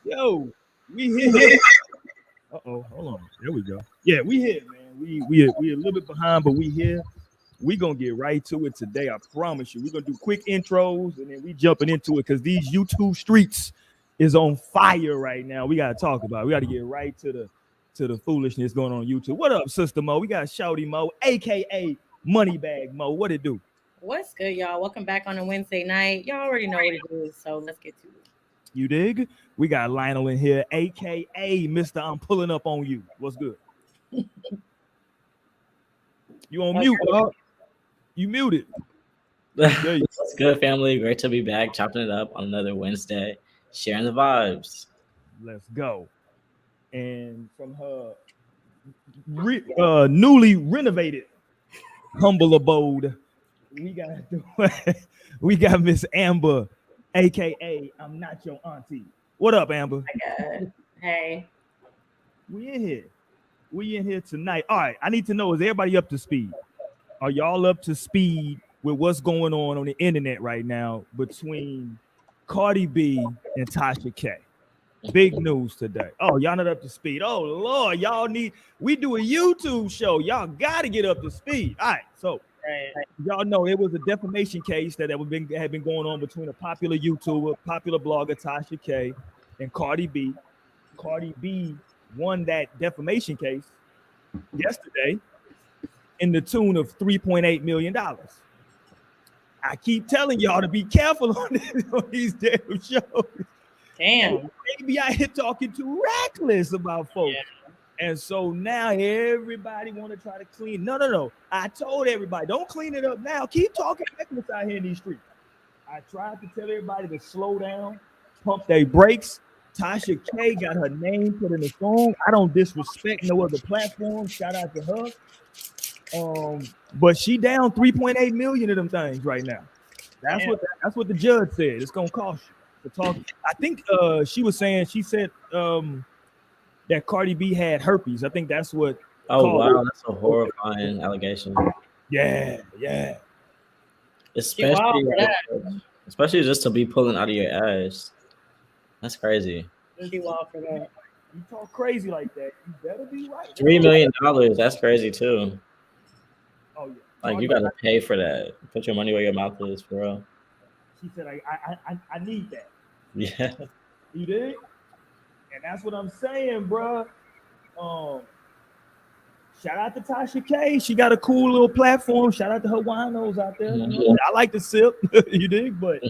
Yo, we here. Uh-oh, hold on. There we go. Yeah, we here, man. We a little bit behind, but we here. We gonna get right to it today. I promise you. We're gonna do quick intros and then we jumping into it because these YouTube streets is on fire right now. We gotta talk about it. We gotta get right to the foolishness going on YouTube. What up, Sister Mo? We got Shouty Mo, aka Moneybag Mo. What it do? What's good, y'all? Welcome back on a Wednesday night. Y'all already know what it is, so let's get to it. You dig? We got Lionel in here, aka Mr. I'm pulling up on you. What's good? You on mute, dog? You muted. What's good, family? Great to be back, chopping it up on another Wednesday, sharing the vibes. Let's go. And from her newly renovated humble abode, we got Miss Amber, aka I'm not your auntie. What up, Amber? Oh my God. Hey. We in here. We in here tonight. All right, I need to know, is everybody up to speed? Are y'all up to speed with what's going on the internet right now between Cardi B and Tasha K? Big news today. Oh, y'all not up to speed. Oh, Lord, we do a YouTube show. Y'all got to get up to speed. All right, so y'all know it was a defamation case that had been going on between a popular YouTuber, popular blogger, Tasha K, and Cardi B. Cardi B won that defamation case yesterday in the tune of $3.8 million. I keep telling y'all to be careful on these damn shows. Damn. Maybe I hit talking too reckless about folks. Yeah. And so now everybody want to try to clean. No. I told everybody, don't clean it up now. Keep talking reckless out here in these streets. I tried to tell everybody to slow down, pump their brakes. Tasha K got her name put in the song. I don't disrespect no other platform. Shout out to her. But she down 3.8 million of them things right now. That's what the judge said. It's gonna cost you to talk. I think she said that Cardi B had herpes. I think that's what. Oh wow, that's a horrifying allegation. Yeah. Especially just to be pulling out of your ass. That's crazy. It'd be wild for that. You talk crazy like that, you better be right. $3 million. That's crazy too. Oh yeah. Like you gotta pay for that. Put your money where your mouth is, for real. She said, I need that. Yeah. You did? And that's what I'm saying, bro. Shout out to Tasha K. She got a cool little platform. Shout out to her winos out there. Mm-hmm. I like to sip. You dig? But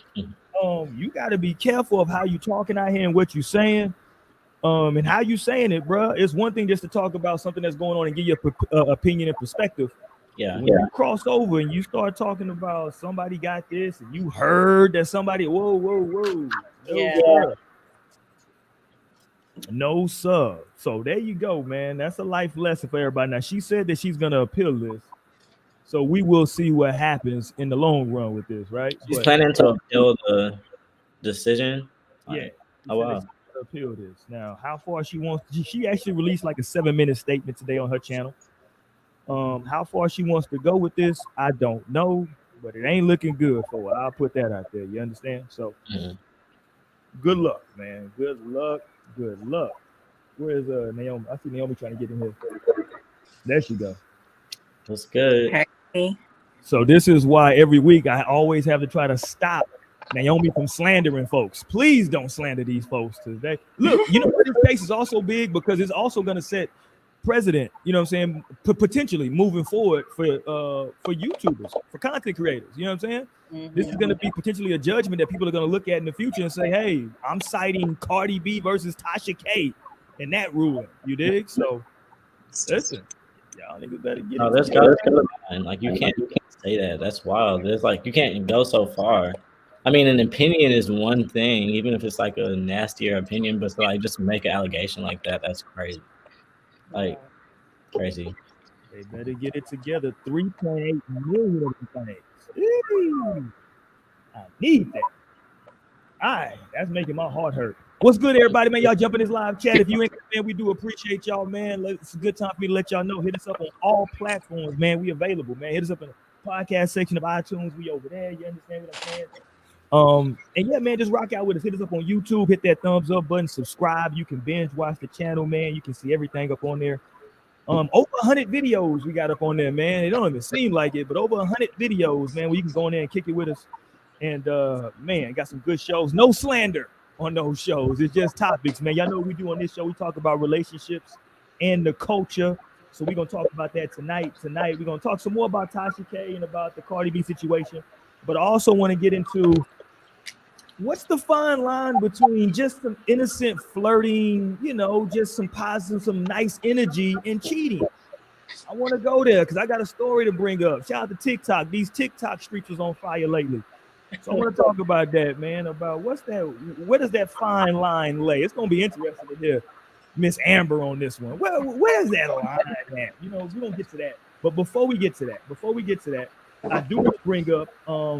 you got to be careful of how you talking out here and what you saying. And how you saying it, bro. It's one thing just to talk about something that's going on and give your opinion and perspective. Yeah. When you cross over and you start talking about somebody got this and you heard that somebody, whoa. No, sir. So there you go, man. That's a life lesson for everybody. Now, she said that she's going to appeal this. So we will see what happens in the long run with this, right? She's planning to appeal the decision? Yeah. Oh, wow. Appeal this. Now, how far she wants, she actually released like a 7-minute statement today on her channel. How far she wants to go with this, I don't know, but it ain't looking good for her. I'll put that out there. You understand? So, Good luck, man. Good luck. Where is Naomi? I see Naomi trying to get in here. There she go. That's good. Hey. So this is why every week I always have to try to stop Naomi from slandering folks. Please don't slander these folks today. Look, you know this case is also big because it's also going to set precedent, you know what I'm saying, potentially moving forward for YouTubers, for content creators, you know what I'm saying? Mm-hmm. This is going to be potentially a judgment that people are going to look at in the future and say, hey, I'm citing Cardi B versus Tasha K in that ruling, you dig? So listen, y'all niggas better get it. That's good, man. Like you can't say that. That's wild. There's like you can't go so far. I mean, an opinion is one thing, even if it's like a nastier opinion, but like just make an allegation like that, that's crazy. Like crazy. They better get it together. 3.8 million of them things. I need that. All right, that's making my heart hurt. What's good, everybody, man? Y'all jump in this live chat. If you ain't, man, we do appreciate y'all, man. It's a good time for me to let y'all know. Hit us up on all platforms, man. We available, man. Hit us up in the podcast section of iTunes. We over there. You understand what I'm saying? And yeah, man, just rock out with us. Hit us up on YouTube. Hit that thumbs up button. Subscribe. You can binge watch the channel, man. You can see everything up on there. Over 100 videos we got up on there, man. It don't even seem like it, but over 100 videos, man, where you can go in there and kick it with us. And man, got some good shows. No slander on those shows. It's just topics, man. Y'all know what we do on this show. We talk about relationships and the culture. So we're gonna talk about that tonight. Tonight, we're gonna talk some more about Tasha K and about the Cardi B situation. But I also want to get into what's the fine line between just some innocent flirting, you know, just some positive, some nice energy and cheating. I want to go there because I got a story to bring up. Shout out to TikTok. These TikTok streets was on fire lately. So I want to talk about that, man, about what's that, where does that fine line lay? It's going to be interesting to hear Miss Amber on this one. Where's that line at? You know, we're going to get to that. But before we get to that, I do want to bring up, let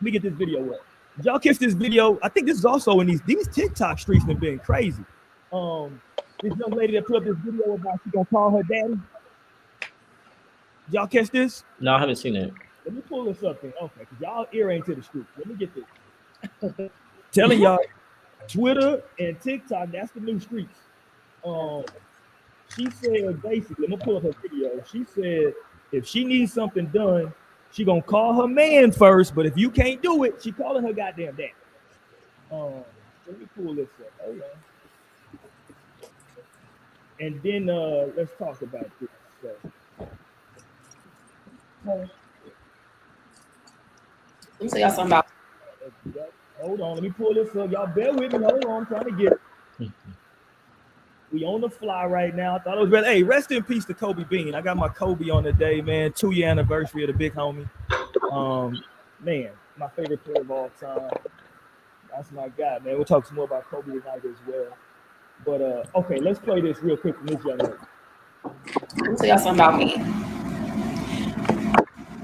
me get this video up. Did y'all catch this video? I think this is also in these TikTok streets have been crazy. This young lady that put up this video about she gonna call her daddy. Did y'all catch this? No, I haven't seen it. Let me pull this up then. Okay, because y'all ear ain't to the streets. Let me get this. Telling y'all, Twitter and TikTok, that's the new streets. She said basically, I'm gonna pull up her video. She said if she needs something done, she gonna call her man first, but if you can't do it, she calling her goddamn dad. Let me pull this up. Hold on. And then let's talk about this. Let me tell y'all something about. Hold on, let me pull this up. Y'all bear with me. Hold on, I'm trying to get it. We on the fly right now. I thought it was real. Hey, rest in peace to Kobe Bean. I got my Kobe on the day, man. 2-year anniversary of the big homie. Man, my favorite player of all time. That's my guy, man. We'll talk some more about Kobe tonight as well. But okay, let's play this real quick from this young lady. Let me tell y'all something about me.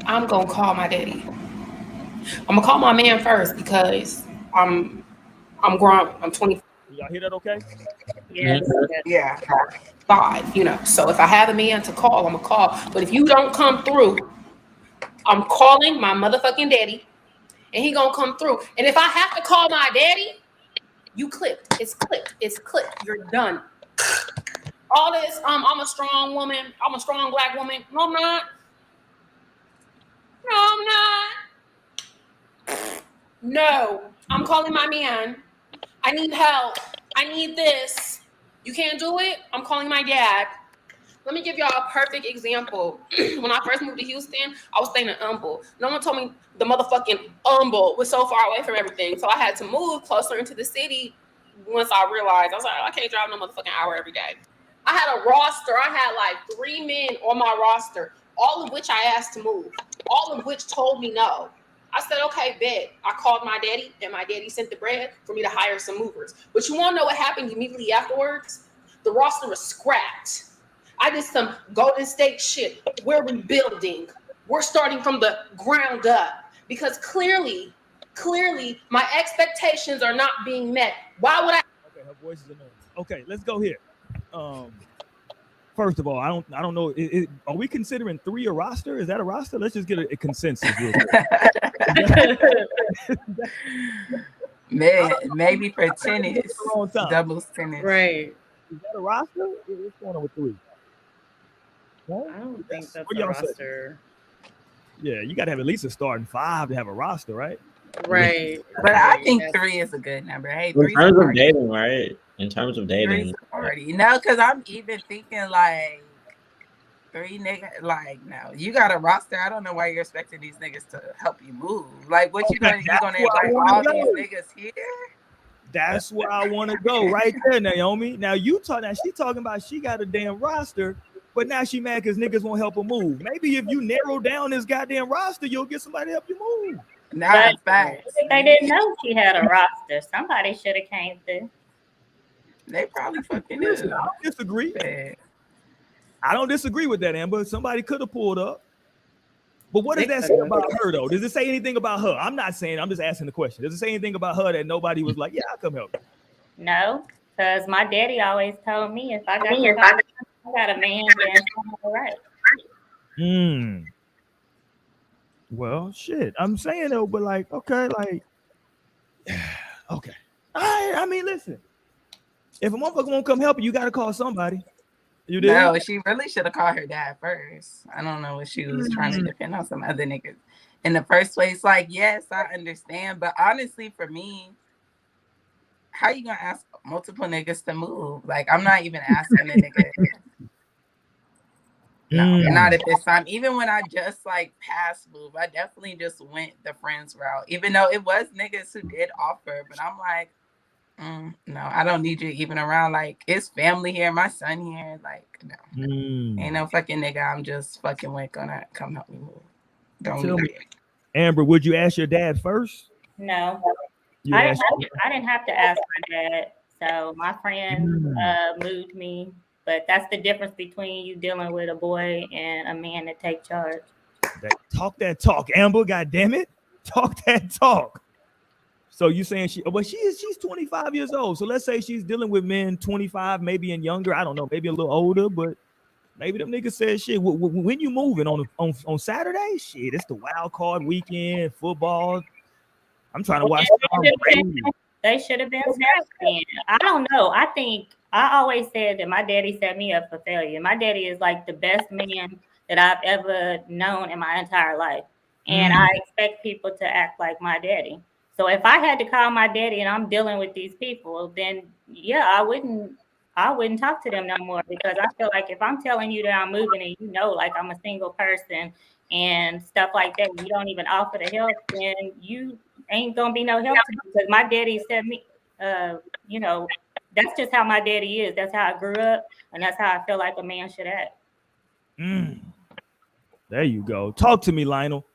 I'm gonna call my daddy. I'm gonna call my man first because I'm grown. I'm 20. Y'all hear that okay? Yes. Yeah. 5, you know. So if I have a man to call, I'm gonna call. But if you don't come through, I'm calling my motherfucking daddy, and he gonna come through. And if I have to call my daddy, you clipped. It's clipped. It's clipped. You're done. All this, I'm a strong woman. I'm a strong black woman. No, I'm not. No, I'm not. No, I'm calling my man. I need help. I need this. You can't do it? I'm calling my dad. Let me give y'all a perfect example. When I first moved to Houston, I was staying in Humble. No one told me the motherfucking Humble was so far away from everything. So I had to move closer into the city once I realized. I was like, I can't drive no motherfucking hour every day. I had a roster. I had like 3 men on my roster, all of which I asked to move, all of which told me no. I said, okay, bet. I called my daddy, and my daddy sent the bread for me to hire some movers. But you want to know what happened immediately afterwards? The roster was scrapped. I did some Golden State shit. We're rebuilding. We're starting from the ground up because clearly, my expectations are not being met. Why would I? Okay, her voice is annoying. Okay, let's go here. First of all, I don't know. Are we considering 3 a roster? Is that a roster? Let's just get a consensus. Real quick. Man, maybe for tennis, doubles tennis. Right. Is that a roster? What's going on with 3? No? I don't think that's a roster. Yeah, you got to have at least a starting 5 to have a roster, right? Right. But I think 3 is a good number. Hey, in terms of dating, right? In terms of dating, no, because I'm even thinking like 3 niggas. Like, no, you got a roster. I don't know why you're expecting these niggas to help you move. Like, what you gonna invite all these niggas here? That's where I want to go right there, Naomi. Now she talking about she got a damn roster, but now she mad because niggas won't help her move. Maybe if you narrow down this goddamn roster, you'll get somebody to help you move. Not facts. They didn't know she had a roster. Somebody should have came through. They probably fucking I don't disagree. Yeah. I don't disagree with that, Amber. Somebody could have pulled up. But what does that say about her, though? Does it say anything about her? I'm not saying. I'm just asking the question. Does it say anything about her that nobody was like, yeah, I'll come help you? No, because my daddy always told me if I got a man, then it's all right. Well, shit. I'm saying though, but like, okay, like Okay. All right. I mean, listen. If a motherfucker won't come help you, you gotta call somebody. You did? No, she really should have called her dad first. I don't know what she was trying to depend on some other niggas in the first place. Like, yes, I understand, but honestly, for me, how you gonna ask multiple niggas to move? Like, I'm not even asking a nigga. No, not at this time. Even when I just like past move, I definitely just went the friends route. Even though it was niggas who did offer, but I'm like, no, I don't need you even around. Like, it's family here, my son here. Like, no, ain't no fucking nigga. I'm just fucking with gonna come help me move. Don't Tell need me, it. Amber, would you ask your dad first? No, You I ask didn't have to ask my dad. So my friend moved me, but that's the difference between you dealing with a boy and a man that take charge. that talk, Amber. God damn it, talk that talk. So you saying she's 25 years old. So let's say she's dealing with men 25, maybe and younger. I don't know, maybe a little older, but maybe them niggas said shit. When you moving on Saturday, shit, it's the wild card weekend, football. I'm trying to watch. They should have been snapping. I don't know. I think I always said that my daddy set me up for failure. My daddy is like the best man that I've ever known in my entire life. And I expect people to act like my daddy. So if I had to call my daddy and I'm dealing with these people, then yeah, I wouldn't talk to them no more, because I feel like if I'm telling you that I'm moving and you know, like I'm a single person and stuff like that, you don't even offer the help, then you ain't gonna be no help to me, because my daddy said me, you know, that's just how my daddy is. That's how I grew up, and that's how I feel like a man should act. There you go. Talk to me, Lionel.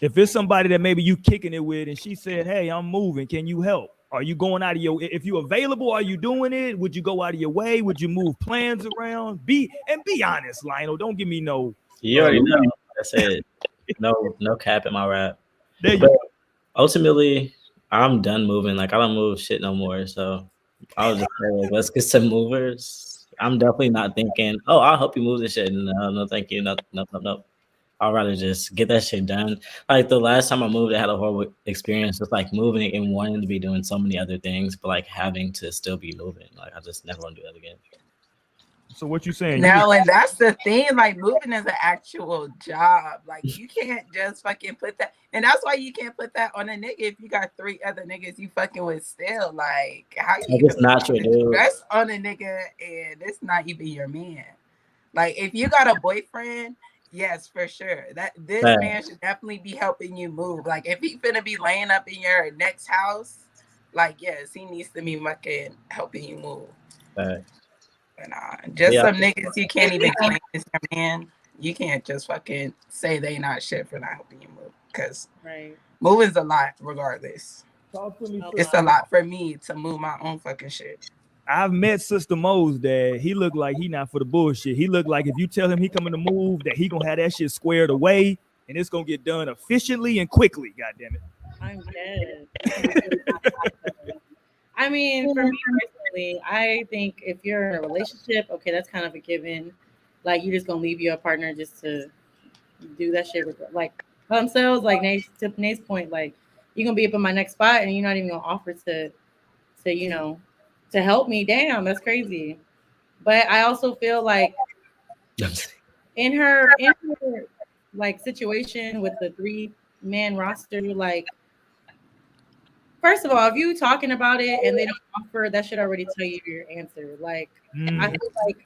If it's somebody that maybe you kicking it with and she said, hey, I'm moving, can you help? Are you going out of your, if you're available, are you doing it? Would you go out of your way? Would you move plans around? Be honest, Lionel. Don't give me no. You already know. I said no cap in my rap. There you But go. ultimately, I'm done moving. Like, I don't move shit no more. So I was just like, let's get some movers. I'm definitely not thinking, oh, I'll help you move this shit. No, thank you. No. I'd rather just get that shit done. Like, the last time I moved, I had a horrible experience with like moving and wanting to be doing so many other things, but like having to still be moving. Like, I just never want to do that again. So what you saying? No, and that's the thing. Like, moving is an actual job. Like, you can't just fucking put that. And that's why you can't put that on a nigga if you got 3 other niggas you fucking with still. Like, how you It's not your dude. stress on a nigga and it's not even your man. Like, if you got a boyfriend, yes, for sure. That this man should definitely be helping you move. Like, if he finna be laying up in your next house, like, yes, he needs to be fucking helping you move. Just some niggas you can't even claim as your man. You can't just fucking say they not shit for not helping you move, because moving's a lot regardless. Talk to me. It's a lot for me to move my own fucking shit. I've met Sister Mo's dad. He looked like he not for the bullshit. He looked like if you tell him he coming to move, that he gonna have that shit squared away and it's gonna get done efficiently and quickly. God damn it. I'm dead. I mean, for me personally, I think if you're in a relationship, okay, that's kind of a given. Like, you're just gonna leave your partner just to do that shit with, like, themselves. Like, to Nate's point, like, you're gonna be up in my next spot and you're not even gonna offer to you know, to help me. Damn, that's crazy. But I also feel like in her like situation with the 3-man roster, like, first of all, if you talking about it and they don't offer, that should already tell you your answer. Like, I feel like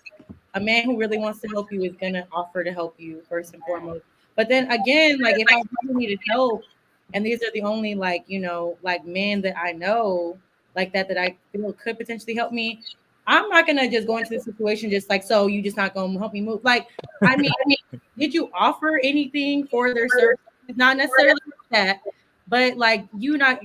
a man who really wants to help you is gonna offer to help you first and foremost. But then again, like, if I really needed help, and these are the only, like, you know, like, men that I know like that I feel could potentially help me, I'm not gonna just go into the situation just like, so you just not gonna help me move. Like, I mean, did you offer anything for their service? Not necessarily that. But like, you gonna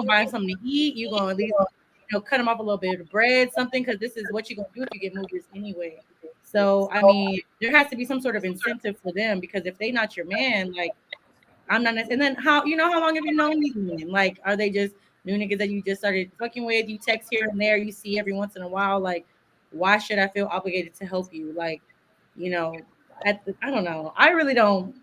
buy them something to eat. You gonna at least, you know, cut them off a little bit of bread, something, because this is what you're gonna do if you get movers anyway. So I mean, there has to be some sort of incentive for them, because if they not your man, like, I'm not. And then how long have you known these men? Like, are they just new niggas that you just started fucking with? You text here and there, you see every once in a while. Like, why should I feel obligated to help you? Like, you know, I don't know. I really don't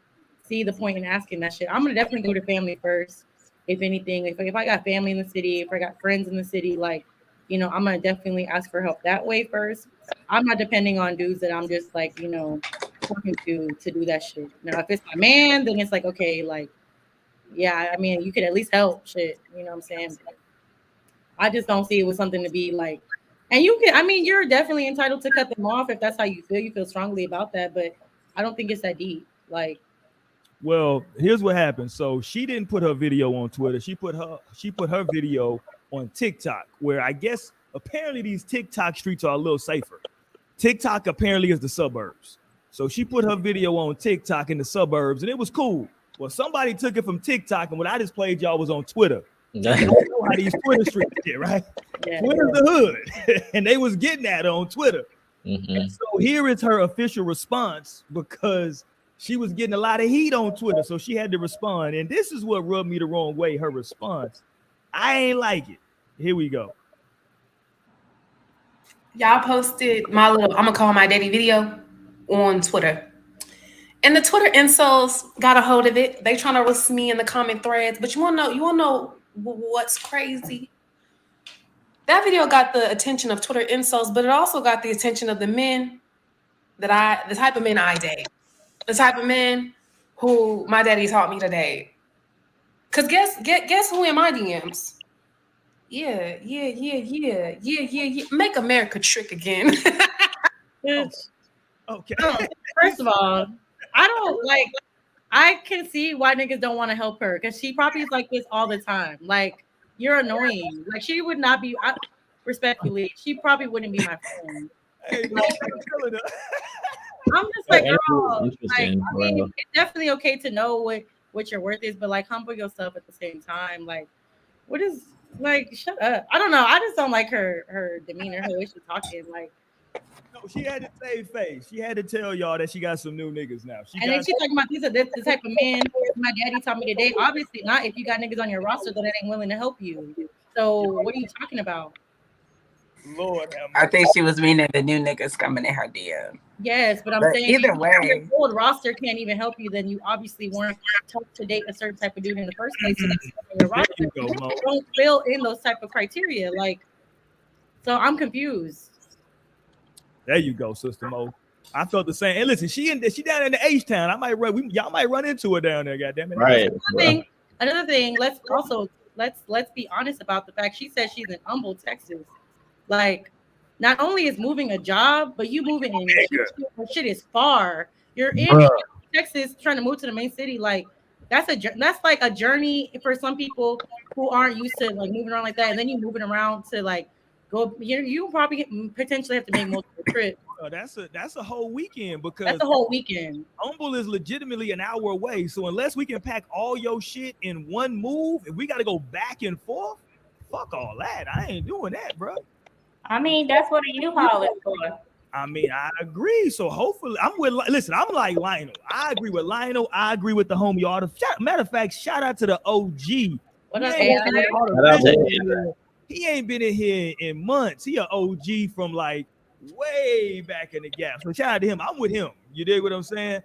see the point in asking that shit. I'm gonna definitely go to family first. if anything, if I got family in the city, if I got friends in the city, like, you know, I'm gonna definitely ask for help that way first. I'm not depending on dudes that I'm just like, you know, talking to do that shit. Now, if it's my man, then it's like, okay, like, yeah, I mean, you could at least help shit, you know what I'm saying? But I just don't see it with something to be like, and you can, I mean, you're definitely entitled to cut them off if that's how you feel strongly about that, but I don't think it's that deep. Like, well, here's what happened. So she didn't put her video on Twitter. She put her video on TikTok, where I guess apparently these TikTok streets are a little safer. TikTok apparently is the suburbs. So she put her video on TikTok in the suburbs, and it was cool. Well, somebody took it from TikTok, and what I just played y'all was on Twitter. You know how these Twitter streets get, right? yeah. Twitter's the hood, and they was getting at her on Twitter. Mhm. And so here is her official response, because she was getting a lot of heat on Twitter, so she had to respond. And this is what rubbed me the wrong way, her response. I ain't like it. Here we go. Y'all posted my little I'm gonna call my daddy video on Twitter. And the Twitter incels got a hold of it. They trying to roast me in the comment threads. But you wanna know what's crazy? That video got the attention of Twitter incels, but it also got the attention of the men the type of men I date. The type of men who my daddy taught me to date. Cause guess who in my DMs? Yeah. Make America trick again. Bitch. Okay. First of all, I don't like. I can see why niggas don't want to help her because she probably is like this all the time. Like, you're annoying. Like, she would not be. Respectfully, she probably wouldn't be my friend. Hey, Like, I'm just like, girl. Like, Interesting, I mean, bro. it's definitely okay to know what your worth is, but like, humble yourself at the same time. Like, what is like? Shut up. I don't know. I just don't like her demeanor, her way she's talking. Like. No, she had to save face. She had to tell y'all that she got some new niggas now. And then she's talking about these are the type of men my daddy taught me to date. Obviously not if you got niggas on your roster that ain't willing to help you. So what are you talking about? Lord have I mercy. think she was meaning the new niggas coming in her DM. Yes, but I'm But saying either if way. your old roster can't even help you, then you obviously weren't taught to date a certain type of dude in the first place. So that's on your roster. There you go, Mo. Don't fill in those type of criteria. Like, so I'm confused. There you go, Sister Mo. I felt the same. And listen, she down in the H town. Y'all might run into her down there. Goddamn it! Right. Another thing. Let's be honest about the fact she said she's in Humble, Texas. Like, not only is moving a job, but you moving in shit is far. You're in Texas trying to move to the main city. Like, that's like a journey for some people who aren't used to like moving around like that. And then you moving around to like go. You probably potentially have to make multiple trips. That's a whole weekend because That's a whole weekend. Humble is legitimately an hour away. So unless we can pack all your shit in one move, if we got to go back and forth, fuck all that. I ain't doing that, bro. I mean, that's what a U-Haul is for. I mean, I agree. So hopefully, I'm like Lionel. I agree with Lionel. I agree with the homie artist. Matter of fact, shout out to the OG. What up, He ain't been in here in months. He an OG from like way back in the gap. So shout out to him. I'm with him. You dig what I'm saying?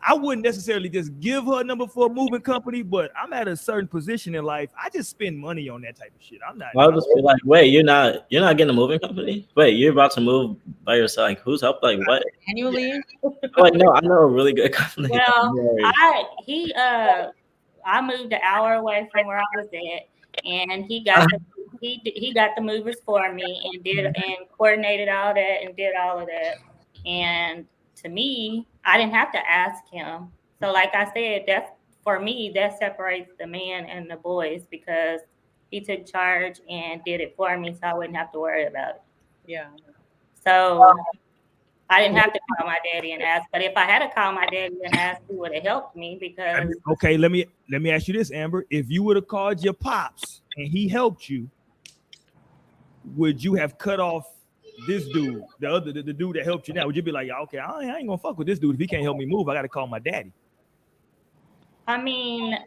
I wouldn't necessarily just give her a number for a moving company, but I'm at a certain position in life. I just spend money on that type of shit. I'm not. I'll just be like, wait, you're not getting a moving company? Wait, you're about to move by yourself? Like, who's help? Like, what? Annually? Like, no, I know a really good company. Well, I moved an hour away from where I was at, and he got the movers for me and coordinated all that and did all of that. And to me, I didn't have to ask him. So like I said, that separates the man and the boys because he took charge and did it for me, so I wouldn't have to worry about it. Yeah. So I didn't have to call my daddy and ask. But if I had to call my daddy and ask, he would have helped me because. Okay, let me ask you this, Amber. If you would have called your pops and he helped you, would you have cut off this dude, the dude that helped you now? Would you be like, okay, I ain't gonna fuck with this dude if he can't help me move? I gotta call my daddy. I mean,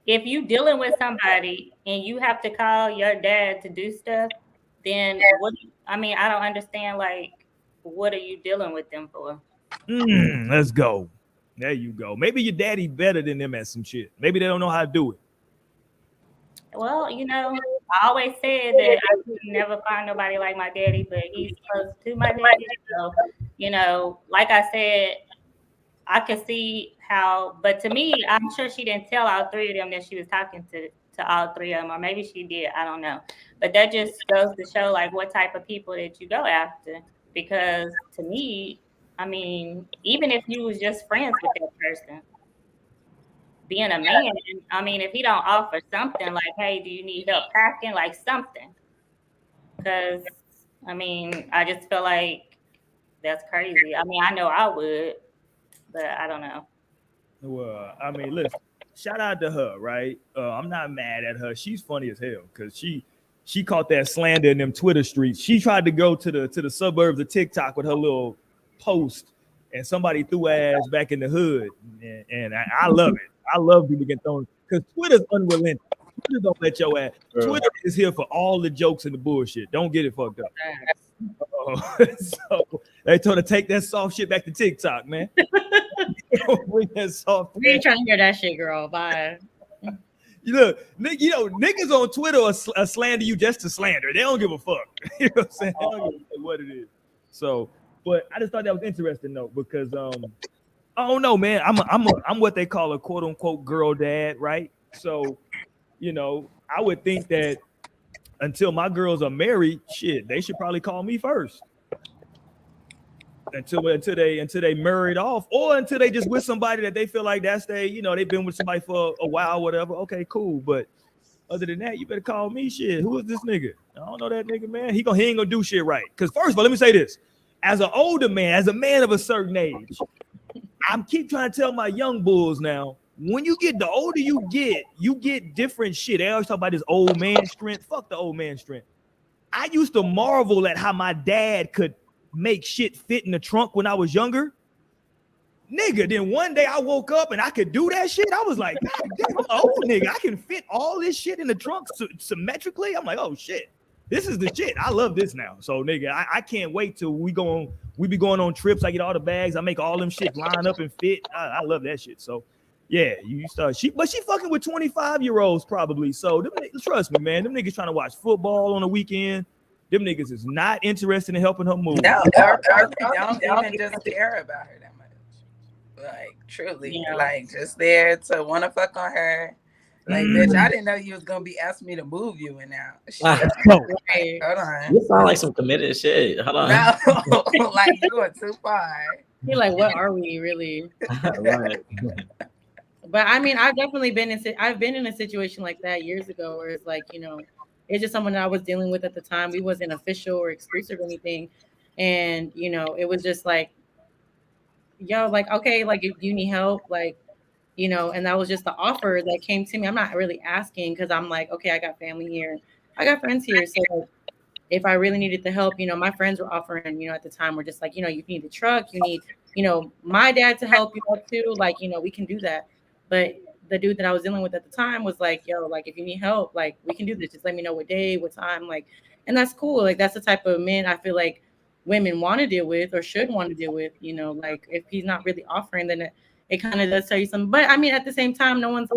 if you dealing with somebody and you have to call your dad to do stuff, then I don't understand. Like, what are you dealing with them for? Let's go. There you go. Maybe your daddy better than them at some shit. Maybe they don't know how to do it. Well, I always said that I could never find nobody like my daddy, but he's close to my daddy. So, like I said, I could see how, but to me, I'm sure she didn't tell all three of them that she was talking to all three of them, or maybe she did. I don't know. But that just goes to show like what type of people that you go after. Because to me, I mean, even if you was just friends with that person, being a man, I mean, if he don't offer something like, hey, do you need help packing? Like something. Because, I mean, I just feel like that's crazy. I mean, I know I would, but I don't know. Well, I mean, listen, shout out to her, right? I'm not mad at her. She's funny as hell because she caught that slander in them Twitter streets. She tried to go to the suburbs of TikTok with her little post, and somebody threw her ass back in the hood. And I love it. I love people getting thrown because Twitter's unrelenting. Twitter don't let your ass. Twitter is here for all the jokes and the bullshit. Don't get it fucked up. So they told her to take that soft shit back to TikTok, man. We ain't trying to hear that shit, girl. Bye. Look, niggas on Twitter are slander you just to slander. They don't give a fuck. You know what I'm saying? They don't give a fuck what it is. So, but I just thought that was interesting though, because I don't know, man. I'm what they call a quote unquote girl dad, right? So, I would think that until my girls are married, shit, they should probably call me first. Until they married off, or until they just with somebody that they feel like that's they've been with somebody for a while, whatever. Okay, cool. But other than that, you better call me. Shit, who is this nigga? I don't know that nigga, man. He ain't gonna do shit right. Because first of all, let me say this: as an older man, as a man of a certain age, I'm keep trying to tell my young bulls now. When you get the older you get different shit. They always talk about this old man strength. Fuck the old man strength. I used to marvel at how my dad could make shit fit in the trunk when I was younger. Nigga, then one day I woke up and I could do that shit. I was like, God damn, I'm an old nigga. I can fit all this shit in the trunk symmetrically. I'm like, oh shit, this is the shit. I love this now. So nigga, I can't wait till we be going on trips. I get all the bags. I make all them shit line up and fit. I love that shit. So yeah, but she fucking with 25-year-olds probably. So trust me, man, them niggas trying to watch football on the weekend. Them niggas is not interested in helping her move. No, don't even just care about her that much. Like, truly. Like, just there to want to fuck on her. Like, bitch, I didn't know you was going to be asking me to move you in now. Hold on. You sound like some committed shit. Hold on. No, like, you going too far. You're like, what are we really? Right. But, I mean, I've been in a situation like that years ago where it's like, it's just someone that I was dealing with at the time. We wasn't official or exclusive or anything. And, it was just like, yo, like, okay, like, if you need help, like, and that was just the offer that came to me. I'm not really asking because I'm like, okay, I got family here. I got friends here. So like, if I really needed the help, my friends were offering, at the time, we're just like, you need a truck. You need, my dad to help you out too. Like, we can do that. But the dude that I was dealing with at the time was like, yo, like, if you need help, like, we can do this. Just let me know what day, what time, like, and that's cool. Like, that's the type of men I feel like women want to deal with or should want to deal with, like, if he's not really offering, then it kind of does tell you something. But I mean, at the same time, no one's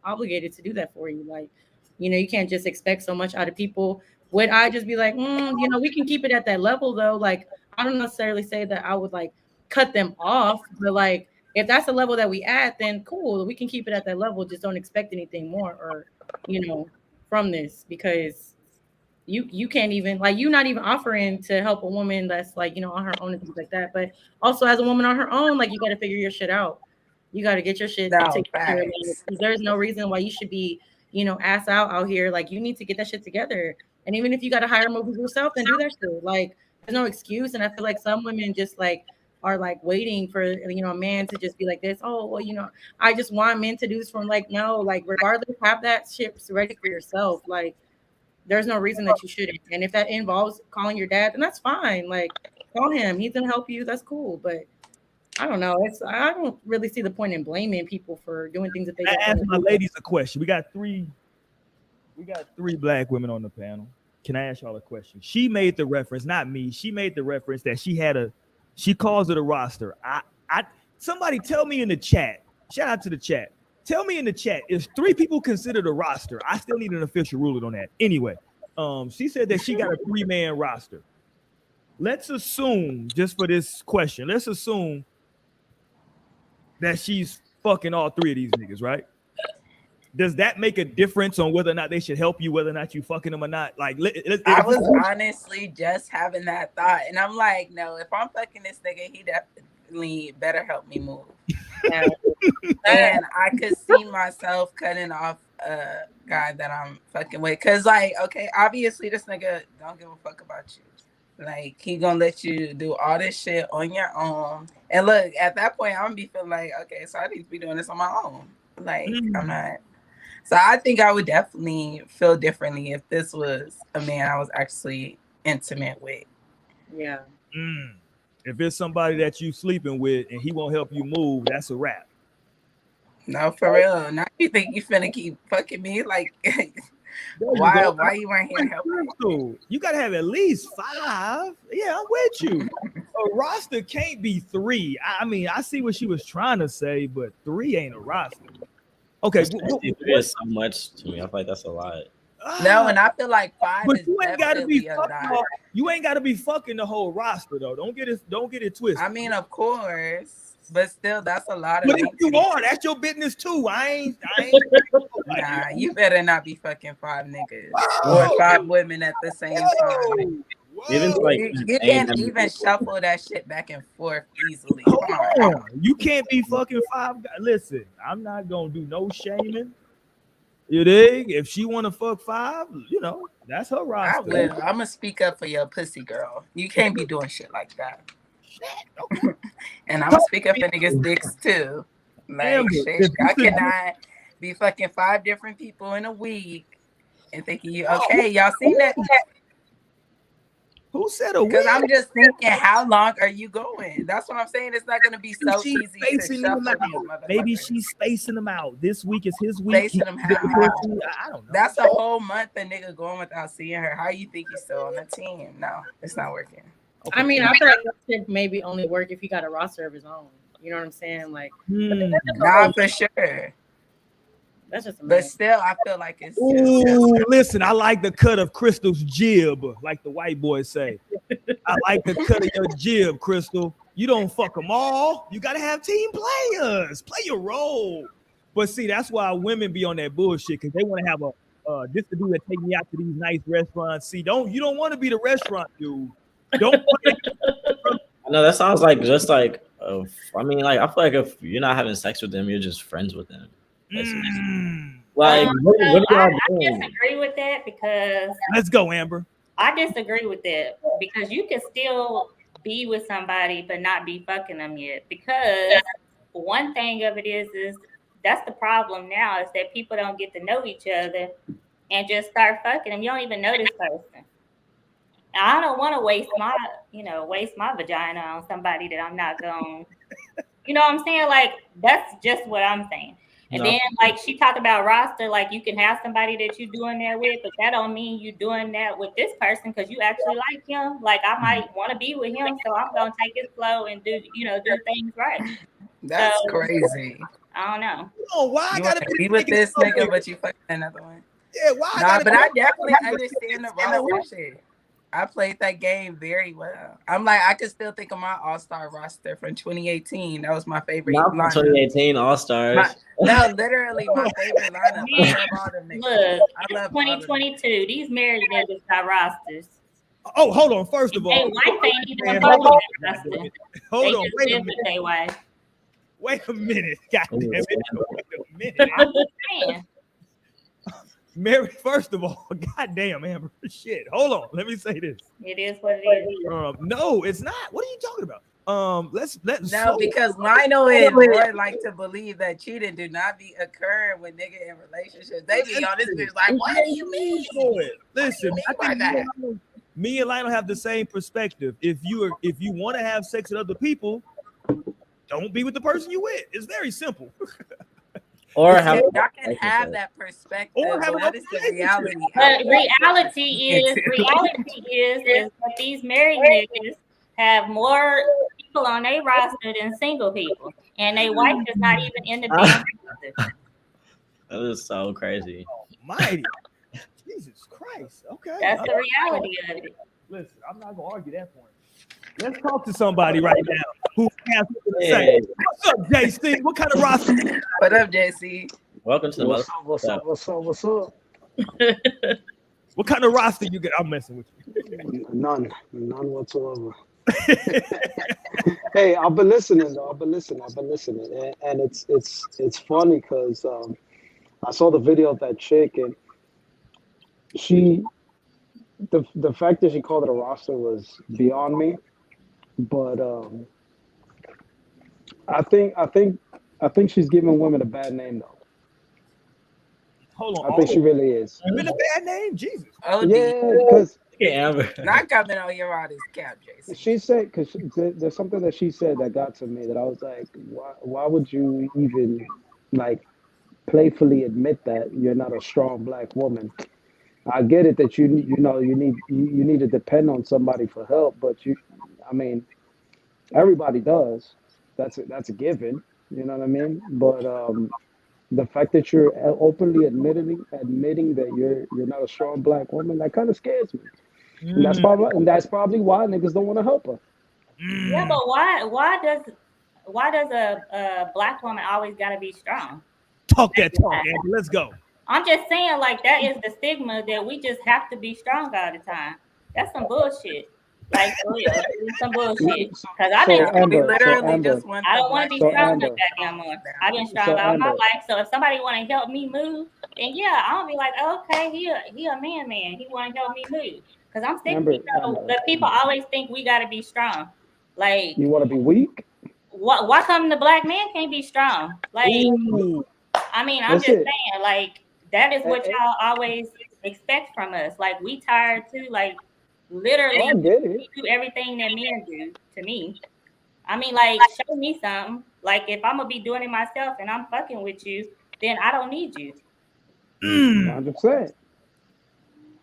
obligated to do that for you. Like, you can't just expect so much out of people. Would I just be like, we can keep it at that level though? Like, I don't necessarily say that I would like cut them off, but like, if that's the level that we at, then cool. We can keep it at that level. Just don't expect anything more or, from this because you can't even like, you're not even offering to help a woman that's like, on her own and things like that. But also as a woman on her own, like you got to figure your shit out. You got to get your shit together. There's no reason why you should be, ass out here. Like you need to get that shit together. And even if you got to hire movies yourself, then do that shit. Like there's no excuse. And I feel like some women just like, are like waiting for a man to just be like this. Oh well, I just want men to do this from like no, like regardless, have that shit ready for yourself. Like there's no reason that you shouldn't. And if that involves calling your dad, then that's fine. Like call him, he's gonna help you. That's cool. But I don't know. I don't really see the point in blaming people for doing things that they. I asked my ladies a question. We got three black women on the panel. Can I ask y'all a question? She made the reference, not me. She made the reference that she calls it a roster. Somebody tell me in the chat. Shout out to the chat. Tell me in the chat, is 3 people considered a roster? I still need an official ruling on that. Anyway, she said that she got a 3-man roster. Let's assume, just for this question, let's assume that she's fucking all 3 of these niggas, right? Does that make a difference on whether or not they should help you, whether or not you fucking them or not? Like, I was honestly just having that thought, and I'm like, no, if I'm fucking this nigga, he definitely better help me move. And I could see myself cutting off a guy that I'm fucking with, cause like, okay, obviously this nigga don't give a fuck about you. Like, he gonna let you do all this shit on your own. And look, at that point, I'm gonna be feeling like, okay, so I need to be doing this on my own. Like, I'm not. So I think I would definitely feel differently if this was a man I was actually intimate with. Yeah. If it's somebody that you sleeping with and he won't help you move, that's a wrap. No, for real. Now you think you finna keep fucking me? Like, why you weren't here helping? You gotta have at least 5. Yeah, I'm with you. A roster can't be 3. I mean, I see what she was trying to say, but 3 ain't a roster. Okay, there's so much to me. I feel like that's a lot. No, and I feel like 5 but is you ain't gotta be fucking. You ain't gotta be fucking the whole roster though. Don't get it twisted. I mean, of course, but still, that's a lot of. But if you are, that's your business too. I ain't. Nah, you better not be fucking 5 niggas or 5 women at the same time. Even like you can't even shuffle that shit back and forth easily. Come on. You can't be fucking 5 guys. Listen, I'm not gonna do no shaming. You dig? If she want to fuck 5, you know, that's her roster. I will. I'm gonna speak up for your pussy girl. You can't be doing shit like that. And I'm gonna speak up for niggas' dicks too. Like, shit, I cannot be fucking 5 different people in a week and thinking you okay. Y'all seen that? Who said a week? Because I'm just thinking, how long are you going? That's what I'm saying. It's not gonna be so easy to shuffle these motherfuckers. Maybe she's spacing them out. This week is his week. Spacing them out. I don't know. That's a whole month a nigga going without seeing her. How you think he's still on the team? No, it's not working. I mean, I feel like that should maybe only work if he got a roster of his own. You know what I'm saying? Like, nah, for sure. That's just but still, I feel like it's just listen, I like the cut of Crystal's jib, like the white boys say. I like the cut of your jib, Crystal. You don't fuck them all. You gotta have team players. Play your role. But see, that's why women be on that bullshit, because they want to have a this to do that take me out to these nice restaurants. See, you don't want to be the restaurant dude. Don't No, that sounds like just like I mean, like I feel like if you're not having sex with them, you're just friends with them. Like, what I disagree with that because let's go, Amber. I disagree with that because you can still be with somebody but not be fucking them yet. Because one thing of it is that's the problem now is that people don't get to know each other and just start fucking them. You don't even know this person. I don't want to waste my vagina on somebody that I'm not going. You know what I'm saying? Like, that's just what I'm saying. And then, like, she talked about roster, like, you can have somebody that you're doing that with, but that don't mean you're doing that with this person because you actually like him. Like, I might want to be with him, so I'm going to take it slow and do things right. That's crazy. I don't know. Oh, why I gotta be with this nigga, but you fucking another one? Yeah, why? But I definitely understand the roster shit. I played that game very well. I'm like, I could still think of my All-Star roster from 2018. That was my favorite lineup. 2018 All-Stars. No, literally my favorite lineup. I love all them niggas. Look, 2022. These married niggas got rosters. Oh, hold on. First of all, they wife ain't even a part of that roster. Hold on. Wait a minute. Wait a minute. God damn it. Wait a minute. I'm just saying. Mary, first of all, goddamn, Amber, shit. Hold on, let me say this. It is what it is. No, it's not. What are you talking about? Let's because Lionel and Roy like to believe that cheating do not be occurring with nigga in relationships. They be on this bitch like, what do you mean? Listen, I think me and Lionel have the same perspective. If you want to have sex with other people, don't be with the person you with. It's very simple. Or have y'all can have that perspective. Or have what is the reality? But reality is that these married niggas have more people on their roster than single people, and their wife is not even in the damn roster. That is so crazy. Almighty. Jesus Christ. Okay. That's the reality of it. Listen, I'm not gonna argue that point. Let's talk to somebody right now who has something to say. Hey. What's up, JC? What kind of roster? What up, JC? Welcome to the What's up? What's up? What's up? What's up? What kind of roster you get? I'm messing with you. None whatsoever. Hey, I've been listening though. I've been listening, and it's funny because I saw the video of that chick, and the fact that she called it a roster was beyond me. But I think she's giving women a bad name though. Hold on. I think she really is. You been a bad name, Jesus. Oh, Yeah, because Amber. not coming on your out his cap, JC. she said, because there's something that she said that got to me that I was like, why would you even like playfully admit that you're not a strong black woman? I get it that you need to depend on somebody for help, but everybody does. That's a given. You know what I mean? But the fact that you're openly admitting that you're not a strong black woman, that kind of scares me. And that's probably why niggas don't want to help her. Yeah, but why does a black woman always gotta be strong? Talk, Andy. Let's go. I'm just saying, like, that is the stigma that we just have to be strong all the time. That's some bullshit. Like, for real, it's some bullshit. Because I've been I don't want to be strong no goddamn more. I've been strong all my life. So if somebody want to help me move, then yeah, I'll be like, okay, he a man. He want to help me move. Because I'm sick, but people always think we got to be strong. Like, you want to be weak? Why come the black man can't be strong? Like, Ooh. I mean, I'm just saying, like, that is what y'all always expect from us. Like, we tired too. Like, literally, we do everything that men do to me. I mean, like, show me something. Like, if I'm gonna be doing it myself and I'm fucking with you, then I don't need you. 100%.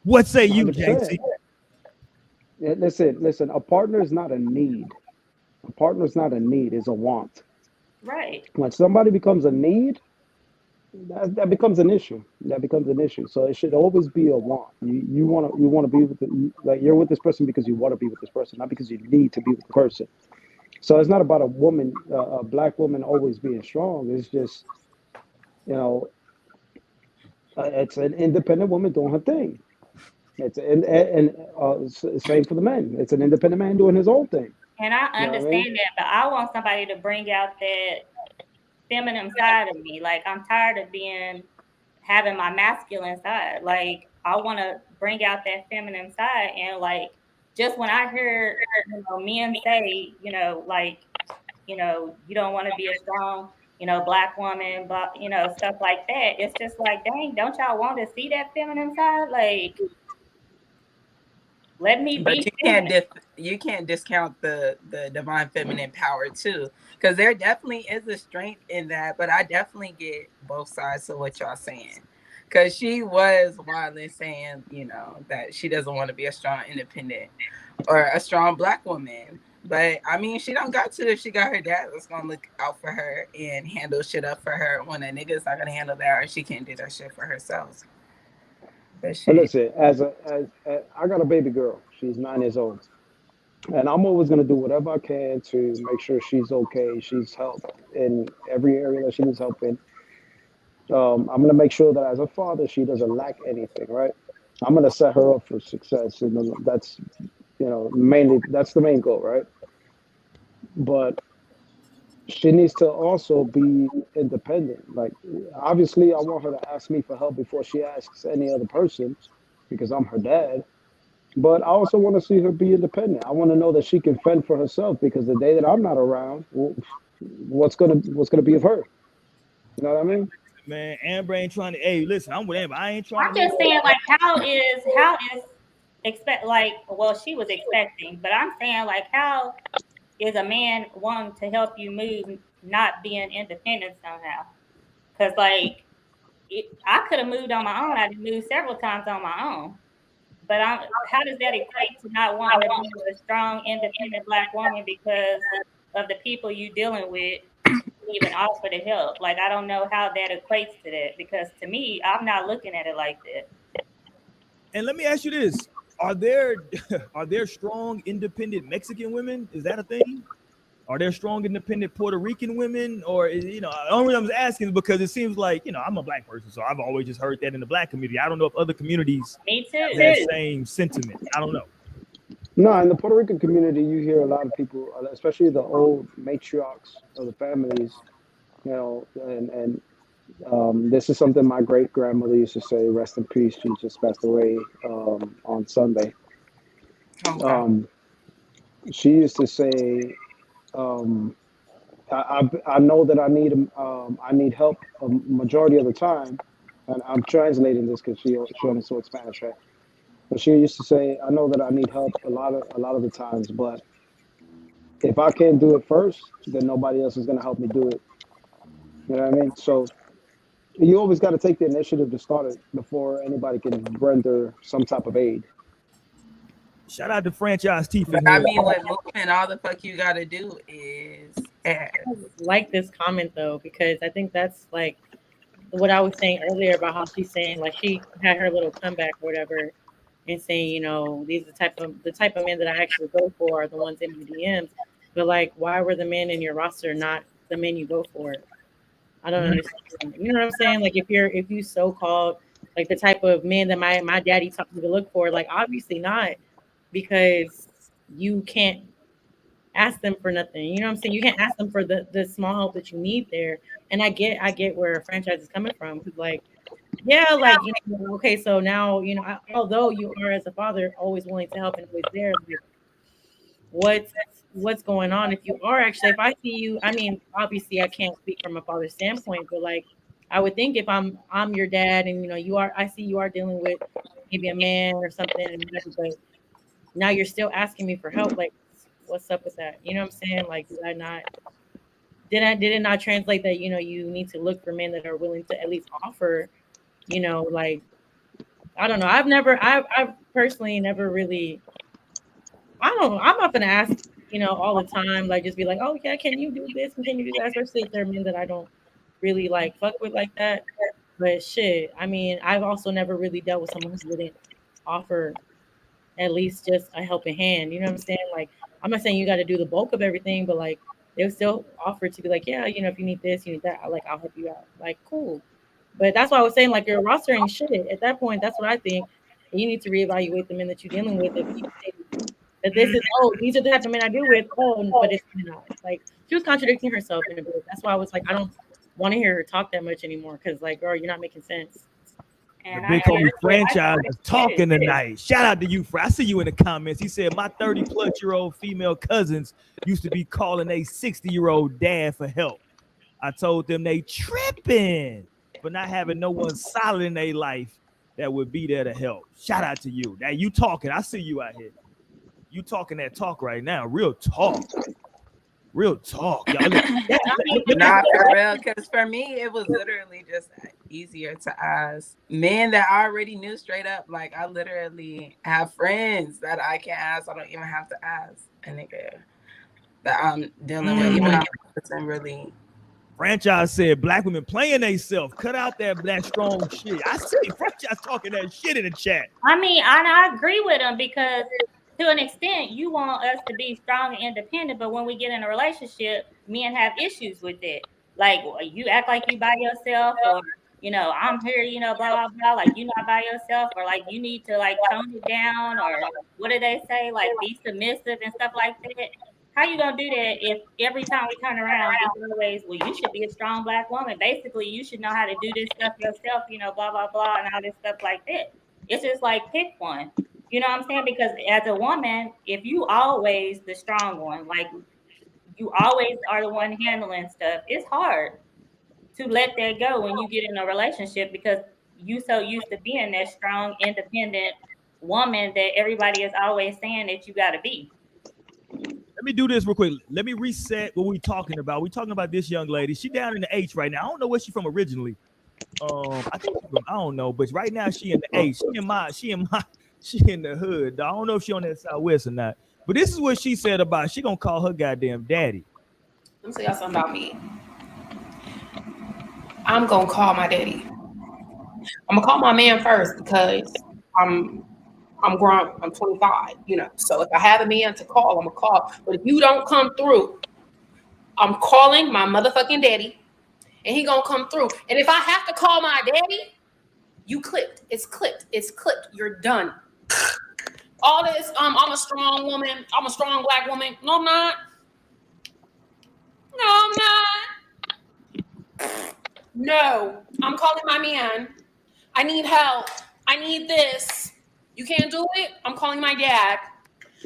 What say you, JC? Yeah, listen. A partner is not a need. A partner is not a need. It's a want. Right. When somebody becomes a need, that becomes an issue. So it should always be a want. You want to be with like you're with this person because you want to be with this person, not because you need to be with the person. So it's not about a woman, a black woman always being strong. It's just, it's an independent woman doing her thing. It's same for the men. It's an independent man doing his own thing. And I understand that, but I want somebody to bring out that feminine side of me. Like, I'm tired of having my masculine side. Like, I want to bring out that feminine side. And like, just when I hear men say, like, you don't want to be a strong, black woman, but stuff like that. It's just like, dang, don't y'all want to see that feminine side? Like, let me but be. You can't discount the divine feminine power too, because there definitely is a strength in that. But I definitely get both sides of what y'all saying, because she was wildly saying, that she doesn't want to be a strong independent or a strong black woman. But I mean, she don't got to if she got her dad that's gonna look out for her and handle shit up for her when a nigga's not gonna handle that, or she can't do that shit for herself. But listen, as I got a baby girl. She's 9 years old, and I'm always gonna do whatever I can to make sure she's okay. She's helped in every area that she needs help in. I'm gonna make sure that as a father, she doesn't lack anything. Right? I'm gonna set her up for success, and that's mainly that's the main goal, right? But she needs to also be independent. Like, obviously, I want her to ask me for help before she asks any other person, because I'm her dad. But I also want to see her be independent. I want to know that she can fend for herself, because the day that I'm not around, what's gonna be of her? You know what I mean? Man, Amber ain't trying to. Hey, listen, I'm with Amber. I ain't trying. I'm just saying, like, how is she was expecting, but I'm saying, like, how is a man wanting to help you move not being independent somehow? Because, like, I could have moved on my own. I've moved several times on my own. But how does that equate to not wanting to be a strong, independent black woman because of the people you dealing with even offer to help. Like, I don't know how that equates to that, because to me, I'm not looking at it like that. And let me ask you this: are there are there strong, independent Mexican women? Is that a thing? Are there strong, independent Puerto Rican women? Or the only reason I'm asking is because it seems like I'm a black person, so I've always just heard that in the black community. I don't know if other communities Me have too. that same sentiment. I don't know. No, in the Puerto Rican community, you hear a lot of people, especially the old matriarchs of the families, and this is something my great grandmother used to say. Rest in peace. She just passed away on Sunday. Okay. She used to say, um, I know that I need help a majority of the time, and I'm translating this because she only spoke Spanish, right? But she used to say, I know that I need help a lot of the times, but if I can't do it first, then nobody else is gonna help me do it. You know what I mean? So you always got to take the initiative to start it before anybody can render some type of aid. Shout out to Franchise Teeth in But here. I mean, with movement, all the fuck you gotta do is ask. I like this comment though, because I think that's like what I was saying earlier about how she's saying, like, she had her little comeback or whatever, and saying, these are the type of men that I actually go for are the ones in my DMs. But like, why were the men in your roster not the men you go for? I don't understand. You know what I'm saying? Like, if you so called like the type of men that my daddy taught me to look for, like, obviously not, because you can't ask them for nothing. You know what I'm saying? You can't ask them for the small help that you need there. And I get where a franchise is coming from. Because like, yeah, like, okay, so now, although you are as a father always willing to help and always there, like, what's going on? If you are actually, if I see you, I mean, obviously I can't speak from a father's standpoint, but like, I would think if I'm your dad and I see you are dealing with maybe a man or something, and whatever, but now you're still asking me for help, like, what's up with that? You know what I'm saying? Like, did it not translate that you need to look for men that are willing to at least offer, like, I don't know. I've personally never really, I don't know. I'm not gonna ask, all the time, like, just be like, oh yeah, can you do this and can you do that? Especially if they're men that I don't really like fuck with like that. But shit, I mean, I've also never really dealt with someone who wouldn't offer at least just a helping hand. You know what I'm saying? Like, I'm not saying you got to do the bulk of everything, but like, they'll still offer to be like, yeah, if you need this, you need that, I'll help you out. Like, cool. But that's why I was saying, like, your roster ain't shit. At that point, that's what I think. You need to reevaluate the men that you're dealing with. If you say that this is, these are the type of men I deal with, but it's not. Like, she was contradicting herself in a bit. That's why I was like, I don't want to hear her talk that much anymore, because, like, girl, you're not making sense. And the big homie Franchise is talking tonight. Shout out to you, I see you in the comments. He said, my 30-plus-year-old female cousins used to be calling a 60-year-old dad for help. I told them they tripping for not having no one solid in their life that would be there to help. Shout out to you. Now you talking. I see you out here. You talking that talk right now. Real talk. Real talk. Y'all. Not for real, because for me, it was literally just easier to ask men that I already knew straight up. Like, I literally have friends that I can ask. I don't even have to ask a nigga that I'm dealing with, even though I wasn't really. Franchise said black women playing themselves. Cut out that strong shit. I see Franchise talking that shit in the chat. I mean, I agree with him, because to an extent, you want us to be strong and independent, but when we get in a relationship, men have issues with it. Like, you act like you by yourself, or I'm here, blah blah blah. Like, you not by yourself, or like you need to like tone it down, or what do they say? Like, be submissive and stuff like that. How you gonna do that if every time we turn around, it's always, well, you should be a strong black woman. Basically, you should know how to do this stuff yourself, blah blah blah, and all this stuff like that. It's just like, pick one. You know what I'm saying? Because as a woman, if you always the strong one, like you always are the one handling stuff, it's hard to let that go when you get in a relationship, because you so used to being that strong, independent woman that everybody is always saying that you got to be. Let me do this real quick. Let me reset what we talking about. We talking about this young lady. She down in the H right now. I don't know where she's from originally. I think she's from, I don't know, but right now she in the H. She in the hood. I don't know if she on that Southwest or not. But this is what she said about, she gonna call her goddamn daddy. Let me tell y'all something about me. I'm gonna call my daddy. I'm gonna call my man first because I'm grown. I'm 25. So if I have a man to call, I'm gonna call. But if you don't come through, I'm calling my motherfucking daddy, and he gonna come through. And if I have to call my daddy, you clipped. It's clipped. It's clipped. You're done. All this, I'm a strong woman. I'm a strong black woman. No, I'm not. No, I'm not. No, I'm calling my man. I need help. I need this. You can't do it? I'm calling my dad.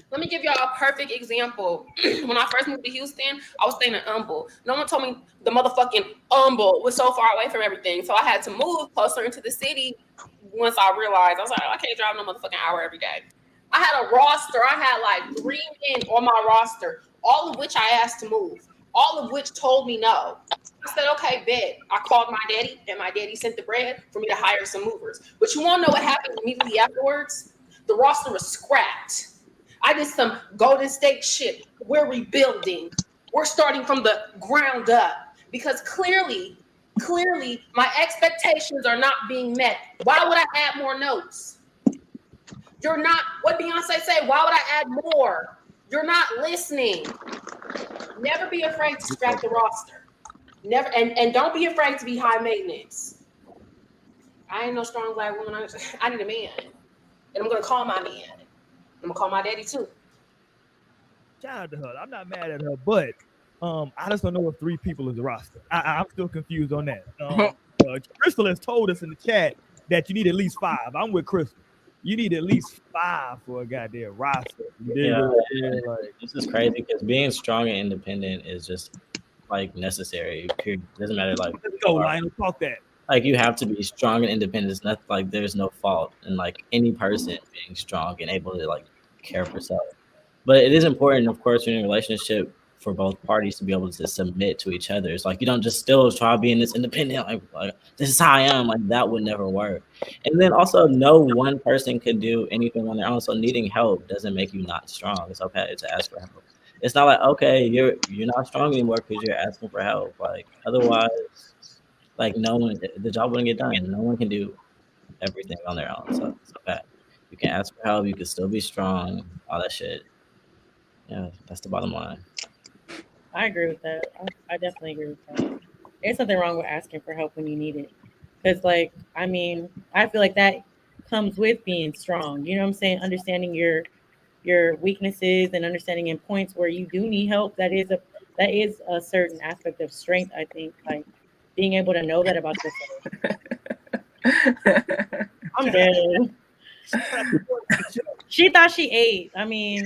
Let me give y'all a perfect example. When I first moved to Houston, I was staying in Humble. No one told me the motherfucking Humble was so far away from everything. So I had to move closer into the city once I realized. I was like, I can't drive no motherfucking hour every day. I had a roster. I had like 3 men on my roster, all of which I asked to move, all of which told me no. I said, okay, bet. I called my daddy, and my daddy sent the bread for me to hire some movers. But you want to know what happened immediately afterwards? The roster was scrapped. I did some Golden State shit. We're rebuilding. We're starting from the ground up because clearly, my expectations are not being met. Why would I add more notes? You're not, what Beyonce say, why would I add more? You're not listening. Never be afraid to scrap the roster. Never, and don't be afraid to be high maintenance. I ain't no strong black woman. I need a man. And I'm going to call my man. I'm going to call my daddy too. Shout out to her. I'm not mad at her, but I just don't know if 3 people is the roster. I'm still confused on that. Crystal has told us in the chat that you need at least 5. I'm with Crystal. You need at least 5 for a goddamn roster. Yeah, this is crazy because being strong and independent is just like necessary. Period. It doesn't matter. Like, let's go, Lionel. Talk that. Like, you have to be strong and independent. It's not like there's no fault in like any person being strong and able to like care for self. But it is important, of course, in a relationship for both parties to be able to submit to each other. It's like you don't just still try being this independent, like this is how I am. Like that would never work. And then also, no one person could do anything on their own. So needing help doesn't make you not strong. It's okay to ask for help. It's not like, okay, you're not strong anymore because you're asking for help. Like otherwise, like no one, the job wouldn't get done. No one can do everything on their own. So it's okay. You can ask for help. You can still be strong. All that shit. Yeah, that's the bottom line. I agree with that. I definitely agree with that. There's nothing wrong with asking for help when you need it. Because, like, I mean, I feel like that comes with being strong. You know what I'm saying? Understanding your weaknesses and understanding in points where you do need help. That is a certain aspect of strength, I think. Like, being able to know that about yourself. I'm dead. She thought she ate. I mean,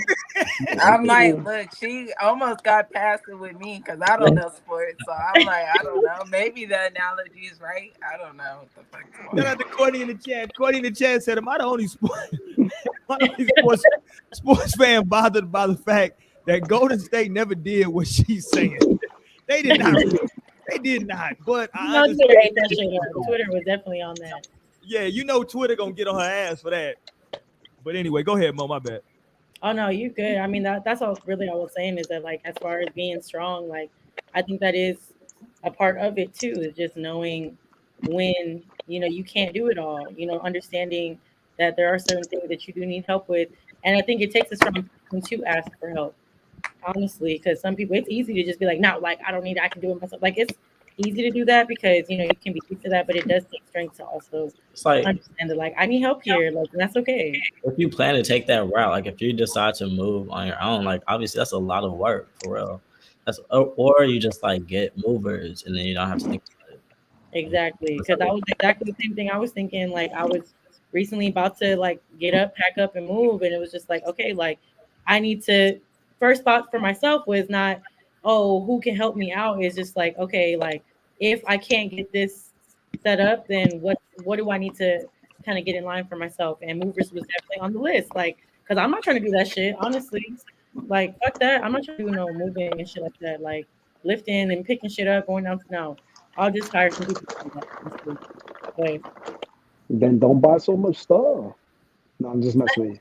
I'm like, look, she almost got past it with me because I don't know sports. So I'm like, I don't know. Maybe the analogy is right. I don't know what the fuck. Shout out to Courtney in the chat. Courtney in the chat said, "Am I the only sports fan bothered by the fact that Golden State never did what she's saying? They did not. They did not. But I Twitter ate that shit up. Twitter was definitely on that. Yeah, you know Twitter gonna get on her ass for that. But anyway, go ahead, Mo. My bad. Oh no, you good. I mean, that's all really I was saying is that, like, as far as being strong, like, I think that is a part of it too, is just knowing when, you know, you can't do it all, you know, understanding that there are certain things that you do need help with. And I think it takes a strong person to ask for help, honestly, because some people, it's easy to just be like, no, like, I don't need it, I can do it myself. Like, it's easy to do that because, you know, you can be used to that, but it does take strength to also understand that, like, I need help here, like, and that's okay. If you plan to take that route, like if you decide to move on your own, like obviously that's a lot of work for real. Or you just like get movers and then you don't have to think about it. Exactly, because that was exactly the same thing I was thinking. Like, I was recently about to like get up, pack up, and move, and it was just like, okay, like, I need to. First thought for myself was not, oh, who can help me out? It's just like, okay, like, if I can't get this set up, then what do I need to kind of get in line for myself? And movers was definitely on the list, like, because I'm not trying to do that shit, honestly. Like, fuck that. I'm not trying to do no moving and shit like that, like lifting and picking shit up, going down. No, I'll just hire some people to do that. Wait. Then don't buy so much stuff. No, I'm just messing with you.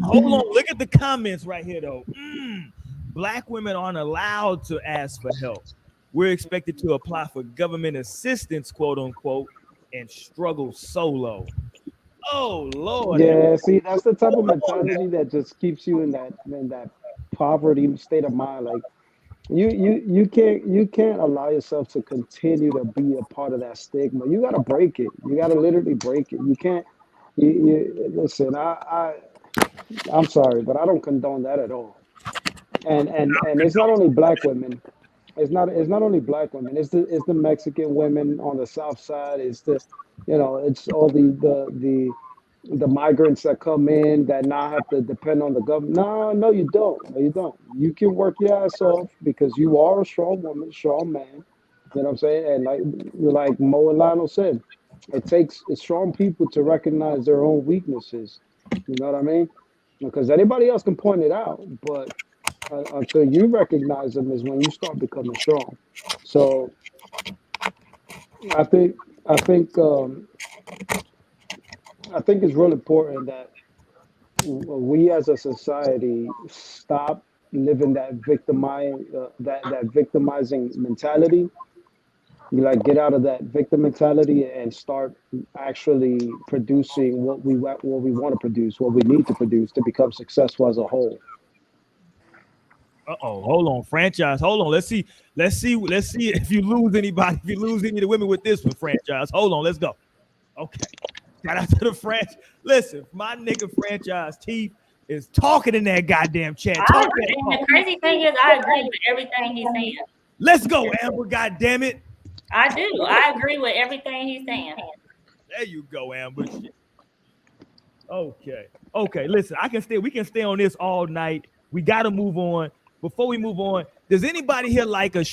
Hold on, look at the comments right here though. Black women aren't allowed to ask for help. we're expected to apply for government assistance, quote unquote, and struggle solo. Oh Lord. Yeah, see, that's the type of mentality that just keeps you in that poverty state of mind. Like you can't allow yourself to continue to be a part of that stigma. You gotta break it. You gotta literally break it. You can't you listen, I'm sorry, but I don't condone that at all. And it's not only black women. It's not only black women. It's the Mexican women on the south side. It's it's all the migrants that come in that now have to depend on the government. No, you don't. No, you don't. You can work your ass off because you are a strong woman, strong man. You know what I'm saying? And like Mo and Lionel said, it takes strong people to recognize their own weaknesses. You know what I mean? Because anybody else can point it out, but until you recognize them is when you start becoming strong. So I think I think I think it's real important that we as a society stop living that victimizing mentality. You like get out of that victim mentality and start actually producing what we want to produce, what we need to produce to become successful as a whole. Hold on, franchise. Hold on. Let's see if you lose anybody, if you lose any of the women with this one, franchise. Hold on, let's go. Okay. Shout out to the franchise. Listen, my nigga franchise Teeth is talking in that goddamn chat. The crazy thing is I agree with everything he's saying. Let's go, Amber, goddamn it. I do. I agree with everything he's saying. There you go, Amber. Okay, listen, we can stay on this all night. We gotta move on. Before we move on, does anybody here like a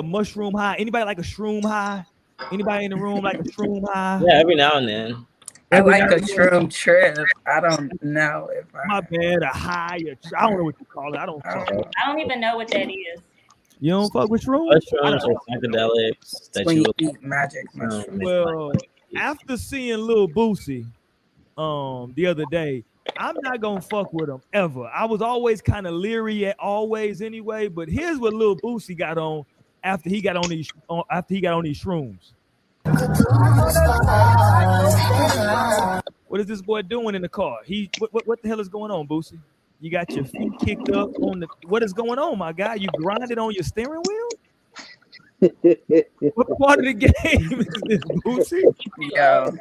mushroom high? Anybody like a shroom high? Anybody in the room like a shroom high? Yeah, every now and then. I like a shroom trip. I don't know if my bad, a high, I don't know what you call it. I don't even know what that is. You don't fuck with shrooms? Mushrooms or psychedelics that when you eat magic mushrooms. Well, after seeing Lil Boosie the other day, I'm not gonna fuck with him ever. I was always kind of leery at always anyway, but here's what Lil Boosie got on after he got on these shrooms. What is this boy doing in the car? What the hell is going on, Boosie? You got your feet kicked up on the. What is going on, my guy? You grinded on your steering wheel? What part of the game is this, Boosie? Yo.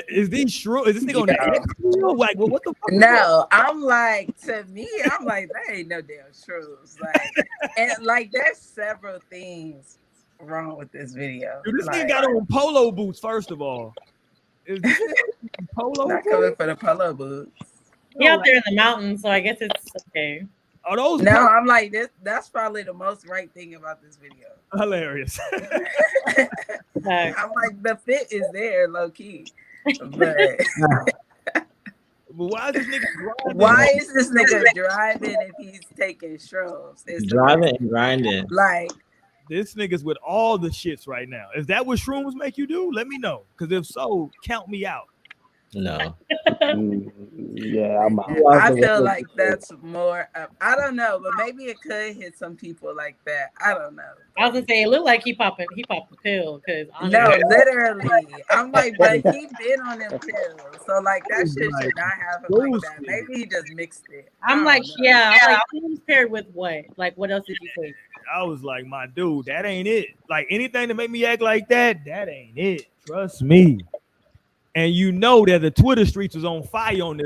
Is this nigga on the X wheel? Like, what the fuck? No, I'm like, to me, I'm like, that ain't no damn shrooms. Like, and like, there's several things wrong with this video. Dude, this like, nigga got on polo boots, first of all. Is this polo not boots? coming for the polo boots. He out there in the mountains, so I guess it's okay. Are those no, I'm like, that's probably the most right thing about this video. Hilarious. I'm like, the fit is there, low key. But why is this nigga driving? Why is this nigga driving if he's taking shrooms? Driving and grinding. Like, this nigga's with all the shits right now. Is that what shrooms make you do? Let me know. Because if so, count me out. No. Yeah, I'm out. I feel like that's more I don't know, but maybe it could hit some people like that. I don't know. I was gonna say it looked like he popped the pill because no, literally. I'm like, but he been on them pills. So like that shit should not have him like that. Maybe he just mixed it. I'm like, yeah, who's paired with what? Like what else did you say? I was like, my dude, that ain't it. Like anything to make me act like that ain't it. Trust me. And you know that the Twitter streets was on fire on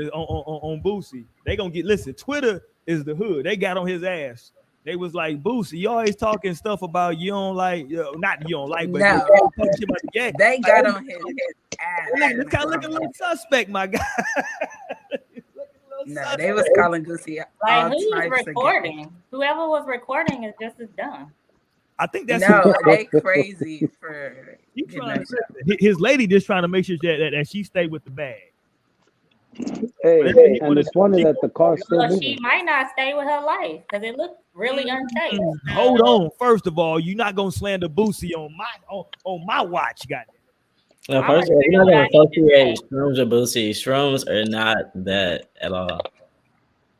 Boosie. They gonna listen, Twitter is the hood. They got on his ass. They was like, Boosie, you always talking stuff about you don't like, not you don't like, but no. shit about the gang. They got on his ass. It's kind of looking a little suspect, my guy. No, they was calling Boosie like who was recording? Whoever was recording is just as dumb. I think that's they crazy for his lady just trying to make sure that she stay with the bag. Hey, and it's funny that the car still moving. She might not stay with her life because it looked really unsafe. Hold on, first of all, you're not gonna slander Boosie on my watch, goddamn. No, first of all, you're not gonna associate shrooms with Boosie. Shrooms are not that at all.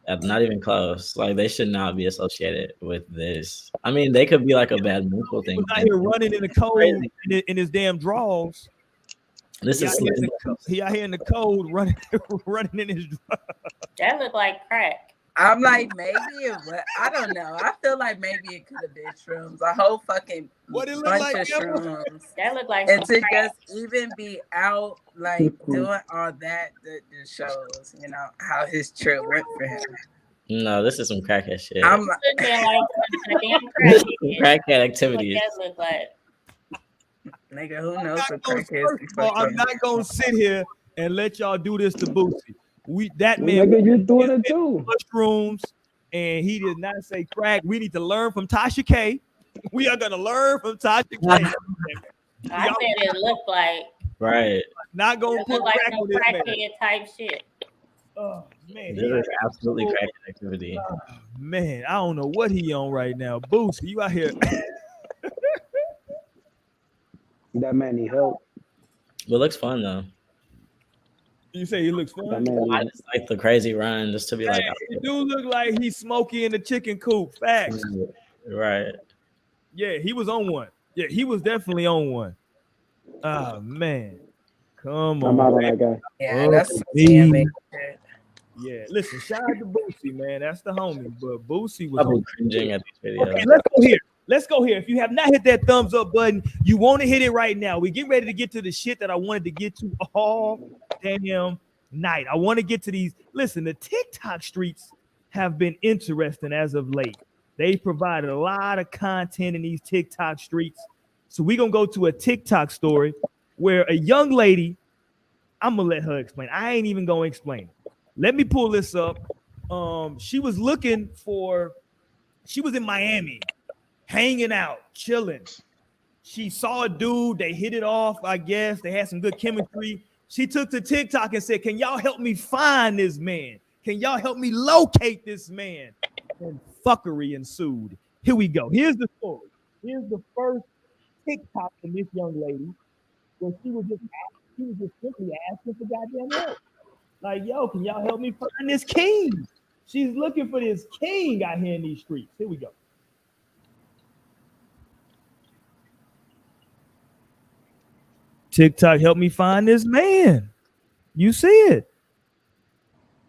Not even close. Like they should not be associated with this. I mean, they could be like a bad mental He thing. was out here running in the cold Crazy. in his damn drawers. This He is out here in the, he out here in the cold running in his drawers. That looked like crack. I'm like, maybe it was, I don't know. I feel like maybe it could have been shrooms. A whole fucking What it look bunch like, of Emma? shrooms. That looked like And some to crack. just even be out, like, doing all that just shows, you know, how his trip went for him. No, this is some crackhead shit. I'm It like, looked like a damn This is crack. some crackhead activities. What that look like? nigga, who I'm knows not what gonna- crackheads be first of all, I'm fucking not gonna sit here and let y'all do this to Boosie. That Well, man nigga, you doing it too. mushrooms, and he did not say crack. We need to learn from Tasha K. We are gonna learn from Tasha K. I said it looked like. Right. Not gonna It put looked like crack some on this man. crackhead type shit. Oh man, This is absolutely crackhead activity. man, I don't know what he on right now. Boosie, you out here. That man need help. But it looks fun though. You say he looks That fun. man I need, just like the crazy run just to be like, Hey, he do look like he's Smokey in the chicken coop. Facts. right. Yeah, he was on one. Yeah, he was definitely on one. Oh man, come I'm on. out on that guy. Yeah, Oh, that's some me. scamming shit. Yeah, listen, shout out to Boosie, man. That's the homie. But Boosie was I've on. been cringing at these videos. Okay, let's go here. Let's go here. If you have not hit that thumbs up button, you want to hit it right now. We get ready to get to the shit that I wanted to get to all damn night. I want to get to these. Listen, the TikTok streets have been interesting as of late. They provided a lot of content in these TikTok streets. So we're going to go to a TikTok story where a young lady, I'm going to let her explain. I ain't even going to explain it. Let me pull this up. She was in Miami, hanging out, chilling. She saw a dude. They hit it off, I guess. They had some good chemistry. She took to TikTok and said, can y'all help me find this man? Can y'all help me locate this man? And fuckery ensued. Here we go. Here's the story. Here's the first TikTok from this young lady where she was just simply asking for goddamn help. Like, yo, can y'all help me find this king? She's looking for this king out here in these streets. Here we go. TikTok, help me find this man. You see it.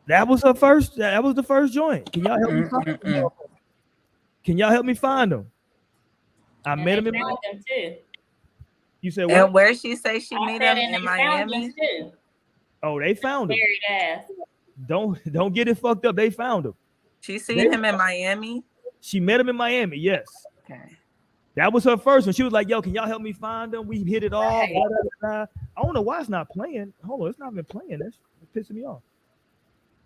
That was her first. That was the first joint. Can y'all help me find him? Can y'all help me find him? I met him in Miami. Too. You said what? And where she say she I meet said, him and in they found Miami? him too. Oh, they found him. Buried ass. Don't get it fucked up. They found him. She seen him in Miami? She met him in Miami. Yes. Okay. That was her first one. She was like, yo, can y'all help me find him? We hit it off. Blah, blah, blah. I don't know why it's not playing. Hold on, it's not been playing. That's pissing me off.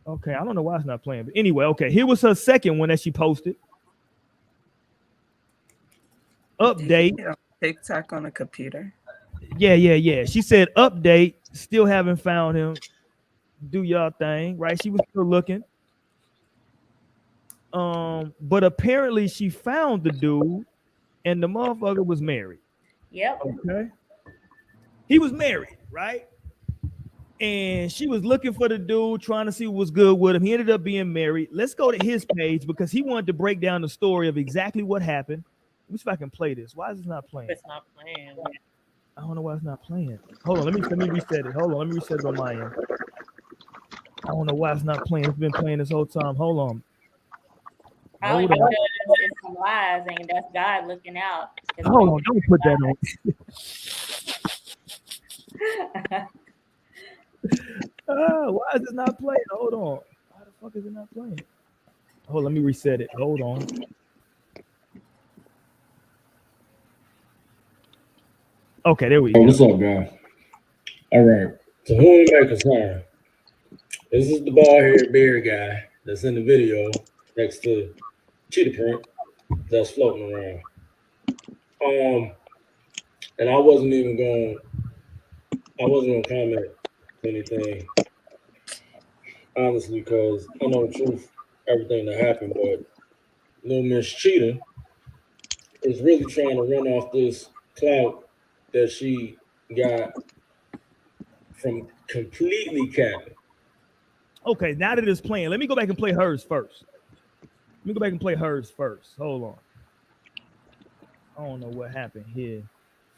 Okay, I don't know why it's not playing. But anyway, okay, here was her second one that she posted. Update. TikTok on a computer. Yeah. She said, update. Still haven't found him. Do y'all thing, right? She was still looking. But apparently she found the dude, and the motherfucker was married. Yep. Okay. He was married, right? And she was looking for the dude, trying to see what was good with him. He ended up being married. Let's go to his page because he wanted to break down the story of exactly what happened. Let me see if I can play this. Why is this not playing? It's not playing. I don't know why it's not playing. Hold on, let me reset it. Hold on, let me reset it on my end. I don't know why it's not playing. It's been playing this whole time. Hold on. Probably Hold on. because it's some lies and that's God looking out. Hold on, don't put that on. Why is it not playing? Hold on. Why the fuck is it not playing? Hold on, let me reset it. Hold on. Okay, there we go. What's up, guys? All right. To whom it may concern, this is the bald-haired beard guy that's in the video next to Cheetah Print that's floating around. And I wasn't gonna comment anything, honestly, because I know the truth, everything that happened, but little Miss Cheetah is really trying to run off this clout that she got from completely capping. Okay, now that it's playing, let me go back and play hers first. Hold on. I don't know what happened here.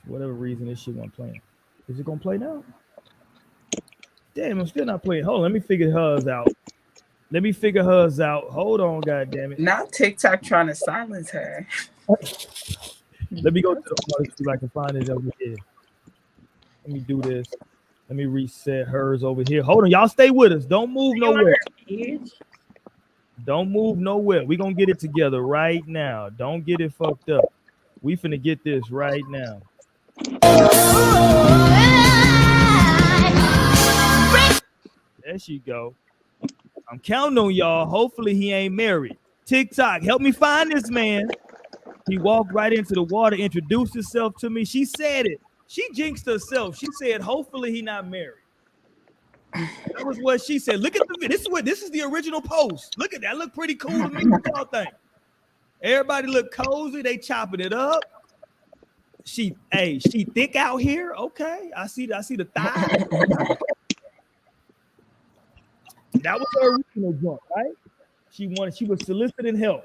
For whatever reason, this shit wasn't playing. Is it gonna play now? Damn, I'm still not playing. Hold on, let me figure hers out. Hold on, goddamn it. Now TikTok trying to silence her. Let me go to the artist, see if I can find it over here. Let me do this. Let me reset hers over here. Hold on, y'all stay with us. Don't move nowhere. Don't move nowhere. We're gonna get it together right now. Don't get it fucked up. We finna get this right now. There she go. I'm counting on y'all. Hopefully he ain't married. TikTok, help me find this man. He walked right into the water, introduced himself to me. She said it. She jinxed herself. She said, hopefully he not married. That was what she said. Look at the video. This is the original post. Look at that. Look pretty cool to me. What y'all think? Everybody look cozy. They chopping it up. She thick out here. Okay. I see the thigh. That was her original jump, right? She was soliciting help.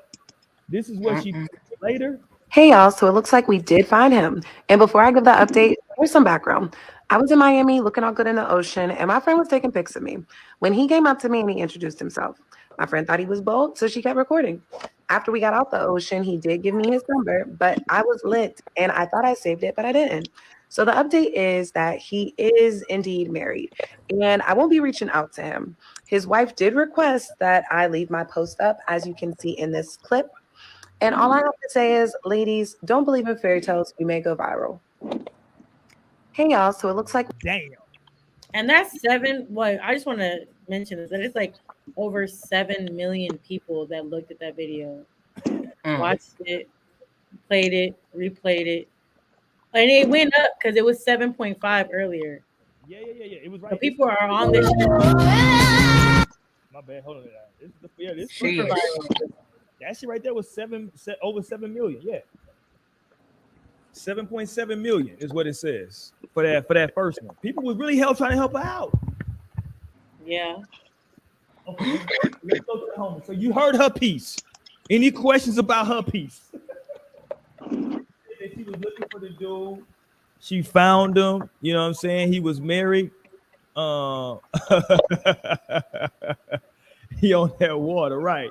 This is what she did later. Hey y'all, so it looks like we did find him. And before I give that update, here's some background. I was in Miami looking all good in the ocean, and my friend was taking pics of me. When he came up to me and he introduced himself, my friend thought he was bold, so she kept recording. After we got out the ocean, he did give me his number, but I was lit and I thought I saved it, but I didn't. So the update is that he is indeed married, and I won't be reaching out to him. His wife did request that I leave my post up, as you can see in this clip. And all I have to say is, ladies, don't believe in fairy tales. We may go viral. Hey, y'all. So it looks like... Damn. And that's 7... Well, I just want to mention this, that it's like over 7 million people that looked at that video, watched it, played it, replayed it. And it went up because it was 7.5 earlier. Yeah. It was right. So people are on this shit. My bad. Hold on. This super viral. That shit right there was over 7 million. Yeah. 7.7 million is what it says for that first one. People was really trying to help her out. Yeah. Okay, let's go to the home. So you heard her piece. Any questions about her piece? She was looking for the dude. She found him. You know what I'm saying? He was married. He on that water, right?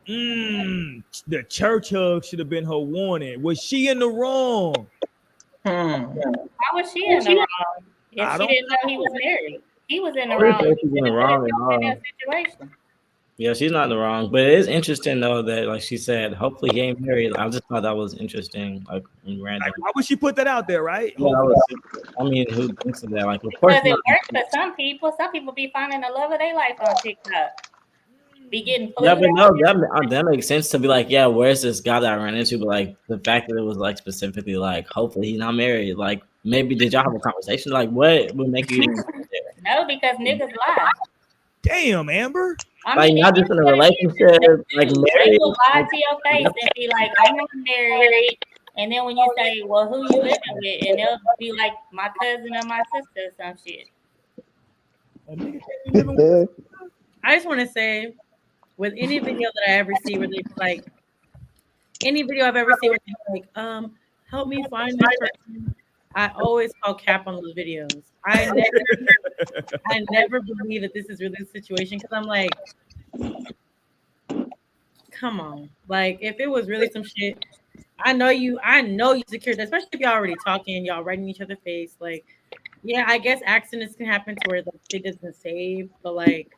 The church hug should have been her warning. Was she in the wrong? How was she in the wrong? If she didn't know he was married, he was in the wrong. She's in the wrong in that situation. Yeah, she's not in the wrong, but it is interesting though that, like she said, hopefully he ain't married. I just thought that was interesting, like random. Like, why would she put that out there, right? Yeah, I mean, who thinks of that? Like, of Because course, it works for some people. Some people be finding the love of their life on TikTok. Be getting yeah, but no, that makes sense to be like, yeah, where's this guy that I ran into? But like the fact that it was like specifically like, hopefully he's not married. Like, maybe did y'all have a conversation? Like, what would make you? No, because niggas lie. Damn, Amber. I mean, not just in a relationship, like married. They will lie to your face and be like, I'm not married. And then when you say, well, who you living with? And they'll be like, my cousin or my sister or some shit. I just want to say, with any video that I ever see where they like, any video I've ever seen where they're like, help me find this person, I always call cap on those videos. I never believe that this is really the situation, because I'm like, come on. Like, if it was really some shit, I know you secured that, especially if y'all already talking, y'all writing each other face. Like, yeah, I guess accidents can happen to where the shit doesn't save, but like,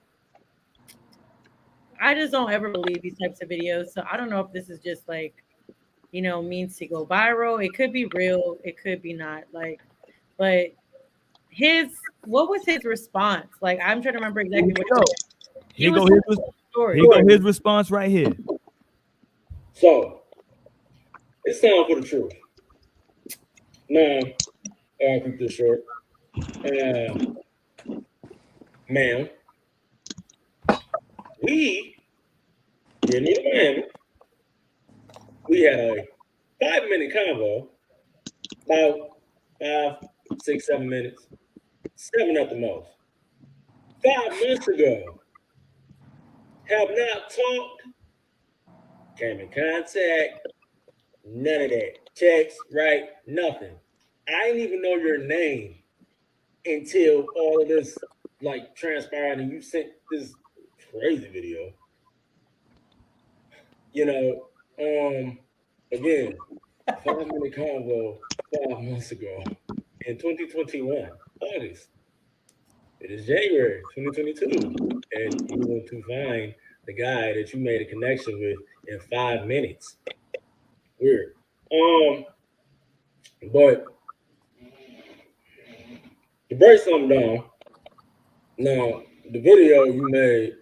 I just don't ever believe these types of videos. So I don't know if this is just like, you know, means to go viral. It could be real, it could be not. Like, but what was his response? Like, I'm trying to remember exactly what Here go his response right here. So it's time for the truth. Now, I'll keep this short. Ma'am, we were in Miami. We had a 5-minute convo, about 5, 6, 7 minutes, 7 at the most. 5 months ago. Have not talked, came in contact, none of that. Text, right? Nothing. I didn't even know your name until all of this like transpired and you sent this crazy video. You know, again, 5-minute convo 5 months ago in 2021, August. It is January 2022, and you want to find the guy that you made a connection with in 5 minutes. Weird. But to break something down, now the video you made,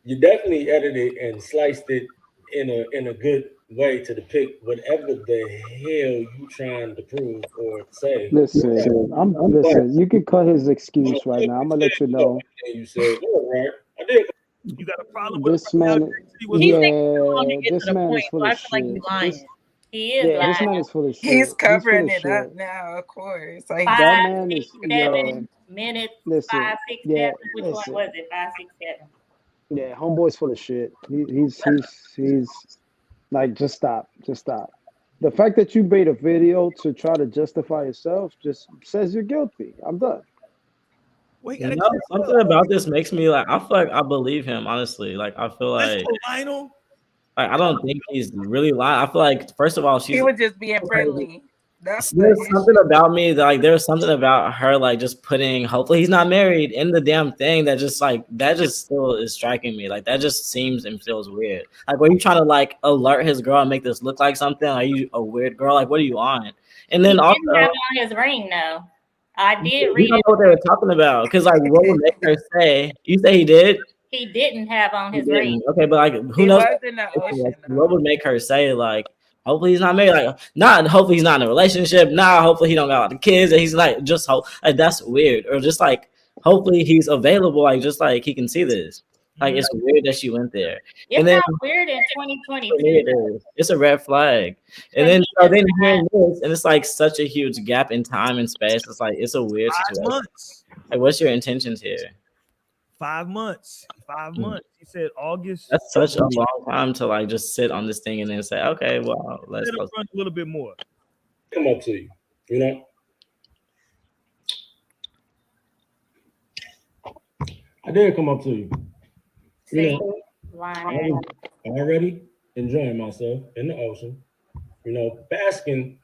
you definitely edited and sliced it in a good way to depict whatever the hell you trying to prove or say. Listen, listen. You can cut his excuse right now. I'm gonna let you know. You said, "All right, I did." You got a problem with This man, He's taking yeah, too long to get this to the man point, is full so I of feel like shit. he's lying. He is Yeah, this man lying. is full of shit. He's covering He's it full of up shit. now, of course. Like, That 5, man 6, is 7 minutes. Listen, 5, 6, yeah, 7. Which one listen. was it? 5, 6, 7. Yeah, homeboy's full of shit. He's like, just stop, just stop. The fact that you made a video to try to justify yourself just says you're guilty. I'm done. Well, You know, something about this makes me like I feel like I believe him, honestly. Like I feel like Lionel. Like I don't think he's really lying. I feel like first of all, she's he was just being friendly. That's the there's something issue. about me that like there's something about her like just putting hopefully he's not married in the damn thing that just like that just still is striking me. Like that just seems and feels weird. Like were you trying to like alert his girl and make this look like something? Are you a weird girl? Like what are you on? And then He also didn't have on his ring though. I did you read don't it. know what they were talking about. Cause like what would make her say you say he did? He didn't have on He his ring. didn't. Okay, but like who He knows was in the ocean, what though. would make her say like hopefully he's not married, like not hopefully he's not in a relationship, nah, hopefully he don't got a lot of kids, and he's like just hope like that's weird. Or just like hopefully he's available, like just like he can see this. Like it's weird that she went there. It's And then not weird in for me 2022. it is. It's a red flag. And For then me, so it's then not. hearing this, and it's like such a huge gap in time and space. It's like it's a weird 5 situation. months. Like what's your intentions here? 5 months. 5 months. He said August. That's such a long time to like just sit on this thing and then say, okay, well, let's Let go. him run a little bit more. Come up to you, you know. I did come up to you. You know, I was already enjoying myself in the ocean, you know, basking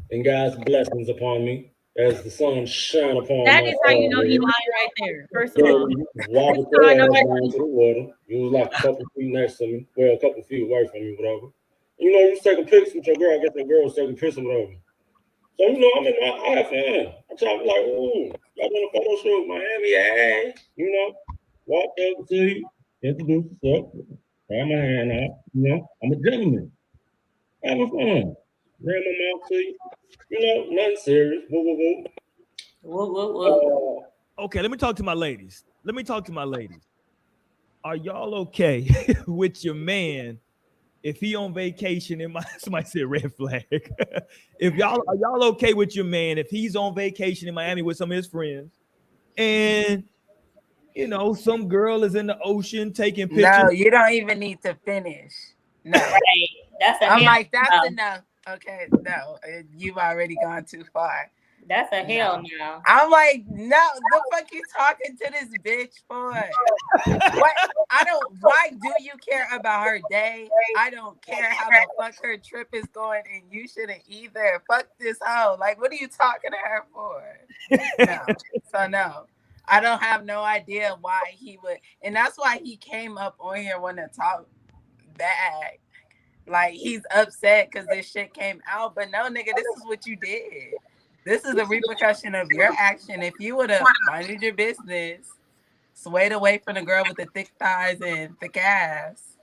in God's blessings upon me as the sun shine upon That my is how you know forehead. he lying right there. First of Yeah, all, you wobbled That's how I your know ass it. down to the water. You was like a couple feet next to me, well, a couple feet away from me, whatever. You know, you was taking pics with your girl. I guess that girl was taking pics with whatever. So, you know, I have fun. I try to be like, ooh, y'all doing a photo shoot, Miami, hey, you know, walk over to you, introduce yourself, grab my hand out, you know, I'm a gentleman. Having fun. Ran my mouth to you, you know, nothing serious. Woo, woo, woo. Whoa, whoa, whoa. Okay, let me talk to my ladies. Are y'all okay with your man if he on vacation in somebody said red flag? If are y'all okay with your man if he's on vacation in Miami with some of his friends and you know some girl is in the ocean taking pictures? No, you don't even need to finish. No. Right. That's a I'm hell like, that's no. enough. Okay, no, you've already gone too far. That's a hell no. I'm like, no, the fuck you talking to this bitch for? What? Why do you care about her day? I don't care how the fuck her trip is going, and you shouldn't either. Fuck this hoe. Like, what are you talking to her for? No. So no. I don't have no idea why he would, and that's why he came up on here wanting to talk bad. Like he's upset because this shit came out, but no, nigga, this is what you did. This is the repercussion of your action. If you would have minded your business, swayed away from the girl with the thick thighs and thick ass,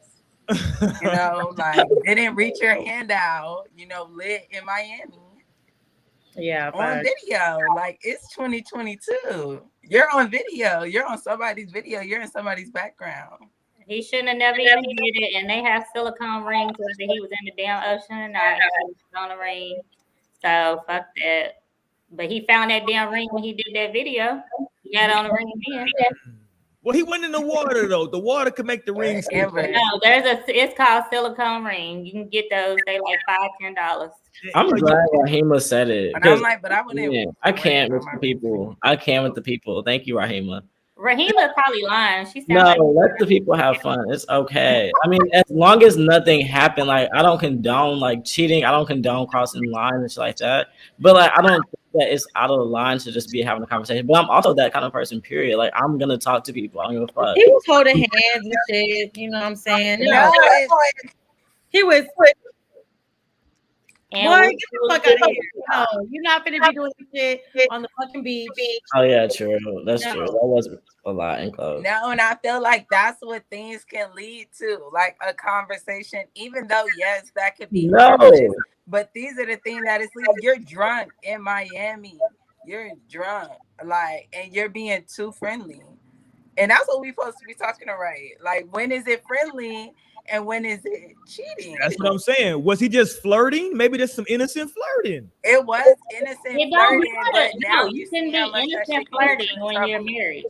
you know, like didn't reach your hand out, you know, lit in Miami. Yeah, on video. Like it's 2022. You're on video. You're on somebody's video. You're in somebody's background. He shouldn't have never even did it. And they have silicone rings whether he was in the damn ocean or he was on a ring. So fuck that. But he found that damn ring when he did that video. He had on a ring again. Well, he went in the water though. The water can make the ring. Amber. No, it's called silicone ring. You can get those. They like $5-10. I'm glad Rahima said it. And I'm like, but I wouldn't. Yeah, I can't with the people. I can't with the people. Thank you, Rahima. Rahima probably lying. She No, sounds let the people have fun. It's okay. I mean, as long as nothing happened, like I don't condone like cheating. I don't condone crossing lines and shit like that. But like I don't think that it's out of the line to just be having a conversation. But I'm also that kind of person, period. Like I'm gonna talk to people. I don't give a fuck. He was holding hands and shit. You know what I'm saying? No, he was. And Boy, get the fuck out of here. No, you're not gonna be doing this shit on the fucking beach. Oh yeah, true. That's true. That was a lot in close. No, and I feel like that's what things can lead to, like a conversation. Even though, yes, that could be. No. Gorgeous, but these are the things that is leading. You're drunk in Miami. You're drunk, like, and you're being too friendly. And that's what we're supposed to be talking about, right? Like, when is it friendly? And when is it cheating? That's what I'm saying. Was he just flirting? Maybe there's some innocent flirting. It was innocent It don't flirting, matter. but now No, you can be innocent flirting when you're married.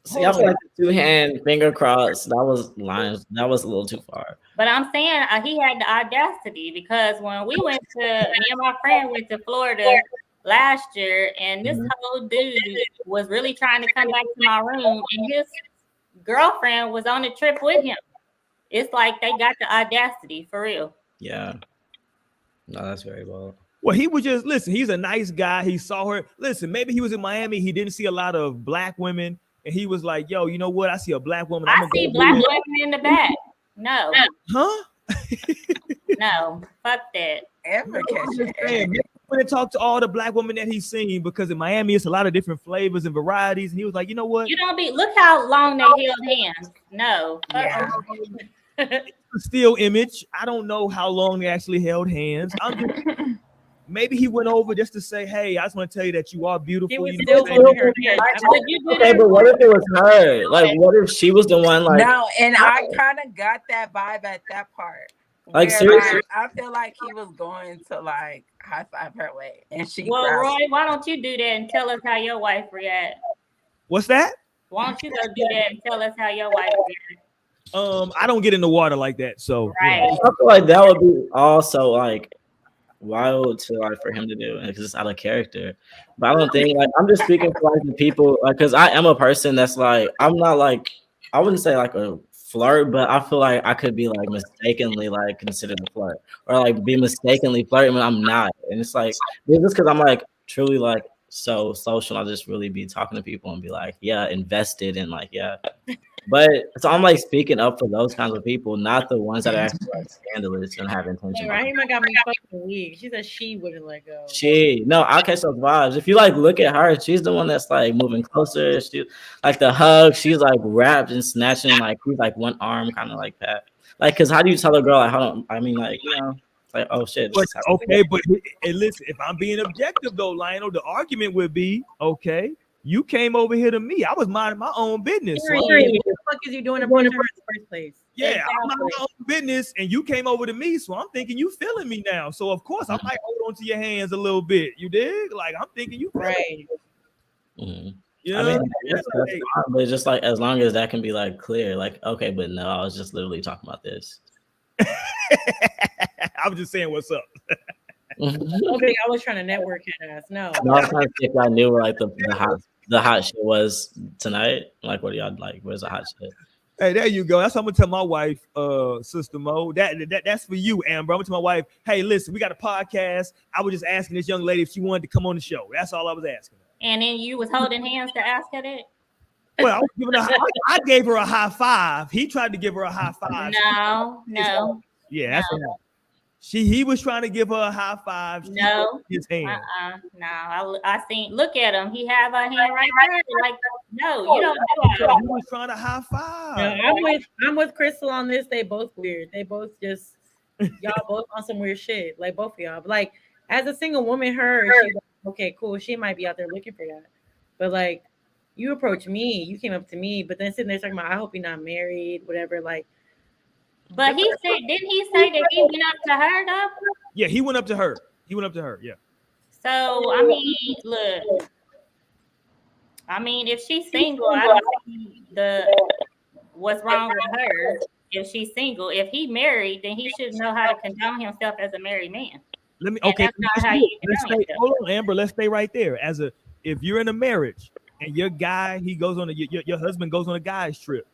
See, I feel like the 2-hand finger cross. That was lines. That was a little too far. But I'm saying he had the audacity because when me and my friend went to Florida last year, and this whole dude was really trying to come back to my room, and his girlfriend was on the trip with him. It's like they got the audacity for real. Yeah. No, that's very well. Well, he was just listen. He's a nice guy. He saw her. Listen, maybe he was in Miami. He didn't see a lot of black women, and he was like, "Yo, you know what? I see a black woman. I see black women in the back. No. Huh? No. Fuck that. Ever When to talk to all the black women that he's seen, because in Miami it's a lot of different flavors and varieties, and he was like, you know what? You don't be. Look how long they held hands. No. Yeah. Still image. I don't know how long they actually held hands. Maybe he went over just to say, hey, I just want to tell you that you are beautiful. He was You know still what I'm saying? Okay, but what if it was her? Like, what if she was the one? Like, no, and I kind of got that vibe at that part. Like, where, seriously? I feel like he was going to like high five her way, and she. Well, grasped Roy, why don't you do that and tell us how your wife react? What's that? Why don't you go do that and tell us how your wife react? I don't get in the water like that, so Right. I feel like that would be also like wild to like for him to do because it's out of character. But I don't think like I'm just speaking for like the people like because I am a person that's like I'm not like I wouldn't say like a flirt, but I feel like I could be like mistakenly like considered a flirt or like be mistakenly flirting when I'm not. And it's like just because I'm like truly like so social, I'll just really be talking to people and be like, yeah, invested in like, yeah. But so I'm like speaking up for those kinds of people, not the ones that are actually like scandalous and have intention. Rahima got me fucking weak. She said she wouldn't let go. I'll catch those vibes. If you like look at her, she's the one that's like moving closer. She like the hug, she's like wrapped and snatching, like she's like one arm kind of like that. Like, cause how do you tell a girl like hold on? I mean, like, you know, it's like, oh shit. But, okay, but hey, listen, if I'm being objective though, Lionel, the argument would be okay. You came over here to me. I was minding my own business. So What the fuck is you doing in the first place? yeah, I'm minding my own business, and you came over to me. So I'm thinking you feeling me now. So of course I might hold on to your hands a little bit. You dig? Like I'm thinking you right. Mm-hmm. You know? I mean, that's fine, but just like as long as that can be like clear, like okay, but no, I was just literally talking about this. I was just saying what's up. Okay, I was trying to network your ass. No, I was trying to see if I knew where like the hot shit was tonight. Like, what do y'all like? Where's the hot shit? Hey, there you go. That's what I'm gonna tell my wife, Sister Mo. That's for you, Amber. I'm gonna tell my wife, hey, listen, we got a podcast. I was just asking this young lady if she wanted to come on the show. That's all I was asking her. And then you was holding hands to ask her that? Well, I was giving her. I gave her a high five. He tried to give her a high five. No. Yeah, that's what he was trying to give her a high five. No, his hand. No, I seen. Look at him. He have a hand right there. Like, no, you don't do that. He was trying to high five. No, I'm with Crystal on this. They both weird. They both just y'all both on some weird shit. Like both of y'all. But like as a single woman, she's like, okay, cool. She might be out there looking for that. But like you approach me, you came up to me, but then sitting there talking about I hope you're not married, whatever. Like. But he said, didn't he say that he went up to her though? Yeah, he went up to her. Yeah. So I mean, look. I mean, if she's single, I don't see what's wrong with her if she's single. If he married, then he should know how to condone himself as a married man. Let me And okay. that's not how you Let's condone stay. yourself. Hold on, Amber. Let's stay right there. If you're in a marriage and your guy he goes on your husband goes on a guy's trip,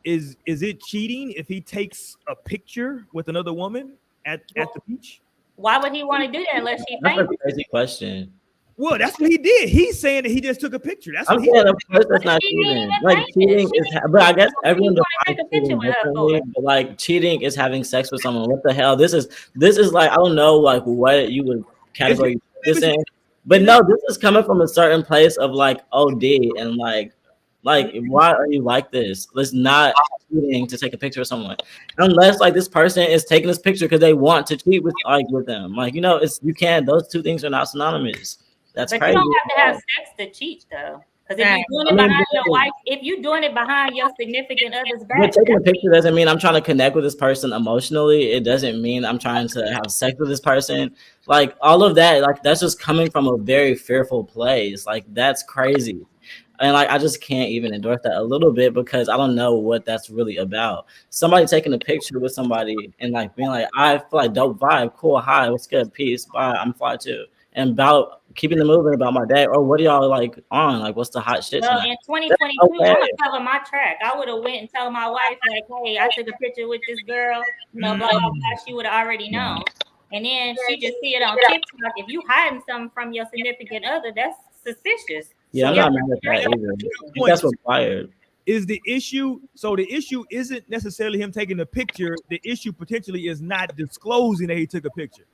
is it cheating if he takes a picture with another woman at the beach? Why would he want to do that unless she's That's a famous? crazy question. Well, that's what he did. He's saying that he just took a picture. That's what I'm he saying, did. of course, that's not She ain't cheating. even Like famous. cheating is, but I guess everyone wanna take defines a picture cheating with her differently. for? But like cheating is having sex with someone. What the hell? This is like I don't know like what you would categorize this in. But no, this is coming from a certain place of like OD and like why are you like this? Let's not cheating to take a picture of someone unless like this person is taking this picture because they want to cheat with them. Like it's you can't. Those two things are not synonymous. That's But crazy. you don't have to have sex to cheat, though. Because if you're doing it behind your wife, if you're doing it behind your significant other's back, but taking a picture doesn't mean I'm trying to connect with this person emotionally. It doesn't mean I'm trying to have sex with this person. Like all of that, like that's just coming from a very fearful place. Like that's crazy. And like I just can't even endorse that a little bit because I don't know what that's really about. Somebody taking a picture with somebody and like being like, I feel like dope vibe, cool, hi, what's good, peace, bye, I'm fly too. And about keeping the movement about my day, or what are y'all like on? Like what's the hot shit well, tonight? in 2022, I'm gonna cover my track. I would have went and told my wife, like, hey, I took a picture with this girl, blah, blah, blah. She would have already known. And then she just see it on TikTok. If you hiding something from your significant other, that's suspicious. Yeah, I'm not mad at that either. I think that's required. Is the issue so the issue isn't necessarily him taking a picture, the issue potentially is not disclosing that he took a picture.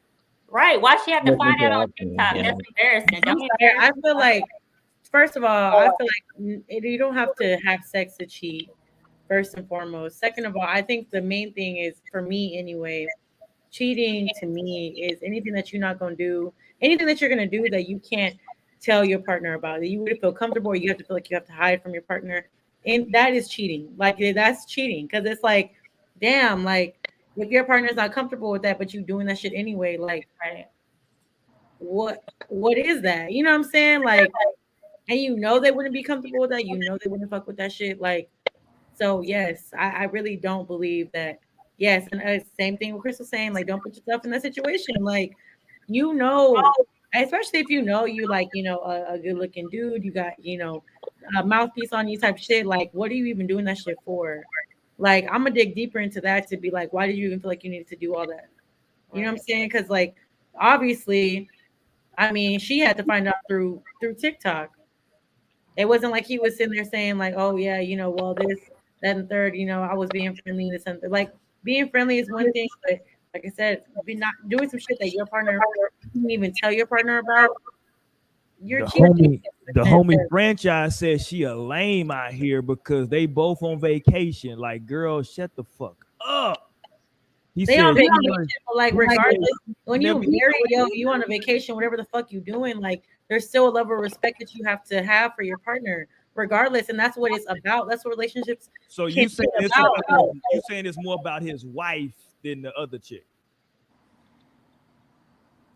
Right. Why she have to find out on TikTok? Yeah. That's embarrassing. I feel like, first of all, I feel like you don't have to have sex to cheat, first and foremost. Second of all, I think the main thing is, for me anyway, cheating to me is anything that you're not going to do, anything that you're going to do that you can't tell your partner about, that you would feel comfortable, or you have to feel like you have to hide from your partner. And that is cheating. Like, that's cheating, because it's like, damn, like, if your partner's not comfortable with that, but you doing that shit anyway, like, right, what is that? You know what I'm saying? Like, and they wouldn't be comfortable with that. They wouldn't fuck with that shit. Like, so yes, I really don't believe that. Yes, and same thing what Chris was saying. Like, don't put yourself in that situation. Like, especially if you like, a good looking dude, you got, a mouthpiece on you type shit. Like, what are you even doing that shit for? Like, I'm gonna dig deeper into that to be like, why did you even feel like you needed to do all that? You know what I'm saying? Because like, obviously, I mean, she had to find out through TikTok. It wasn't like he was sitting there saying like, oh yeah, well, this, that, and third, I was being friendly to something. Like, being friendly is one thing, but like I said, be not doing some shit that your partner didn't even tell your partner about. You're cheating. The homie franchise says she a lame out here because they both on vacation. Like, girl, shut the fuck up. They on vacation, but like, regardless, when you marry, you on a vacation, whatever the fuck you doing, like, there's still a level of respect that you have to have for your partner, regardless, and that's what it's about. That's what relationships. So you saying it's more about his wife than the other chick?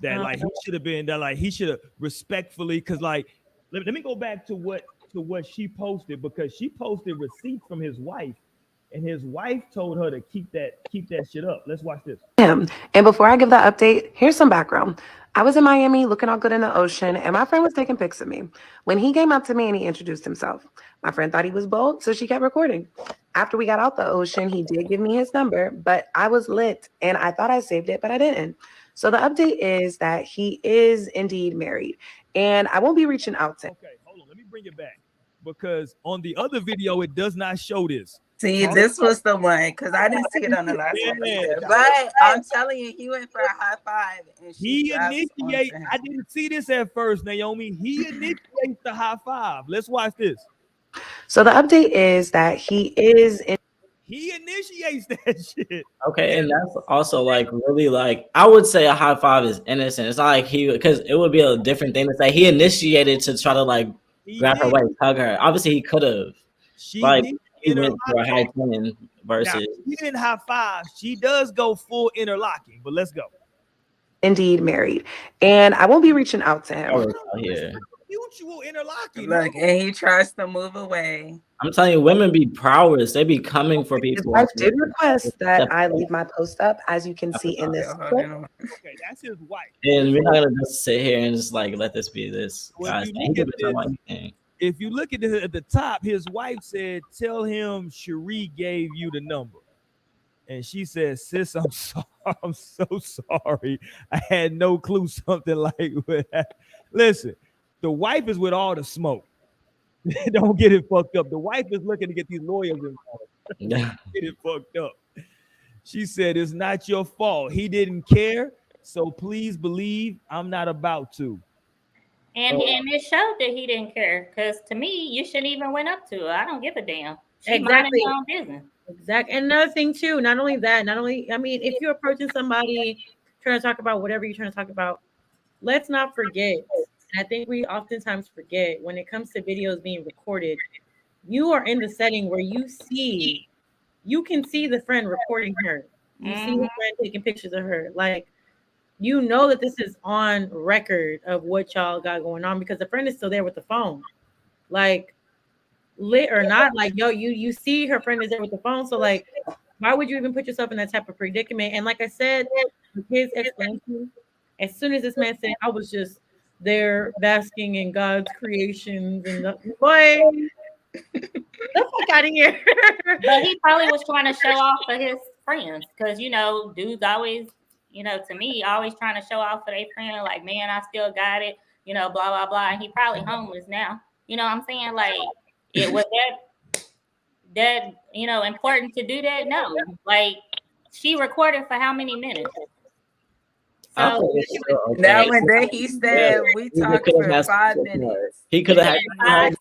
That like he should have been, that like he should have respectfully, because like let me go back to what she posted, because she posted receipts from his wife, and his wife told her to keep that shit up. Let's watch this. And before I give that update, here's some background. I was in Miami looking all good in the ocean, and my friend was taking pics of me. When he came up to me and he introduced himself, my friend thought he was bold, so she kept recording. After we got out the ocean, he did give me his number, but I was lit, and I thought I saved it, but I didn't. So the update is that he is indeed married, and I won't be reaching out to him. Okay, hold on. Let me bring it back, because on the other video, it does not show this. See, this was the one, because I didn't see it on the last one either. But I'm telling you, he went for a high five. And he initiated. I didn't see this at first, Naomi. He initiates the high five. Let's watch this. So the update is that he initiates that shit. Okay, and that's also like really like I would say a high five is innocent. It's not like because it would be a different thing to say he initiated to try to like grab her waist, hug her. Obviously, he could have. Like he went for a high 10 versus. Now, he didn't high five. She does go full interlocking, but let's go. Indeed married, and I won't be reaching out to him. Oh, yeah. You mutual interlocking. Look, and he tries to move away. I'm telling you, women be prowess. They be coming for His people. wife did request that I leave my post up, as you can see in this clip. Okay, that's his wife. And we're not gonna just sit here and just like let this be this. Well, Guys, if you look at this at the top, his wife said, "Tell him Cherie gave you the number." And she said, "Sis, I'm sorry. I'm so sorry. I had no clue something like that." Listen, the wife is with all the smoke. Don't get it fucked up. The wife is looking to get these lawyers involved. Get it fucked up. She said, "It's not your fault. He didn't care. So please believe I'm not about to." And it showed that he didn't care. Because to me, you shouldn't even went up to her. I don't give a damn. She minding her own business. Exactly. And another thing too, not only that, I mean, if you're approaching somebody trying to talk about whatever you're trying to talk about, let's not forget. And I think we oftentimes forget when it comes to videos being recorded, you are in the setting where you can see the friend recording her. You see the friend taking pictures of her. Like, you know that this is on record of what y'all got going on because the friend is still there with the phone. Like, lit or not, like, yo, you see her friend is there with the phone. So, like, why would you even put yourself in that type of predicament? And like I said, his explanation, as soon as this man said, I was just there basking in God's creations, and boy, the fuck out of here. But he probably was trying to show off for his friends because, you know, dudes always, you know, to me, always trying to show off for their friend, like, man, I still got it, you know, blah, blah, blah. And he probably homeless now. You know what I'm saying? Like, it was that you know, important to do that? No. Like, she recorded for how many minutes? So now and then he said we talked for 5 minutes. He could have had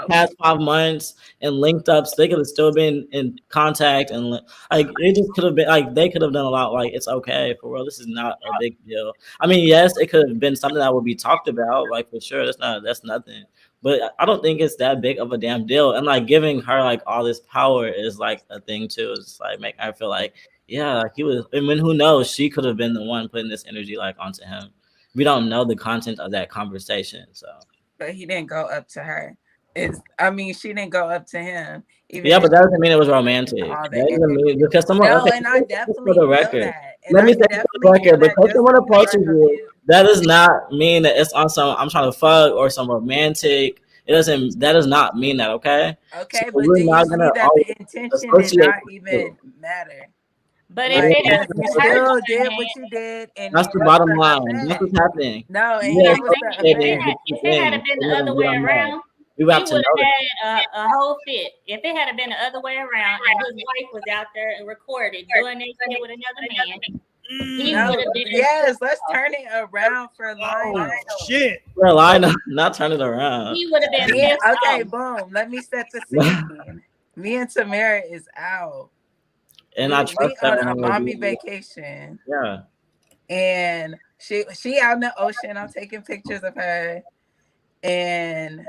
past 5 months and linked up, so they could have still been in contact, and like it just could have been like they could have done a lot. Like, it's okay for real. This is not a big deal. I mean, yes, it could have been something that would be talked about, like, for sure. That's nothing. But I don't think it's that big of a damn deal. And like giving her like all this power is like a thing too. It's like make I feel like, yeah, like he was. I mean, who knows? She could have been the one putting this energy like onto him. We don't know the content of that conversation. So, but he didn't go up to her. She didn't go up to him. Yeah, but that doesn't mean it was romantic. Because someone. No, okay, and I definitely for the feel record. that. Let me say for the record, because someone approaches you, that does not mean that it's on some I'm trying to fuck or some romantic. It doesn't. That does not mean that. Okay. Okay, so but do you see that the intention did not even matter? But like, if you still did what you did, and that's the bottom line. That's what's happening. No, and if it had been the other way around, he would have had a whole fit. If it had been the other way around, and his wife was out there and recorded doing this shit with another man. Yes, let's turn it around for Lionel. Shit. For Lionel, not turn it around. He would have been okay, boom. Let me set the scene. Me and Tamara is out. And I trust that on a mommy vacation. Yeah. And she out in the ocean. I'm taking pictures of her. And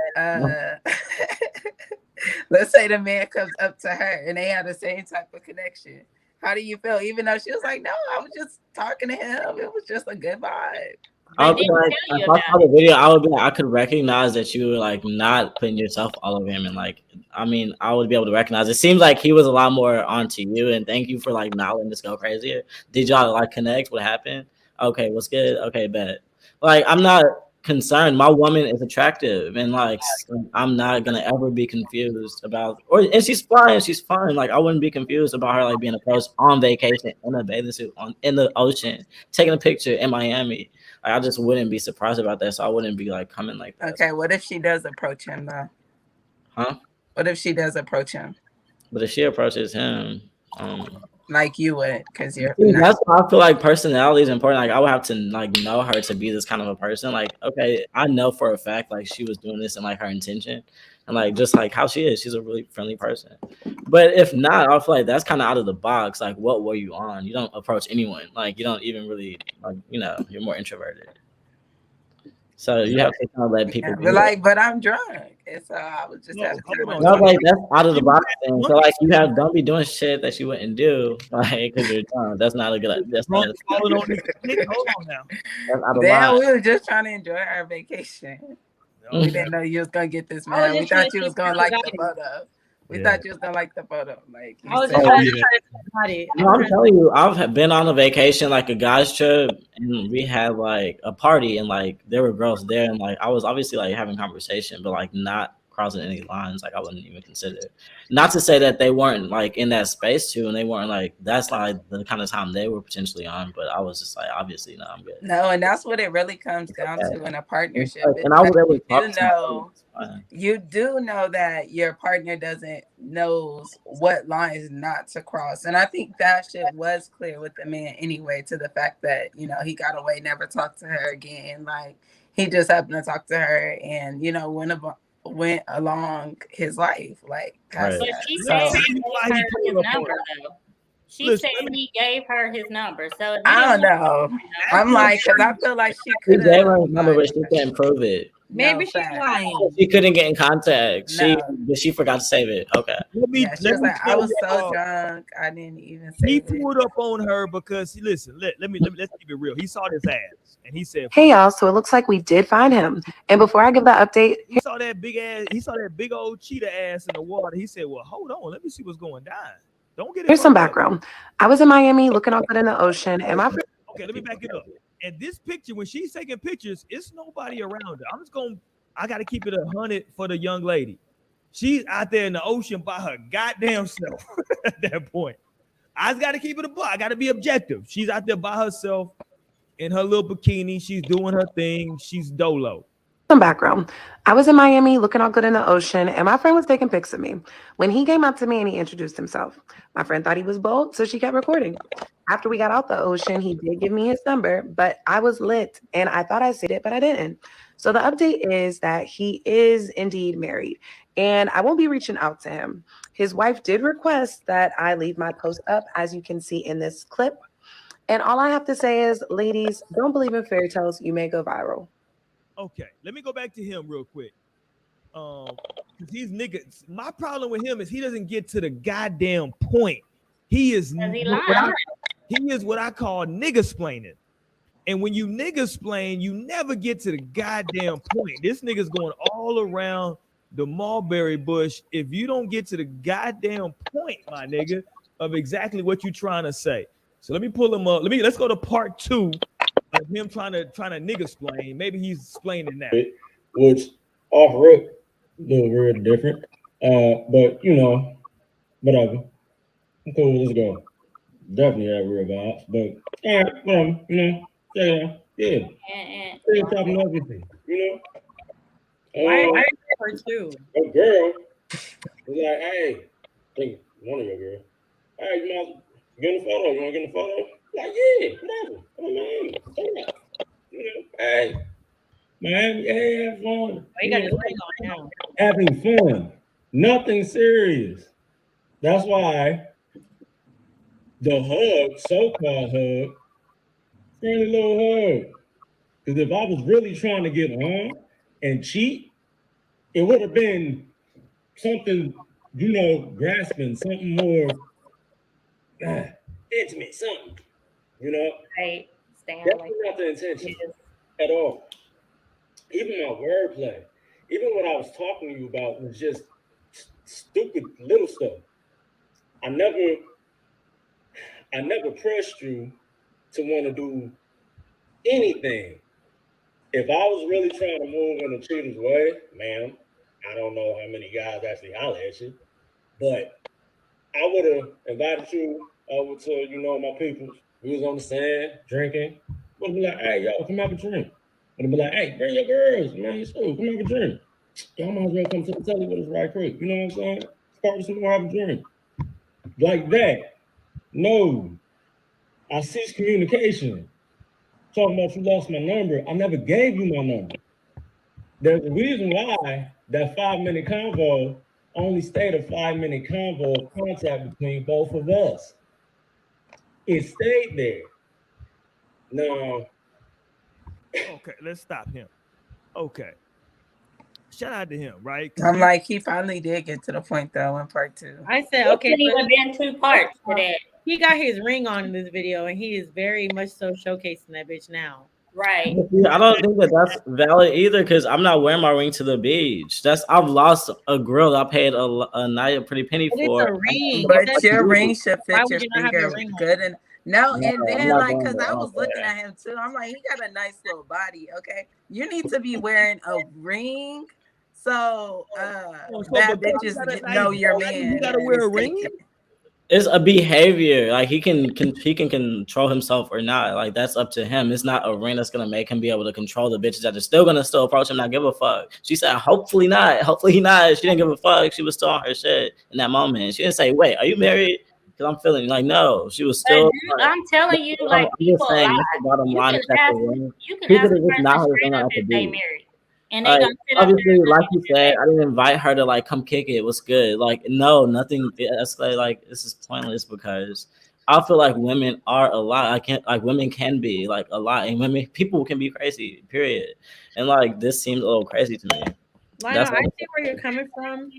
let's say the man comes up to her and they have the same type of connection. How do you feel? Even though she was like, no, I was just talking to him. It was just a good vibe. I would be like, if I saw the video, I would be like, I could recognize that you were like not putting yourself all over him, and like, I mean, I would be able to recognize. It seems like he was a lot more onto you, and thank you for like not letting this go crazier. Did y'all like connect? What happened? Okay, what's good? Okay, bet. Like, I'm not concerned. My woman is attractive, and like, I'm not gonna ever be confused about. And she's fine. She's fine. Like, I wouldn't be confused about her like being approached on vacation in a bathing suit in the ocean, taking a picture in Miami. I just wouldn't be surprised about that, so I wouldn't be like coming like that. Okay, what if she does approach him though? Huh? What if she does approach him? But if she approaches him, like you would, because you're. That's why I feel like personality is important. Like, I would have to like know her to be this kind of a person. Like, okay, I know for a fact like she was doing this and like her intention, and like just like how she is, she's a really friendly person. But if not, I feel like that's kind of out of the box. Like, what were you on? You don't approach anyone. Like, you don't even really like, you know, you're more introverted. So you have to kind of let people. But I'm drunk, and so I was just having no, like that's out of the box thing. So like don't be doing shit that you wouldn't do, like because you're drunk. That's not a good. That's not. Hold on now. That's out of Damn, line. we were just trying to enjoy our vacation. We didn't know you was gonna get this I was mad. We just trying thought to you see was gonna if like you the got photo. We Yeah. thought you was gonna like the photo. Like I was you just said. trying to about it. No, I'm telling you, I've been on a vacation, like a guy's trip, and we had like a party, and like there were girls there, and like I was obviously like having conversation, but like not crossing any lines. Like I wouldn't even consider it. Not to say that they weren't like in that space too, and they weren't like that's like the kind of time they were potentially on. But I was just like, obviously, no, I'm good. No, and that's what it really comes down to in a partnership. And I was able to You talk to know, them. you do know that your partner doesn't knows what lines not to cross, and I think that shit was clear with the man anyway. To the fact that he got away, never talked to her again. Like he just happened to talk to her, and went along his life like past But that. she So said he gave her his number though. She Listen, said he gave her his number. So if you I don't didn't know. I'm like, because I feel like she She could gave have. her his number, but she couldn't prove it. Maybe No, she's facts. lying. She couldn't get in contact. No. She forgot to save it. Okay. Yeah, she was like, I was so drunk, I didn't even He save it. pulled up on her because listen, let's keep it real. He saw this ass and he said, Hey y'all, so it looks like we did find him. And before I give that update, he saw that big ass, he saw that big old cheetah ass in the water. He said, well, hold on, let me see what's going down. Don't get it. here's some background. I was in Miami looking all good in the ocean, and my friend. Okay, let me back it up. And this picture, when she's taking pictures, it's nobody around her. I got to keep it 100 for the young lady. She's out there in the ocean by her goddamn self at that point. I just got to keep it a buck. I got to be objective. She's out there by herself in her little bikini. She's doing her thing. She's dolo. Some background. I was in Miami looking all good in the ocean, and my friend was taking pics of me. When he came up to me and he introduced himself, my friend thought he was bold, so she kept recording. After we got out the ocean, he did give me his number, but I was lit and I thought I said it, but I didn't. So the update is that he is indeed married, and I won't be reaching out to him. His wife did request that I leave my post up, as you can see in this clip. And all I have to say is, ladies, don't believe in fairy tales. You may go viral. Okay, let me go back to him real quick. These niggas, my problem with him is he doesn't get to the goddamn point. He is what I call nigga-splaining. And when you nigga-splain, you never get to the goddamn point. This nigga's going all around the mulberry bush. If you don't get to the goddamn point, my nigga, of exactly what you're trying to say. So let me pull him up. Let's go to part 2 of him trying to nigga-splain. Maybe he's explaining that. Which off rip, a little weird, different. But whatever. I'm cool. Let's go. Definitely have real vibes, but all right, yeah. Still talking everything, Why are you for two? A girl was like, hey, I think one of your girls. Hey, you want to get in the photo? You want to get in the photo? Like, yeah, whatever. Hey, man, hey, have fun. You got his ring on now. Having fun, nothing serious. That's why the hug, so-called hug, friendly little hug. Because if I was really trying to get on and cheat, it would have been something, grasping, something more intimate, something, Right. That's not the intention at all. Even my wordplay, even what I was talking to you about was just stupid little stuff. I never pressed you to want to do anything. If I was really trying to move in a cheater's way, ma'am, I don't know how many guys actually holler at you, but I would have invited you over to, my people. We was on the sand drinking. Would be like, hey, y'all, come have a drink. Would be like, hey, bring your girls, man, your school, come have a drink. Y'all might as well come to the telly with us right quick. You know what I'm saying? Start with some more, have a drink. Like that. No. I cease communication. Talking about you lost my number. I never gave you my number. There's a reason why that 5-minute convo only stayed a 5-minute convo of contact between both of us. It stayed there. No. Okay, let's stop him. Okay. Shout out to him, right? I'm like, he finally did get to the point though in part 2. I said, okay. It could have been 2 parts to that. He got his ring on in this video, and he is very much so showcasing that bitch now. Right. I don't think that that's valid either because I'm not wearing my ring to the beach. I've lost a girl that I paid a night a pretty penny But for. it's a ring. But your ring should Why fit would your you not have your finger ring on? good and no, and I'm then not like going cause I out was looking there. at him too. I'm like, he got a nice little body. Okay. You need to be wearing a ring. So bad bitches know your man. You gotta wear a ring. It's a behavior. Like he can control himself or not. Like that's up to him. It's not a ring that's gonna make him be able to control the bitches that are still gonna approach him, not give a fuck. She said, hopefully not. Hopefully not. She didn't give a fuck. She was still on her shit in that moment. She didn't say, wait, are you married? Because I'm feeling like no. She was still. I'm telling you, like I'm people just saying. lie. That's the bottom You line. can Is that ask, the ring. you can People ask that a just not person her straight ring up at the if they beach. married, and they Like, gonna sit up obviously, there. like you said, I didn't invite her to like come kick it. What's good? Like, no, nothing escalated. Like, this is pointless because I feel like women are a lot. I can't like women can be like a lot, and women people can be crazy. Period. And like this seems a little crazy to me. Lionel, I see where you're coming from.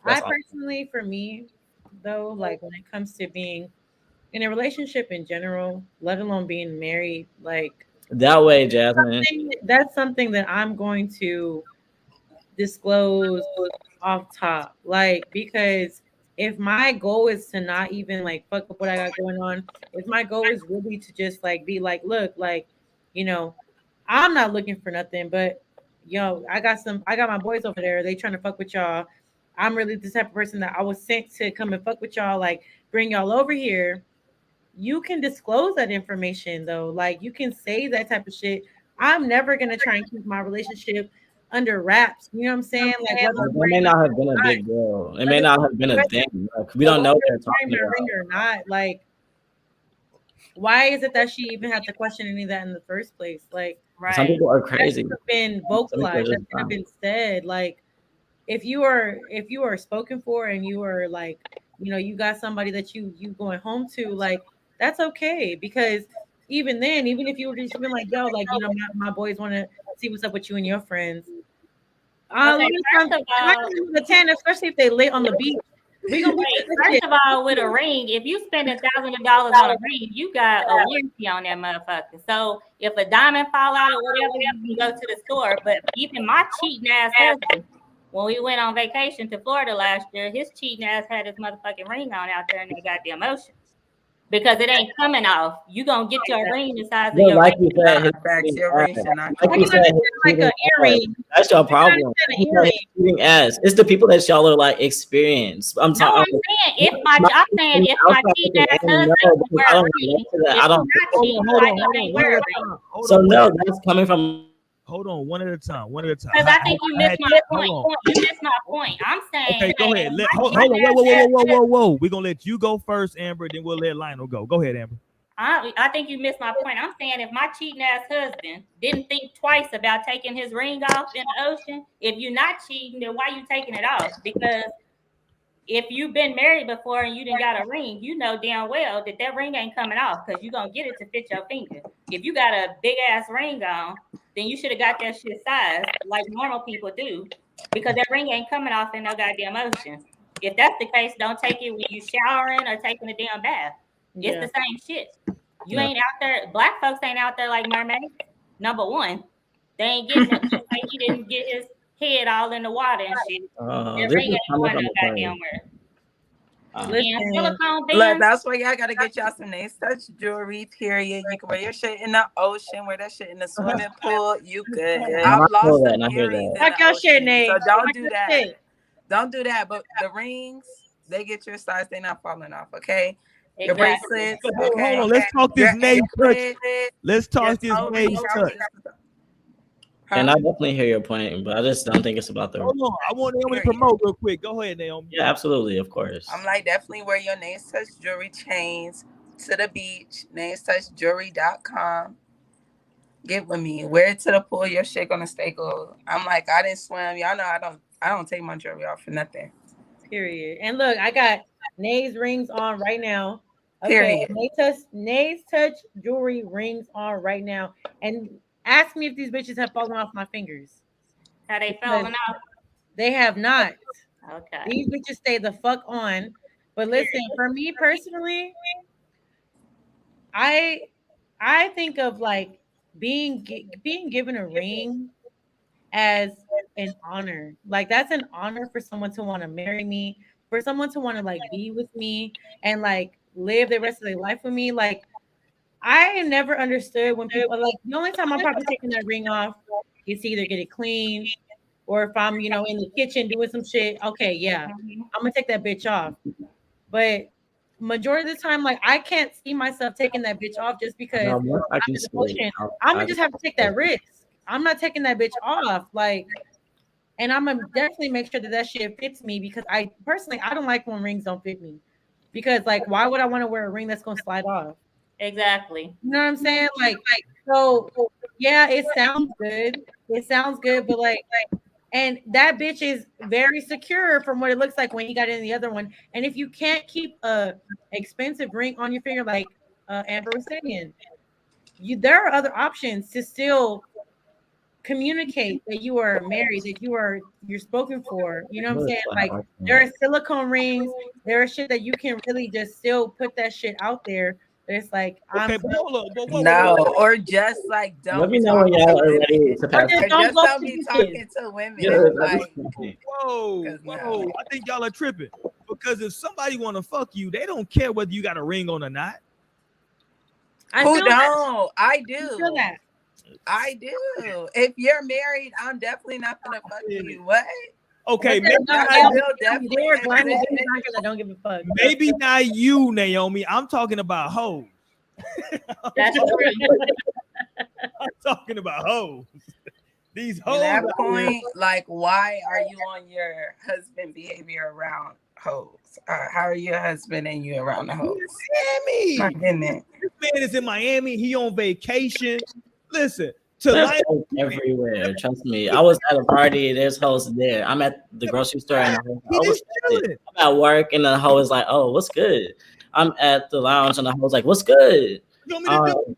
That's I personally, for me, though, like when it comes to being in a relationship in general, let alone being married, like that way, Jasmine. that's something that I'm going to disclose off top. Like, because if my goal is to not even like fuck up what I got going on, if my goal is really to just like be like, look, like, you know, I'm not looking for nothing, but yo, I got my boys over there, they trying to fuck with y'all. I'm really the type of person that I was sent to come and fuck with y'all, like bring y'all over here. You can disclose that information though. Like you can say that type of shit. I'm never gonna try and keep my relationship under wraps. You know what I'm saying? Like whether That may not have been a big deal. It may not have been a thing. Like, we don't know what they're talking about. Ring or not. Like, why is it that she even had to question any of that in the first place? Like, some people are crazy. That should have been vocalized. That should have been said. Like, if you are spoken for and you are like, you know, you got somebody that you going home to, like that's okay, because even then, even if you were just been like, yo, like, you know, my boys want to see what's up with you and your friends. Okay, first of all, the 10, especially if they lit on the beach. We gonna first of all, with a ring, if you spend $1,000 on a ring, you got a warranty on that motherfucker. So if a diamond fall out or whatever, you can go to the store. But even my cheating ass husband, when we went on vacation to Florida last year, his cheating ass had his motherfucking ring on out there in that goddamn ocean. Because it ain't coming off. You gonna get your ring the size of your like ring. you said, like you said, like an earring. That's your problem. Cheating ass. It's the people that y'all are like experienced. I'm talking. No, I'm saying if my cheating ass husband wear a ring, I don't. So no, that's coming from. Hold on, one at a time. Because I think you missed my point. You missed my point. I'm saying. Okay, go ahead. Hold on. Whoa. We're gonna let you go first, Amber. Then we'll let Lionel go. Go ahead, Amber. I think you missed my point. I'm saying if my cheating ass husband didn't think twice about taking his ring off in the ocean, if you're not cheating, then why you taking it off? Because if you've been married before and you didn't got a ring, you know damn well that ring ain't coming off because you're going to get it to fit your finger. If you got a big ass ring on, then you should have got that shit sized like normal people do, because that ring ain't coming off in no goddamn ocean. If that's the case, don't take it when you showering or taking a damn bath. It's the same shit. You ain't out there. Black folks ain't out there like mermaids. Number one, they ain't getting it. Like he didn't get his head all in the water and shit. That ring ain't going no goddamn where. Look, that's why y'all gotta get y'all some nice touch jewelry. Period. You can wear your shit in the ocean, wear that shit in the swimming pool. You good? I've lost some earrings. Fuck your shit, Nate. So don't do that. Don't do that. But the rings, they get your size. They're not falling off. Okay. Your bracelets. Okay. Hold on. Let's talk this name touch. Let's talk this name touch. And I definitely hear your point, but I just don't think it's about the. Hold on, I want Naomi to promote real quick. Go ahead, Naomi. Yeah, absolutely, of course. I'm like, definitely wear your Names Touch jewelry chains to the beach. NamesTouchJewelry.com. Get with me. Wear it to the pool. Your shit gonna stay good. I'm like, I didn't swim. Y'all know I don't take my jewelry off for nothing. Period. And look, I got Nays rings on right now. Okay. Nays Touch jewelry rings on right now. And ask me if these bitches have fallen off my fingers. Have they fallen off? They have not. Okay. These bitches stay the fuck on. But listen, for me personally, I think of like being given a ring as an honor. Like that's an honor for someone to want to marry me, for someone to want to like be with me and like live the rest of their life with me. Like I never understood when people like the only time I'm probably taking that ring off is to either get it clean or if I'm, in the kitchen doing some shit. Okay, yeah, I'm gonna take that bitch off. But majority of the time, like I can't see myself taking that bitch off just because No, once I I'm can in see, emotion. I'm gonna just have to take that risk. I'm not taking that bitch off. Like, and I'm gonna definitely make sure that that shit fits me because I personally I don't like when rings don't fit me because like why would I want to wear a ring that's gonna slide off? Exactly. You know what I'm saying? Like so yeah, it sounds good. It sounds good, but and that bitch is very secure from what it looks like when he got in the other one. And if you can't keep a expensive ring on your finger, like Amber was saying, there are other options to still communicate that you are married, that you're spoken for. You know what I'm saying? Like there are silicone rings, there are shit that you can really just still put that shit out there. But it's like Okay, but hold on. But No, or just like let don't me know talk when to y'all are women. ready to or pass. just Or don't just go don't to be bitches. talking to women. Yeah, Like, whoa, no. I think y'all are tripping because if somebody want to fuck you, they don't care whether you got a ring on or not. I Who feel that. don't? I I feel do. that. I do. If you're married, I'm definitely not gonna fuck you. What? Okay, Listen, maybe no, not, That Naomi, will definitely there are grimy exist. bitches out here that don't give a fuck. maybe not you, Naomi. I'm talking about hoes. That's true. I'm talking about hoes. These At hoes. that out here. point, like, why are you on your husband behavior around hoes? How are your husband and you around the hoes? Miami. Not getting it. This man is in Miami. He on vacation. Listen, There's tonight. hoes everywhere. Trust me. I was at a party. There's hoes there. I'm at the grocery store and the hoe, oh, what's good? I'm at work and the hoe is like, oh, what's good? I'm at the lounge and the hoe's like, what's good? You want me to do?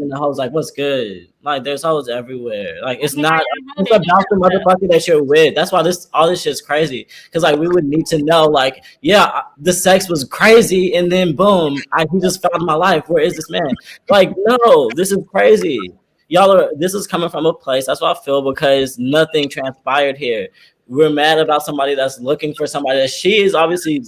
And the hoe's like, what's good? Like, there's hoes everywhere. Like, it's Yeah, not. It's about the motherfucker that you're with. That's why all this shit's crazy. Because like we would need to know, like, yeah, the sex was crazy, and then boom, he just found my life. Where is this man? Like, no, this is crazy. This is coming from a place. That's what I feel because nothing transpired here. We're mad about somebody that's looking for somebody that she is obviously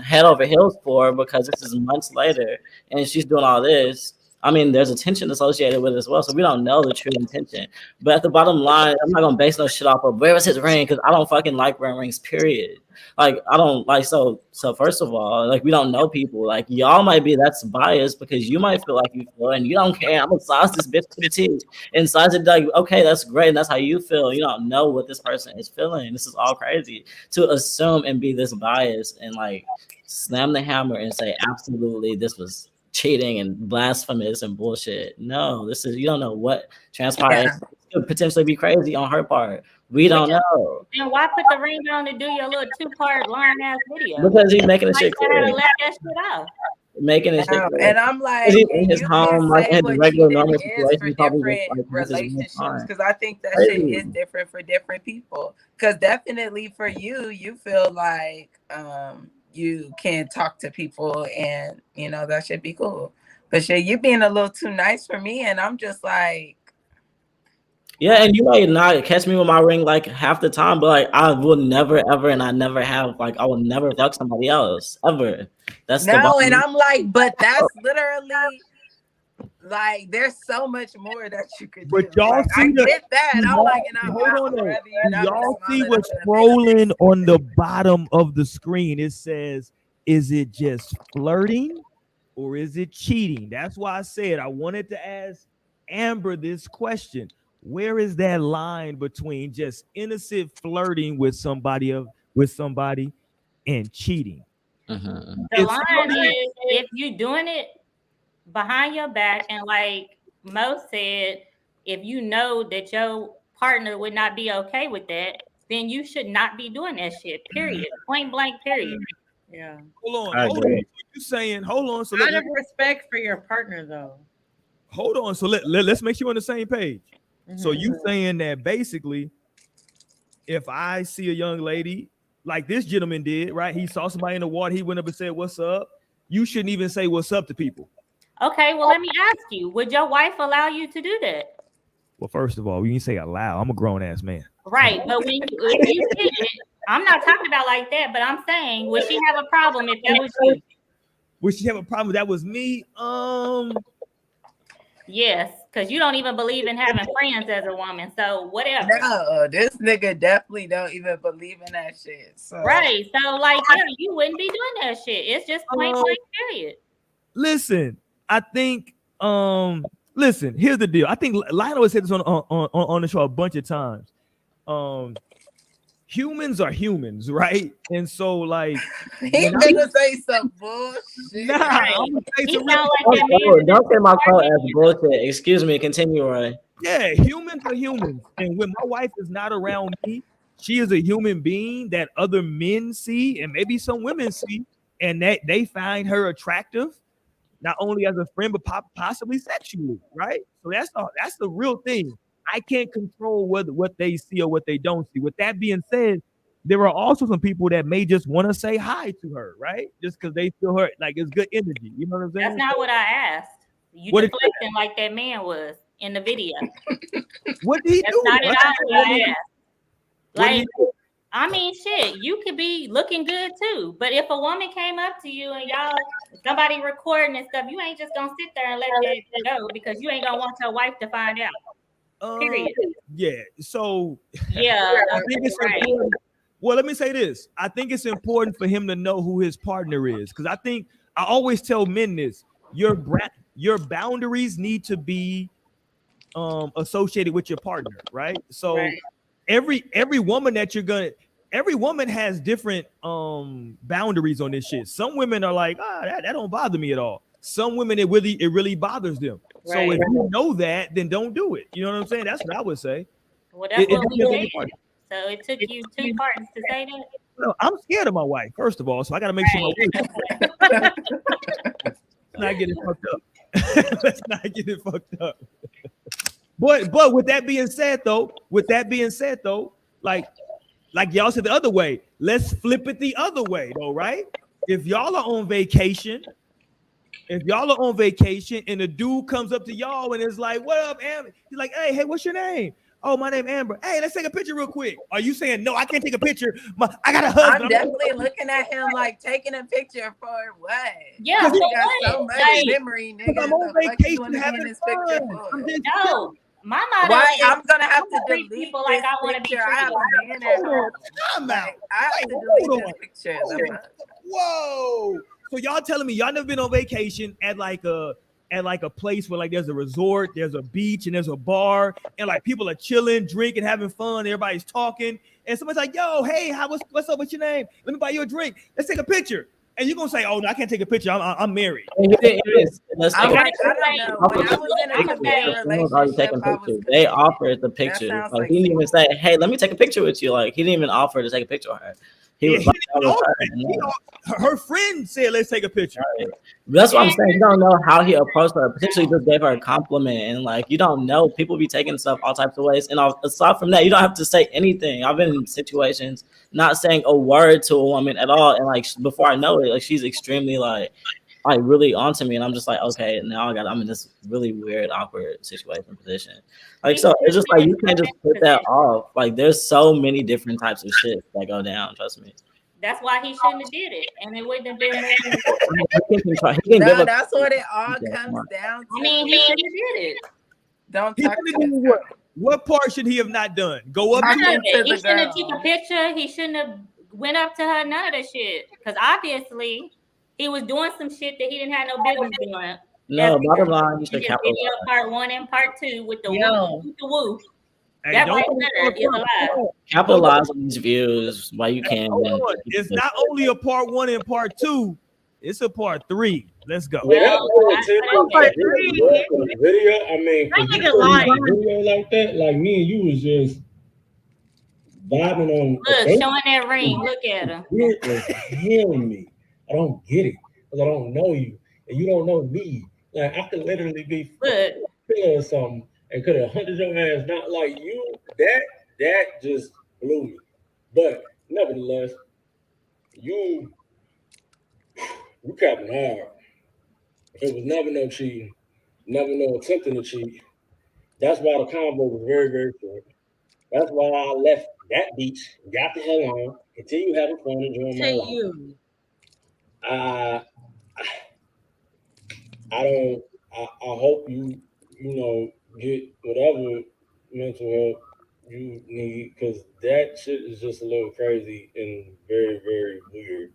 head over heels for because this is months later and she's doing all this. I mean, there's a tension associated with it as well, so we don't know the true intention. But at the bottom line, I'm not gonna base no shit off of where was his ring because I don't fucking like wearing rings. Period. Like I don't like so. First of all, like we don't know people. Like y'all might be that's biased because you might feel like you feel and you don't care. I'm gonna size this bitch to the T and size it like okay, that's great. And that's how you feel. You don't know what this person is feeling. This is all crazy to assume and be this biased and like slam the hammer and say absolutely this was cheating and blasphemous and bullshit. No, this is you don't know what transpired. Yeah. It could potentially be crazy on her part. We don't know. Then why put the ring on to do your little 2-part long ass video? Because he's making a Like shit you gotta clear. let that shit out. Making it shit clear. And I'm like, He's in his you home, can like say in what regular cheating normal is situation, for he probably different just like messages him relationships fine. because I think that shit Crazy. is different for different people. Because definitely for you, you feel like you can talk to people and that should be cool. But shit, you being a little too nice for me, and I'm just like. Yeah, and you might not catch me with my ring like half the time, but like I will never ever, and I never have like I will never fuck somebody else ever. That's the No, bottom and line. I'm like, but that's literally like there's so much more that you could do. But y'all Like, I see the get that. I'm like, and I'm hold on not though. rather you not be Y'all see smiling what's up in the scrolling on the bottom of the screen. It says, is it just flirting or is it cheating? That's why I said I wanted to ask Amber this question. Where is that line between just innocent flirting with somebody and cheating? Mhm. The line is if you doing it behind your back and like Mo said, if you know that your partner would not be okay with that, then you should not be doing that shit. Period. Point blank. Period. Yeah. Hold I on. agree. You saying hold on? So Out of respect for your partner, though. hold on. So let's make sure we're on the same page. So you saying that basically, if I see a young lady like this gentleman did, right? He saw somebody in the water. He went up and said, "What's up?" You shouldn't even say "What's up" to people. Okay, well, let me ask you: would your wife allow you to do that? Well, first of all, when you say allow, I'm a grown ass man. Right, but if you did it, I'm not talking about like that. But I'm saying, would she have a problem if that was you? Would she have a problem if that was me? Yes, because you don't even believe in having friends as a woman. So whatever. No, this nigga definitely don't even believe in that shit. So. Right. So like, yeah, you wouldn't be doing that shit. It's just point blank, period. Listen, I think. Listen, here's the deal. I think Lionel has said this on the show a bunch of times. Humans are humans, right? And so, like, he gonna say some bullshit. Nah, I'm gonna say some real don't say my quote as bullshit. Excuse me. Continue, Roy. Yeah, humans are humans, and when my wife is not around me, she is a human being that other men see, and maybe some women see, and that they find her attractive, not only as a friend but possibly sexually, right? So that's the real thing. I can't control what they see or what they don't see. With that being said, there are also some people that may just want to say hi to her, right? Just because they feel her like it's good energy. You know what I'm saying? That's not what I asked. You deflecting like that man was in the video. What did he do? That's not what I asked. Like, I mean, shit, you could be looking good too. But if a woman came up to you and somebody recording and stuff, you ain't just gonna sit there and let that go because you ain't gonna want your wife to find out. Period. Yeah. So yeah, I think it's important. Well, let me say this. I think it's important for him to know who his partner is. Because I always tell men this: your boundaries need to be associated with your partner, right? So every woman every woman has different boundaries on this shit. Some women are like, that don't bother me at all. Some women it really bothers them. Right. So if you know that, then don't do it. You know what I'm saying? That's what I would say. Well, that's what we said. So it took you 2 parts to say that. No, I'm scared of my wife, first of all, so I got to make sure my wife. Let's not get it fucked up. Let's not get it fucked up. But with that being said, though, like y'all said the other way, let's flip it the other way, though, right? If y'all are on vacation and a dude comes up to y'all and is like, "What up, Amber?" He's like, "Hey, what's your name?" "Oh, my name Amber." "Hey, let's take a picture real quick." Are you saying, "No, I can't take a picture. I got a husband"? I'm definitely looking at him like taking a picture for what? Yeah, he got so much memory, nigga. I'm on vacation having fun. No, my motto is I'm gonna have to delete people like I want to be treated. I have a man at home. I have to delete this picture. Whoa! So y'all telling me y'all never been on vacation at like a place where like there's a resort, there's a beach, and there's a bar, and like people are chilling, drinking, having fun, everybody's talking, and somebody's like, "Yo, hey, what's up? What's your name? Let me buy you a drink. Let's take a picture." And you're gonna say, "Oh no, I can't take a picture. I'm married." I don't know. When I was in a committed relationship, they offered the picture. Like, he didn't even say, "Hey, let me take a picture with you." Like, he didn't even offer to take a picture of her. Her friend said, "Let's take a picture." Right. That's what I'm saying. You don't know how he approached her. Potentially just gave her a compliment, and like, you don't know. People be taking stuff all types of ways. And aside from that, you don't have to say anything. I've been in situations not saying a word to a woman at all, and like before I know it, like she's extremely like really onto me, and I'm just like, okay, now I'm in this really weird, awkward situation position. Like, so it's just like you can't just put that off. Like, there's so many different types of shit that go down. Trust me. That's why he shouldn't have did it, and it wouldn't have been. No, that's what it all comes down to. I mean, he should have did it. Don't talk to what part should he have not done? Go up to her. He shouldn't have taken a picture. He shouldn't have went up to her. None of that shit. Because obviously, he was doing some shit that he didn't have no business doing. No, bottom line, you should capitalize. Video part 1 and part 2 with the woo. Hey, that right there is a lie. Capitalize on these views while you can. It's not only a part 1 and part 2, it's a part 3. Let's go. Well, video. I mean, video like that, like me and you was just vibing on. Look, showing that ring. Look at him. Hearing me. I don't get it because I don't know you and you don't know me. Like, I could literally be feeling something and could have hunted your ass, not like you. That just blew me. But nevertheless, you capping hard. It was never no cheating, never no attempting to cheat. That's why the combo was very, very short. That's why I left that beach, got the hell on, continue having fun, enjoying my To life. you. I I don't. I hope get whatever mental help you need because that shit is just a little crazy and very, very weird.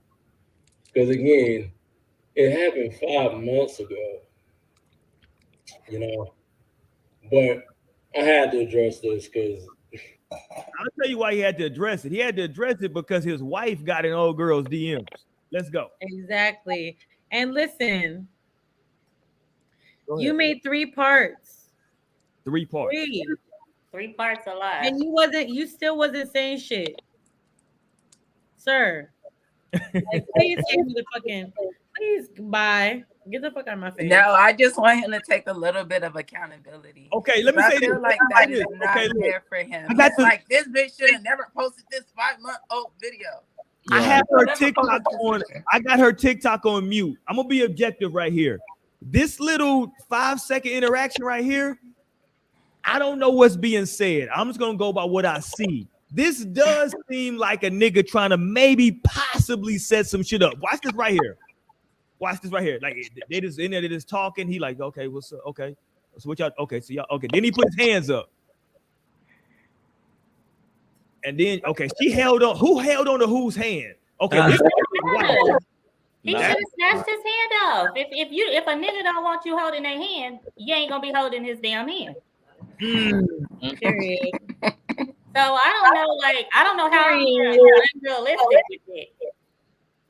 Because again, it happened 5 months ago, you know. But I had to address this because I'll tell you why he had to address it. He had to address it because his wife got in old girl's DMs. Let's go. Exactly. And listen, Go you ahead. made 3 parts. 3 parts. 3. 3 parts a lot. And you still wasn't saying shit. Sir. Like, please take me the fucking, please, bye. Get the fuck out of my face. No, I just want him to take a little bit of accountability. Okay, let me I say feel this. like that is not fair for him. I got It's like this bitch should have never posted this 5-month-old video. I have her Never TikTok posted this on. picture. I got her TikTok on mute. I'm gonna be objective right here. This little 5-second interaction right here, I don't know what's being said. I'm just gonna go by what I see. This does seem like a nigga trying to maybe possibly set some shit up. Watch this right here. Watch this right here. Like they just in there, they just talking. He like, okay, what's up? Okay, so what y'all? Okay, so y'all. Okay, then he put his hands up, and then okay, she held on. Who held on to whose hand? Okay, this He should have snatched his hand off. If a nigga don't want you holding their hand, you ain't gonna be holding his damn hand. Period. So I don't know how you're unrealistic with it.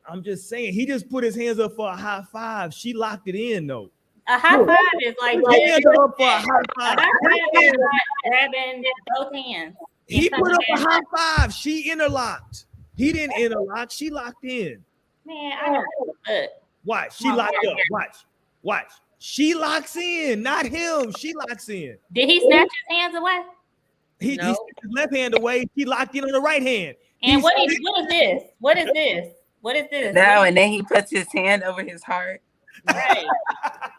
I'm just saying, he just put his hands up for a high five. She locked it in though. A high five is like hands up for a high five. A high five is not grabbing both hands. He put up a high five. She interlocked. He didn't interlock. She locked in. Man, I don't know. Watch. She locked up. Watch. She locks in, not him. She locks in. Did he snatch his hands away? He snatched his left hand away. She locked in on the right hand. And what is this? What is this? What is this? No, and then he puts his hand over his heart. Right.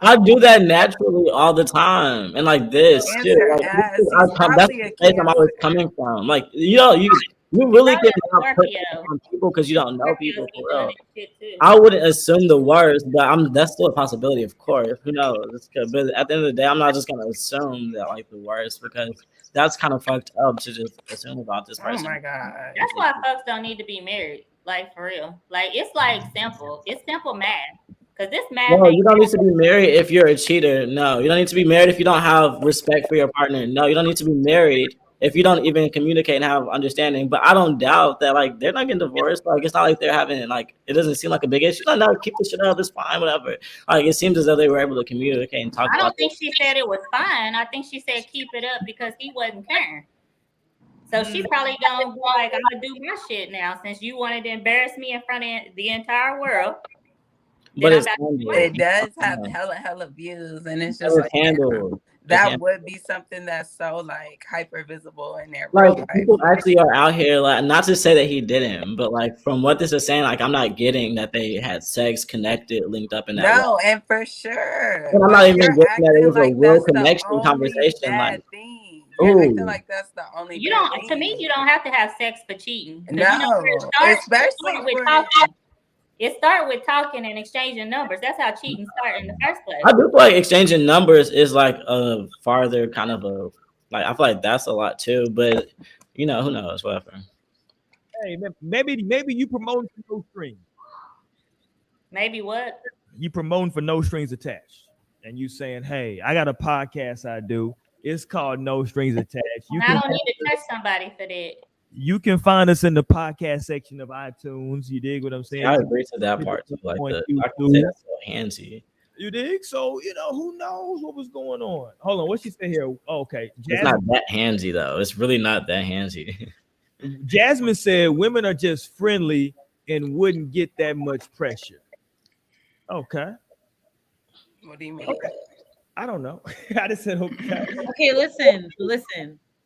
I do that naturally all the time, and like this, shit, like, that's the place I'm always coming from. Like you really can put on people because you don't know people for real. I wouldn't assume the worst, but that's still a possibility, of course. Who knows? But at the end of the day, I'm not just gonna assume that like the worst because that's kind of fucked up to just assume about this person. Oh my god, that's why folks don't need to be married. Like for real, like it's like simple. It's simple math. Cause this math. No, you don't need to be married if you're a cheater. No, you don't need to be married if you don't have respect for your partner. No, you don't need to be married if you don't even communicate and have understanding. But I don't doubt that like they're not getting divorced. Like it's not like they're having like it doesn't seem like a big issue. No, keep the shit up. It's fine, whatever. Like it seems as though they were able to communicate and talk. I don't think she said it was fine. I think she said keep it up because he wasn't caring. So she's probably gonna be like, I'm gonna do my shit now since you wanted to embarrass me in front of the entire world. But it does have hella views, and it's just like that would be something that's so like hyper visible in their real life. People actually are out here, like, not to say that he didn't, but like from what this is saying, like I'm not getting that they had sex, connected, linked up in that. No, way. and for sure, and I'm not even getting that it was a real connection conversation. Like, you're acting like that's the only. You don't. To me, you don't have to have sex for cheating. No, especially with talking. It started with talking and exchanging numbers. That's how cheating started in the first place. I do feel like exchanging numbers is like a farther kind of a like I feel like that's a lot too, but who knows, whatever. Hey, maybe you promoting for no strings. Maybe what? You promoting for no strings attached, and you saying, "Hey, I got a podcast I do. It's called No Strings Attached." I don't need to touch somebody for that. You can find us in the podcast section of iTunes. You dig what I'm saying? I agree to that part too. Like I can say that's so handsy. You dig? So who knows what was going on? Hold on, what she said here? Oh, okay, It's not that handsy though. It's really not that handsy. Jasmine said women are just friendly and wouldn't get that much pressure. Okay. What do you mean? Okay. I don't know. I just said okay. Okay, listen.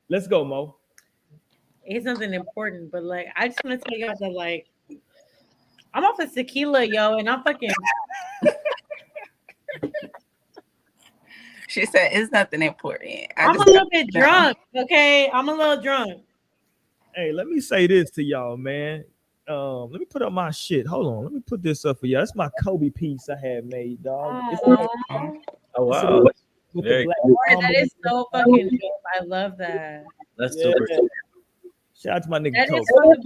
Let's go, Mo. It's something important, but like I just want to tell y'all that like I'm off of tequila, yo, and I'm fucking She said it's nothing important. I'm a little bit drunk. Okay, I'm a little drunk. Hey, let me say this to y'all, man. Let me put up my shit. Hold on. Let me put this up for y'all. That's my Kobe piece I had made, dog. Oh wow. Very cool. That is so fucking dope. I love that. That's super. Shout out to my nigga That Kobe. is so, where the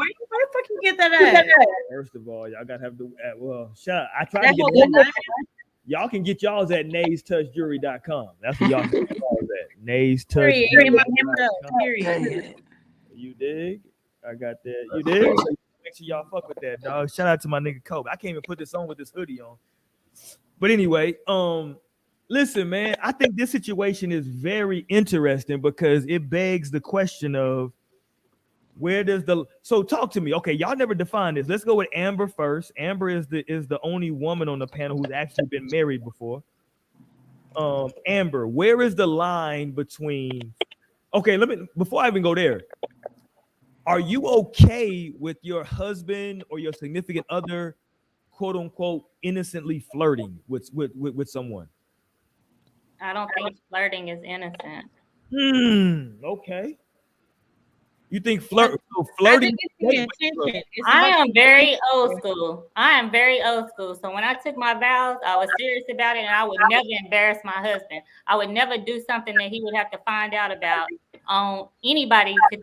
fuck you get that at? First of all, y'all gotta have the well. Shout out. I try to get y'all can get y'all's at naystouchjewelry.com. That's what y'all can get y'all's at. naystouchjewelry.com. You dig? I got that. You dig? Make sure y'all fuck with that, dog. Shout out to my nigga Kobe. I can't even put this on with this hoodie on. But anyway, listen, man, I think this situation is very interesting because it begs the question of where does so talk to me. Okay, y'all never defined this. Let's go with Amber first. Amber is the only woman on the panel who's actually been married before. Amber, where is the line between before I even go there, are you okay with your husband or your significant other, quote unquote, innocently flirting with someone? I don't think flirting is innocent. Okay. You think flirting? I am very old school. So when I took my vows, I was serious about it, and I would never embarrass my husband. I would never do something that he would have to find out about. Anybody could,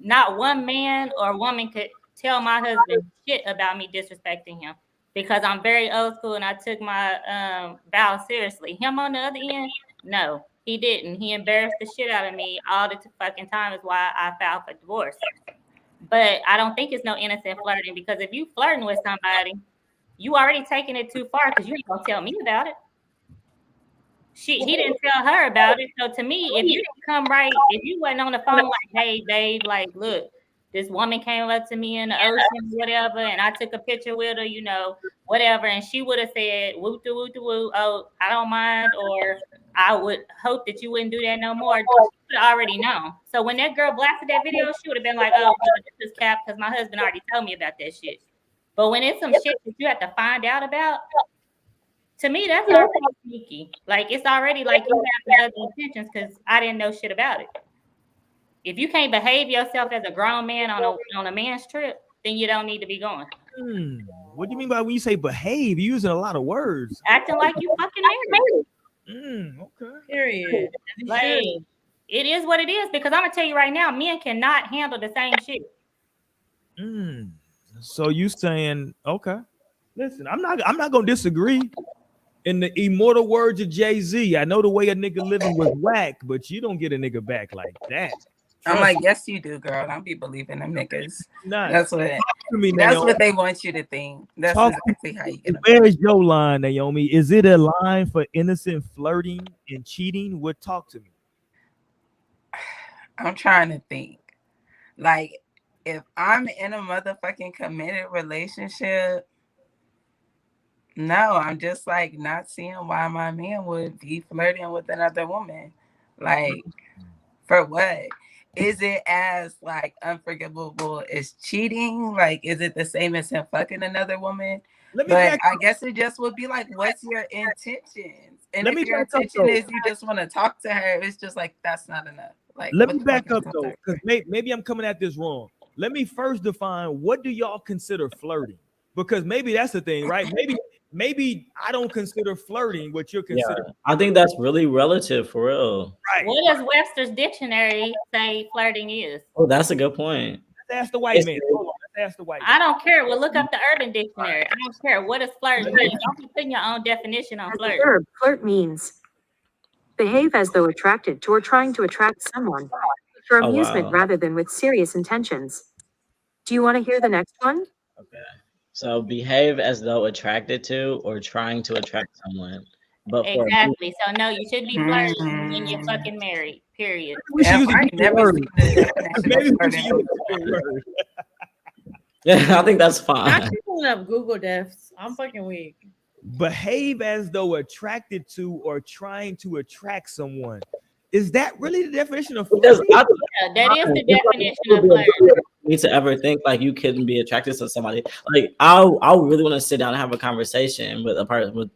not one man or woman could tell my husband shit about me disrespecting him, because I'm very old school and I took my vows seriously. Him on the other end, no. He didn't. He embarrassed the shit out of me all the fucking time. Is why I filed for divorce. But I don't think it's no innocent flirting, because if you flirting with somebody, you already taking it too far, because you ain't gonna tell me about it. He didn't tell her about it. So to me, if you didn't come right, if you wasn't on the phone like, hey, babe, like, look, this woman came up to me in the ocean, whatever, and I took a picture with her, whatever, and she would have said, woo, doo, woo, doo, woo, oh, I don't mind, or I would hope that you wouldn't do that no more. She would have already known. So when that girl blasted that video, she would have been like, oh, well, this is cap, because my husband already told me about that shit. But when it's some shit that you have to find out about, to me, that's already sneaky. Like, it's already like you have other intentions because I didn't know shit about it. If you can't behave yourself as a grown man on a man's trip, then you don't need to be going. What do you mean by when you say behave? You're using a lot of words. Acting like you fucking married. Okay. Period. Like, it is what it is, because I'm gonna tell you right now, men cannot handle the same shit. So you saying, okay? Listen, I'm not gonna disagree. In the immortal words of Jay-Z, I know the way a nigga living was whack, but you don't get a nigga back like that. I'm like, yes, you do, girl. Don't be believing them niggas. Nice. That's what they want you to think. That's exactly how you get them. Where is your line, Naomi? Is it a line for innocent flirting and cheating? Talk to me. I'm trying to think. Like, if I'm in a motherfucking committed relationship, no, I'm just like not seeing why my man would be flirting with another woman. Like, for what? Is it as like unforgivable as cheating? Like, is it the same as him fucking another woman? But I guess it just would be like, what's your intentions? And if your intention is you just want to talk to her, it's just like, that's not enough. Like, let me back up though, because maybe I'm coming at this wrong. Let me first define, what do y'all consider flirting? Because maybe that's the thing, right? Maybe I don't consider flirting what you're considering. Yeah, I think that's really relative, for real. Right. What does Webster's dictionary say flirting is? Oh, that's a good point. Let's ask the white man. Hold on, let's ask the white man. I don't care. Well, look up the Urban Dictionary. I don't care. What does flirting mean? Don't be putting your own definition on flirt. Verb, flirt means behave as though attracted to or trying to attract someone for amusement rather than with serious intentions. Do you want to hear the next one? Okay. So behave as though attracted to or trying to attract someone. But exactly. So no, you should be flirting when you're fucking married. Period. Yeah, I think that's fine. I'm pulling up Google Defs. I'm fucking weak. Behave as though attracted to or trying to attract someone. Is that really the definition of flirting? Yeah, that is the definition of flirting. Need to ever think like you couldn't be attracted to somebody. Like I really want to sit down and have a conversation with a person, with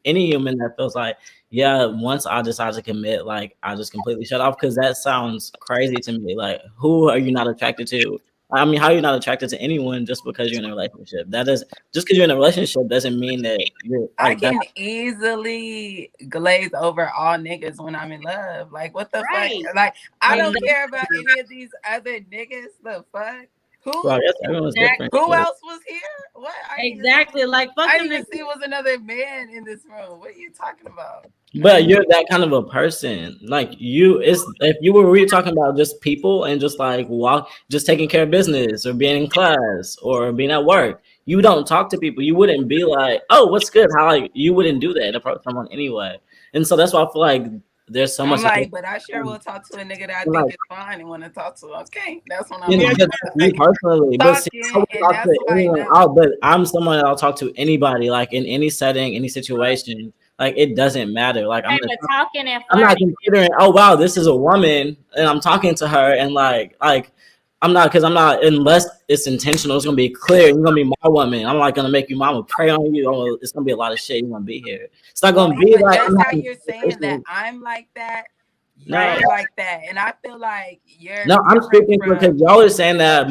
any human that feels like, yeah, once I decide to commit, like I just completely shut off because that sounds crazy to me. Like, who are you not attracted to? I mean, how are you not attracted to anyone just because you're in a relationship? That is just because you're in a relationship doesn't mean that you're I like that. can easily glaze over all niggas when I'm in love. Like, what the fuck? Like, I don't care about any of these other niggas. The fuck? Well, I guess everyone's different. Who else was here? What? Exactly. Like, fuck I them didn't even niggas. see was another man in this room. What are you talking about? But you're that kind of a person. Like you, it's if you were really talking about just people and just like just taking care of business or being in class or being at work, you don't talk to people. You wouldn't be like, "Oh, what's good?" How like you wouldn't do that and approach someone anyway. And so that's why I feel like there's so much. I'm like, but I sure will talk to a nigga that I think is fine and want to talk to. Okay, that's when I'm You know, like, me personally, but see, I would and talk that's to why anyone. But I'm someone that'll talk to anybody, like in any setting, any situation. Like it doesn't matter. Like Okay, but talking and I'm not flirting. considering. Oh wow, this is a woman, and I'm talking to her, and like I'm not because I'm not unless it's intentional. It's gonna be clear. You're gonna be my woman. I'm not gonna make you mama prey on you. It's gonna be a lot of shit. You're gonna be here. It's not gonna be like that's how you're saying that I'm like that. You're like that, and I feel like you're. No, I'm speaking because y'all are saying that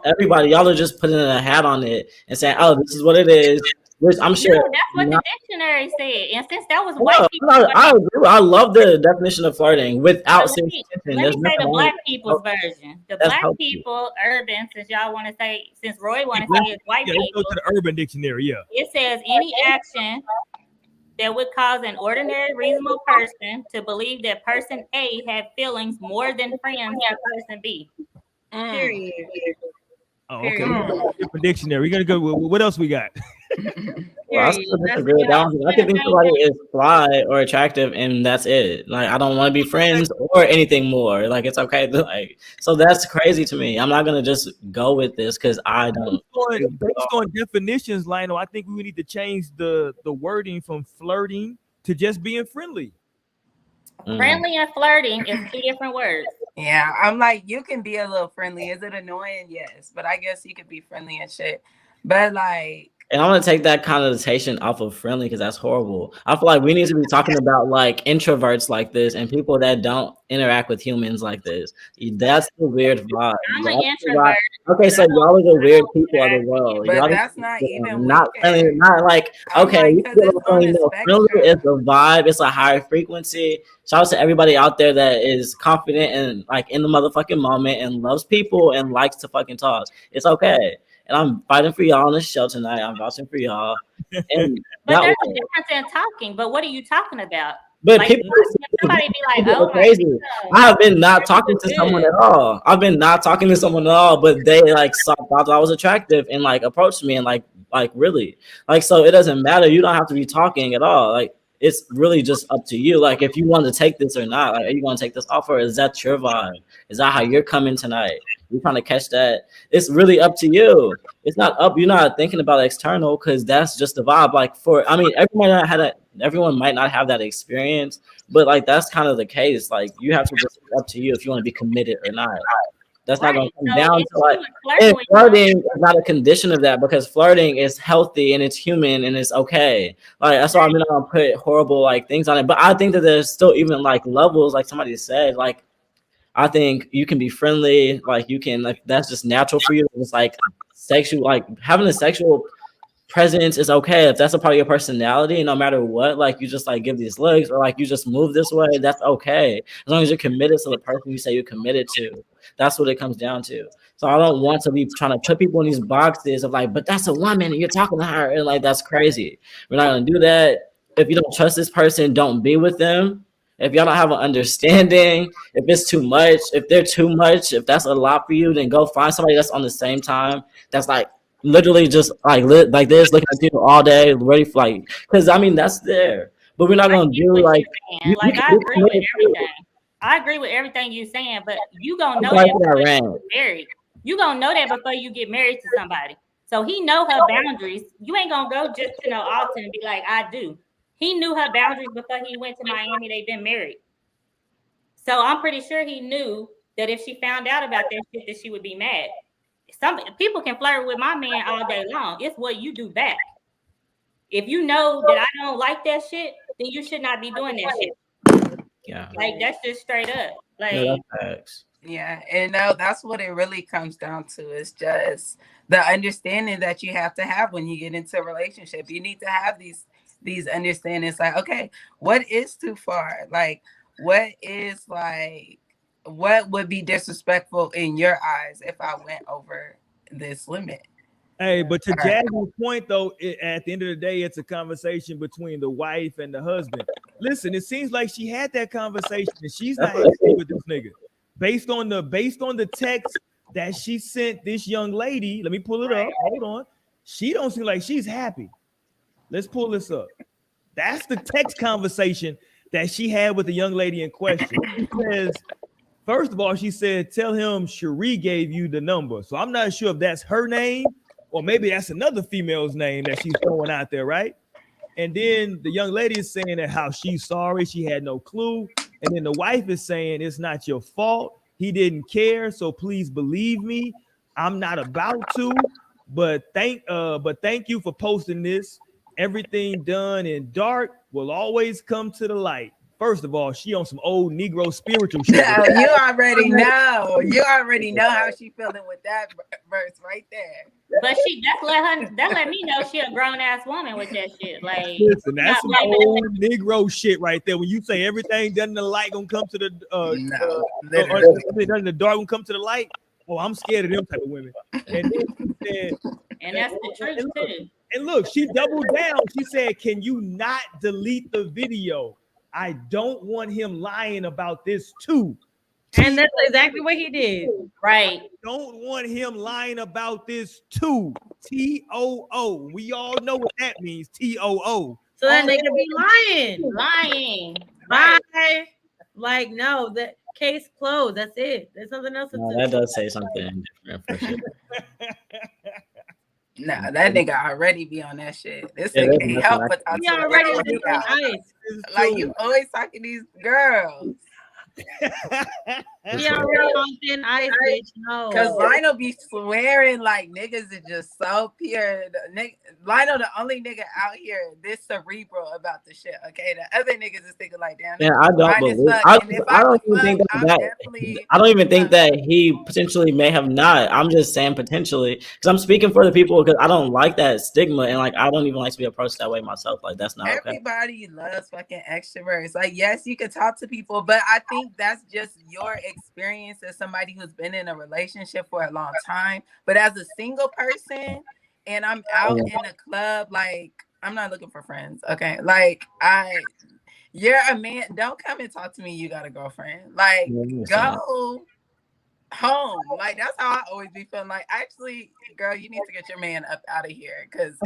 everybody, y'all are just putting a hat on it and saying, "Oh, this is what it is." Which I'm sure. No, that's what the dictionary said. And since that was white people, I agree. I love the definition of flirting without saying. Let me say the black people's version. The black people, urban, since y'all want to say, since Roy want to say it's white people. Go to the Urban Dictionary, yeah. It says any action that would cause an ordinary reasonable person to believe that person A had feelings more than friends to person B. Period. Oh, okay. Different dictionary. We gotta go. What else we got? Well, I can think somebody is fly or attractive, and that's it. Like I don't want to be friends or anything more. Like it's okay. So that's crazy to me. I'm not gonna just go with this because I don't. Based on definitions, Lionel, I think we need to change the wording from flirting to just being friendly. Friendly and flirting is two different words. Yeah, I'm like, you can be a little friendly. Is it annoying? Yes, but I guess you could be friendly and shit. But like, and I want to take that connotation off of friendly because that's horrible. I feel like we need to be talking about like introverts like this and people that don't interact with humans like this. That's the weird vibe. I'm an introvert. Okay, so y'all are the weird people of the world. But y'all that's not even not friendly, not like okay. Friendly is a vibe. It's a higher frequency. Shout out to everybody out there that is confident and like in the motherfucking moment and loves people and likes to fucking talk. It's okay. And I'm fighting for y'all on the show tonight. I'm vouching for y'all. And but there's a difference in talking. But what are you talking about? But like, people, somebody be like, "Oh, crazy." I have been not talking to someone at all. I've been not talking to someone at all. But they like thought I was attractive and like approached me and like really like. So it doesn't matter. You don't have to be talking at all. Like it's really just up to you. Like if you want to take this or not. Like are you going to take this offer? Is that your vibe? Is that how you're coming tonight? You're trying to catch that. It's really up to you. It's not up. You're not thinking about external because that's just the vibe. Like everyone might not have that experience, but like that's kind of the case. Like you have to just up to you if you want to be committed or not. That's not going to come down to like flirting is not a condition of that because flirting is healthy and it's human and it's okay. Like that's why I'm not gonna put horrible like things on it. But I think that there's still even like levels, like somebody said, like I think you can be friendly, like you can like that's just natural for you. It's like sexual, like having a sexual presence is okay if that's a part of your personality. No matter what, like you just like give these looks or like you just move this way. That's okay as long as you're committed to the person you say you're committed to. That's what it comes down to. So I don't want to be trying to put people in these boxes of like, but that's a woman and you're talking to her and like that's crazy. We're not gonna do that. If you don't trust this person, don't be with them. If y'all don't have an understanding, if it's too much, if they're too much, if that's a lot for you, then go find somebody that's on the same time. That's like literally just like this, looking at you all day, ready for like, because I mean that's there. But we're not gonna do like. I agree with everything. I agree with everything you're saying, but you gonna know that before you get married. You gonna know that before you get married to somebody. So he know her boundaries. You ain't gonna go just to no altar and be like, I do. He knew her boundaries before he went to Miami. They've been married. So I'm pretty sure he knew that if she found out about that shit, that she would be mad. Some people can flirt with my man all day long. It's what you do back. If you know that I don't like that shit, then you should not be doing that shit. Yeah. Like that's just straight up. Like Yeah, that's facts. Yeah, and no, that's what it really comes down to. It's just the understanding that you have to have when you get into a relationship. You need to have these understandings. Like, okay, what is too far? Like, what would be disrespectful in your eyes if I went over this limit? Hey, but to Jasmine's point, though, at the end of the day, it's a conversation between the wife and the husband. Listen, it seems like she had that conversation and she's not happy with this nigga. Based on the text that she sent this young lady, let me pull it up. Hold on. She don't seem like she's happy. Let's pull this up. That's the text conversation that she had with the young lady in question. She says, first of all, she said, tell him Cherie gave you the number. So I'm not sure if that's her name or maybe that's another female's name that she's throwing out there, right? And then the young lady is saying that how she's sorry, she had no clue. And then the wife is saying it's not your fault. He didn't care, so please believe me. I'm not about to, but thank you for posting this. Everything done in dark will always come to the light. First of all, she on some old Negro spiritual shit. No, you already know. You already know how she feeling with that verse right there. But that let me know she a grown ass woman with that shit. Like, listen, that's some old Negro shit right there. When you say everything done in the light gonna come to the done in the dark gonna come to the light. Oh, I'm scared of them type of women. And then she said, and that's the truth too. And look, she doubled down. She said, "Can you not delete the video? I don't want him lying about this too." And that's exactly what he did. Right. Don't want him lying about this too. TOO. We all know what that means. TOO. So that nigga be lying. Lying. Bye. Like, no, that case closed. That's it. There's something else. No, that does say something different for sure. Nah, that nigga already be on that shit. This nigga can't help but talk he already be nice. Like, you always talking to these girls. He already on thin ice, bitch. No, because Lionel be swearing like niggas is just so pure. Lionel the only nigga out here this cerebral about the shit. Okay, the other niggas is thinking like, damn. Yeah, I don't believe. I don't even think that. I don't even think that he potentially may have not. I'm just saying potentially because I'm speaking for the people because I don't like that stigma and like I don't even like to be approached that way myself. Like that's not okay. Everybody loves fucking extroverts. Like yes, you can talk to people, but I think that's just your experience as somebody who's been in a relationship for a long time. But as a single person and I'm out in a club, like I'm not looking for friends. Okay. Like you're a man. Don't come and talk to me. You got a girlfriend. Like go home. Like that's how I always be feeling. Like actually, girl, you need to get your man up out of here because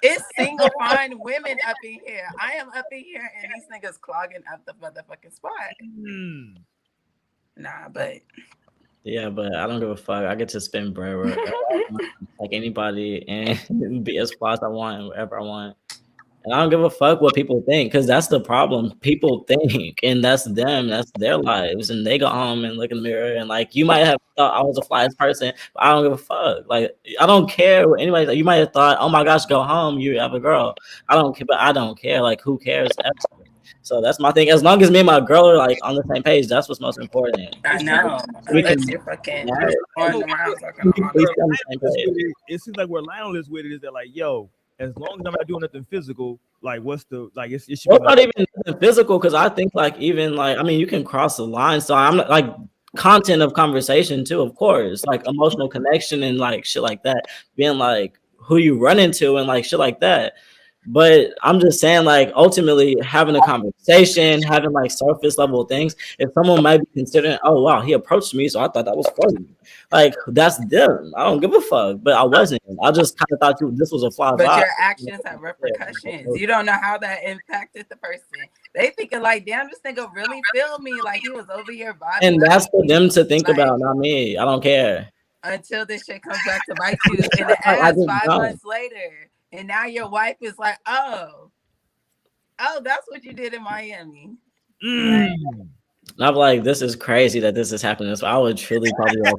it's single fine women up in here. I am up in here and these niggas clogging up the motherfucking spot. Nah, but yeah, but I don't give a fuck. I get to spend bread like anybody and be as far as I want wherever I want. And I don't give a fuck what people think because that's the problem. People think, and that's them. That's their lives, and they go home and look in the mirror and like you might have thought I was the flyest person, but I don't give a fuck. Like I don't care what anybody. Like, you might have thought, oh my gosh, go home. You have a girl. I don't care, but I don't care. Like who cares? So that's my thing. As long as me and my girl are like on the same page, that's what's most important. I know. It seems like where Lionel is with it is that like, yo, as long as I'm not doing nothing physical, like what's the like? It should be not even physical because I think like even like I mean you can cross the line. So I'm not like content of conversation too, of course, like emotional connection and like shit like that, being like who you run into and like shit like that. But I'm just saying, like, ultimately having a conversation, having like surface level things. If someone might be considering, oh wow, he approached me, so I thought that was funny. Like that's them. I don't give a fuck. But I wasn't. I just kind of thought this was a fly. But your actions have repercussions. You don't know how that impacted the person. They thinking like, damn, this nigga really feel me. Like he was over here vibing. And that's for them to think about, not me. I don't care. Until this shit comes back to bite you in the ass 5 months later. And now your wife is like, oh, that's what you did in Miami. I'm like, this is crazy that this is happening. So I would truly probably laugh.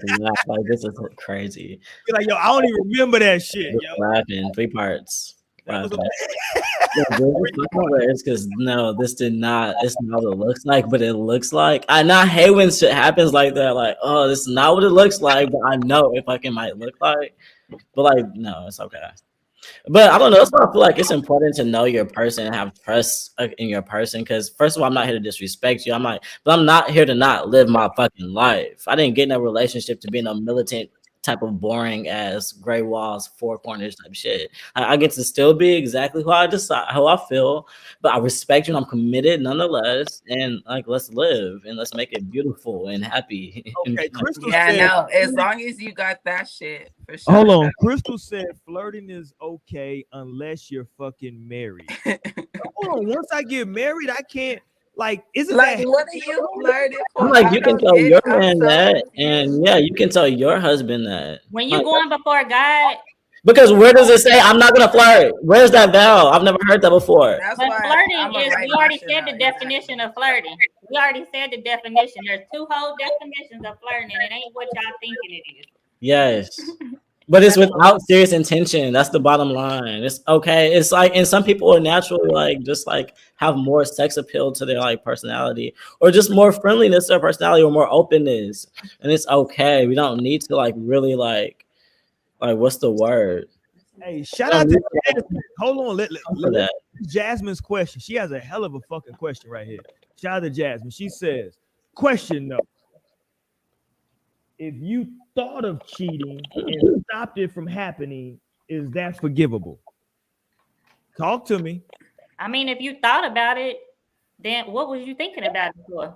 Like, this is crazy. You're like, yo, I don't even remember that shit. What happened? 3 parts. That was it's because no, this did not. It's not what it looks like, but it looks like. I not hate when shit happens like that. Like, oh, this is not what it looks like, but I know it fucking might look like. But like, no, it's okay. But I don't know. That's why I feel like it's important to know your person and have trust in your person. Because first of all, I'm not here to disrespect you. But I'm not here to not live my fucking life. I didn't get in a relationship to be in a militant type of boring ass gray walls, four corners type shit. I get to still be exactly who I decide, how I feel, but I respect you and I'm committed nonetheless. And like, let's live and let's make it beautiful and happy. Okay, Crystal Yeah, said, no. As long as you got that shit, for sure. hold on. Crystal said flirting is okay unless you're fucking married. Hold on. Once I get married, I can't. Like, isn't Like, that what are you flirting for? I'm like, I you can don't tell get your it. I'm man so that, confused. and yeah, you can tell your husband that. When you Like, going before God, because where does it say I'm not gonna flirt? Where's that vow? I've never heard that before. That's but why flirting I'm is, write we my already shit said out. the definition of flirting. We already said the definition. There's 2 whole definitions of flirting, and it ain't what y'all thinking it is. Yes. But it's without serious intention. That's the bottom line. It's okay. It's like, and some people are naturally like just like have more sex appeal to their like personality, or just more friendliness to their personality, or more openness. And it's okay. We don't need to like really like what's the word? Hey, shout out to Jasmine. Hold on. Let that. Jasmine's question. She has a hell of a fucking question right here. Shout out to Jasmine. She says, question though. If you thought of cheating and stopped it from happening, is that forgivable? Talk to me. I mean, if you thought about it, then what was you thinking about it for?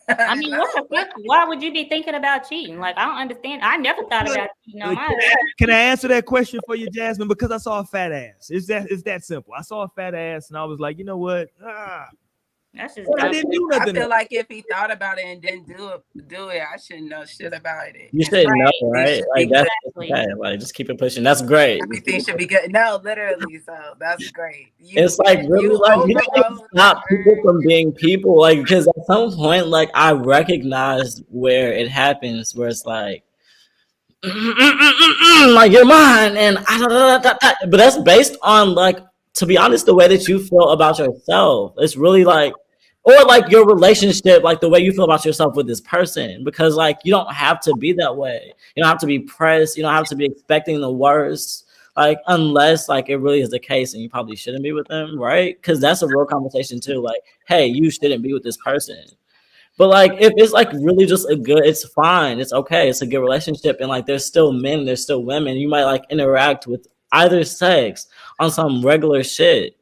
I mean, what the fuck? Why would you be thinking about cheating? Like, I don't understand. I never thought about cheating on my life. Can I answer that question for you, Jasmine? Because I saw a fat ass. It's that simple. I saw a fat ass and I was like, you know what? That's just I didn't do nothing. I feel like if he thought about it and didn't do it, I shouldn't know shit about it. You should know, right? Like that's okay. Like just keep it pushing. That's great. Everything should be good. No, literally. So that's great. It's like really like you don't stop people from being people. Like because at some point, like I recognize where it happens, where it's like. Like you're mine, and but that's based on like, to be honest, the way that you feel about yourself. It's really like, or like your relationship, like the way you feel about yourself with this person, because like you don't have to be that way. You don't have to be pressed. You don't have to be expecting the worst, like unless like it really is the case, and you probably shouldn't be with them, right? Because that's a real conversation too. Like, hey, you shouldn't be with this person. But like, if it's like really just it's fine. It's okay. It's a good relationship. And like, there's still men, there's still women. You might like interact with either sex on some regular shit,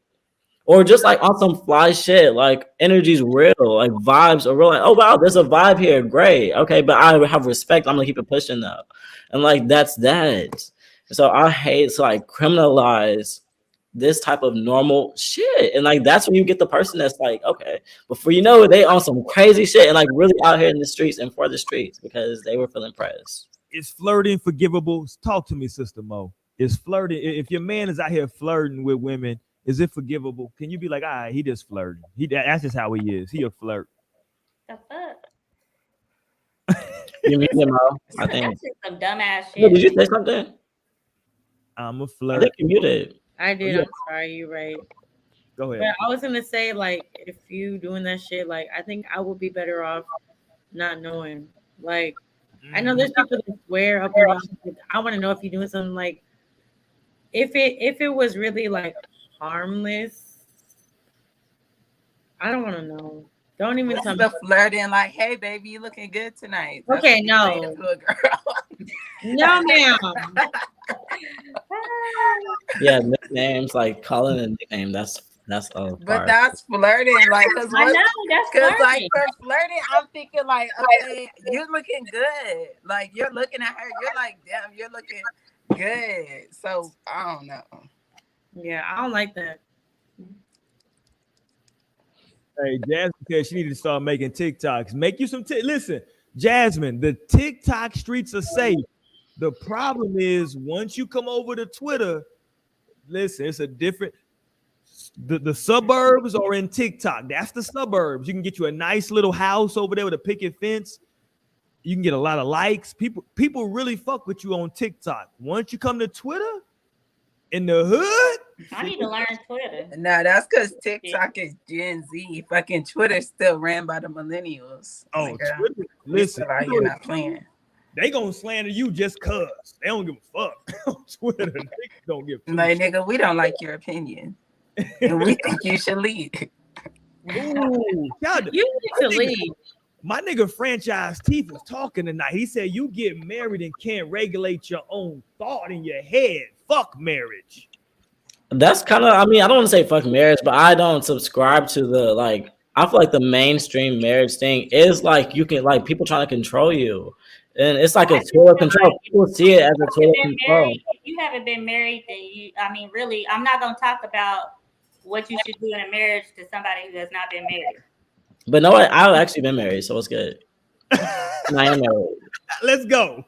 or just like on some fly shit. Like energy's real, like vibes are real. Like, oh wow, there's a vibe here. Great. Okay. But I have respect. I'm gonna keep it pushing though. And like, that's that. So I hate to like criminalize this type of normal shit, and like that's when you get the person that's like, okay, before you know it, they on some crazy shit and like really out here in the streets and for the streets because they were feeling pressed. Is flirting forgivable? Talk to me, Sister Mo. Is flirting, if your man is out here flirting with women, is it forgivable? Can you be like, all right, he just flirting, that's just how he is, he a flirt? The fuck? You mean Mo? I think that's just some dumbass shit. Did you say something? I'm a I flirt. think you muted. I did. yeah. I'm sorry. You're right. Go ahead. But I was gonna say, like, if you doing that shit, like, I think I would be better off not knowing. Like, I know there's people that swear up and down. I want to know if you're doing something like, if it was really like harmless. I don't want to know. Don't even tell me. The flirting, like, hey baby, you looking good tonight. That's Okay, what you say no. to a girl. No, ma'am. Yeah, nicknames, like calling a nickname. That's all. But that's flirting, like, cause I know that's flirting. like for flirting, I'm thinking like, okay, you're looking good. Like you're looking at her, you're like, damn, you're looking good. So I don't know. Yeah, I don't like that. Hey, Jasmine said she needed to start making TikToks. Make you some listen, Jasmine, the TikTok streets are safe. The problem is once you come over to Twitter, listen, it's a different. The suburbs are in TikTok. That's the suburbs. You can get you a nice little house over there with a picket fence. You can get a lot of likes. People really fuck with you on TikTok. Once you come to Twitter, In the hood? I need to learn Twitter. Nah, that's because TikTok is Gen Z. Fucking Twitter still ran by the millennials. Oh, Twitter. Listen, you're not playing. They gonna slander you just cause. They don't give a fuck on Twitter. They don't give a like, nigga, we don't like your opinion. And we think you should lead. Ooh, you need to leave. My nigga Franchise Teeth was talking tonight. He said you get married and can't regulate your own thought in your head. Fuck marriage. That's kind of, I mean, I don't want to say fuck marriage, but I don't subscribe to the, like, I feel like the mainstream marriage thing is like you can, like, people trying to control you. And it's like a tool of control. People see it as a tool of control. If you haven't been married, then I mean, really, I'm not going to talk about what you should do in a marriage to somebody who has not been married. But no, I've actually been married, so it's good. I am married. Let's go.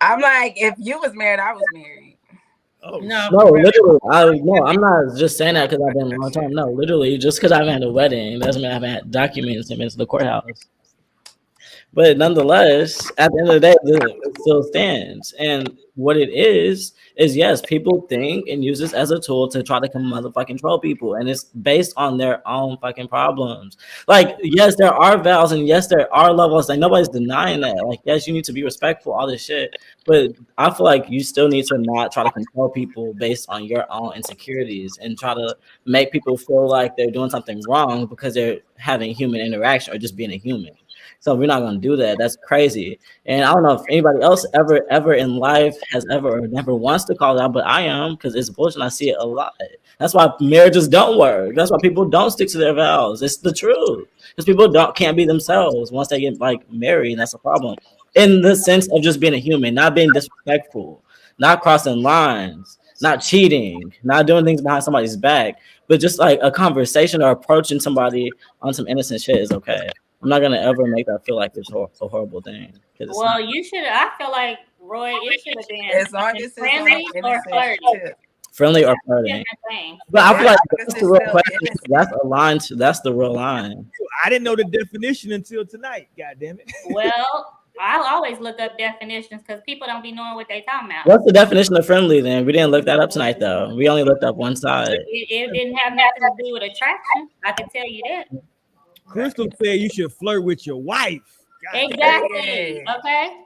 I'm like, if you was married, I was married. Oh no, literally. I'm not just saying that because I've been a long time. No, literally, just because I haven't had a wedding doesn't mean I haven't had documents and been to the courthouse. But nonetheless, at the end of the day, it still stands. And what it is yes, people think and use this as a tool to try to motherfucking control people. And it's based on their own fucking problems. Like, yes, there are vows and yes, there are levels. Like, nobody's denying that. Like, yes, you need to be respectful, all this shit. But I feel like you still need to not try to control people based on your own insecurities and try to make people feel like they're doing something wrong because they're having human interaction or just being a human. So we're not gonna do that. That's crazy. And I don't know if anybody else ever in life has ever or never wants to call it out, but I am, because it's bullshit. I see it a lot. That's why marriages don't work. That's why people don't stick to their vows. It's the truth. Because people can't be themselves once they get like married. And that's a problem. In the sense of just being a human, not being disrespectful, not crossing lines, not cheating, not doing things behind somebody's back, but just like a conversation or approaching somebody on some innocent shit is okay. I'm not gonna ever make that feel like it's a horrible thing. Well, you should. I feel like Roy, it should have been as long as friendly or flirting. Friendly or flirting. But I feel like that's the real question. That's a line. That's the real line. I didn't know the definition until tonight. God damn it. Well, I'll always look up definitions because people don't be knowing what they talking about. What's the definition of friendly then? We didn't look that up tonight though. We only looked up one side. It didn't have nothing to do with attraction. I can tell you that. Crystal said you should flirt with your wife. God exactly. Damn. Okay.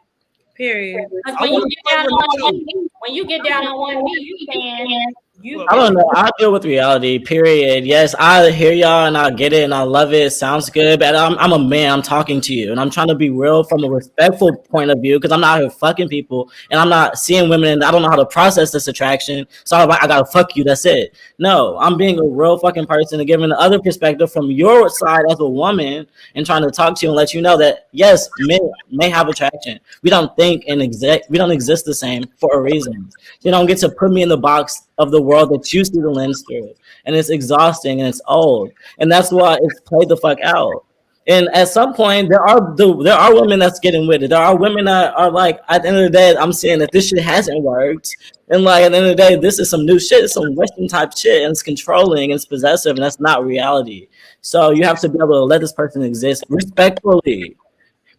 Period. When you get down on one knee, you can. I don't know. I deal with reality, period. Yes, I hear y'all and I get it and I love it. It sounds good, but I'm a man. I'm talking to you and I'm trying to be real from a respectful point of view because I'm not out here fucking people and I'm not seeing women and I don't know how to process this attraction. So I gotta fuck you. That's it. No, I'm being a real fucking person and giving the other perspective from your side as a woman and trying to talk to you and let you know that yes, men may have attraction. We don't think and we don't exist the same for a reason. You don't get to put me in the box of the world that you see the lens through, and it's exhausting and it's old, and that's why it's played the fuck out. And at some point, there are women that's getting with it. There are women that are like, at the end of the day, I'm saying that this shit hasn't worked, and like at the end of the day, this is some new shit, it's some Western type shit, and it's controlling, and it's possessive, and that's not reality. So you have to be able to let this person exist respectfully.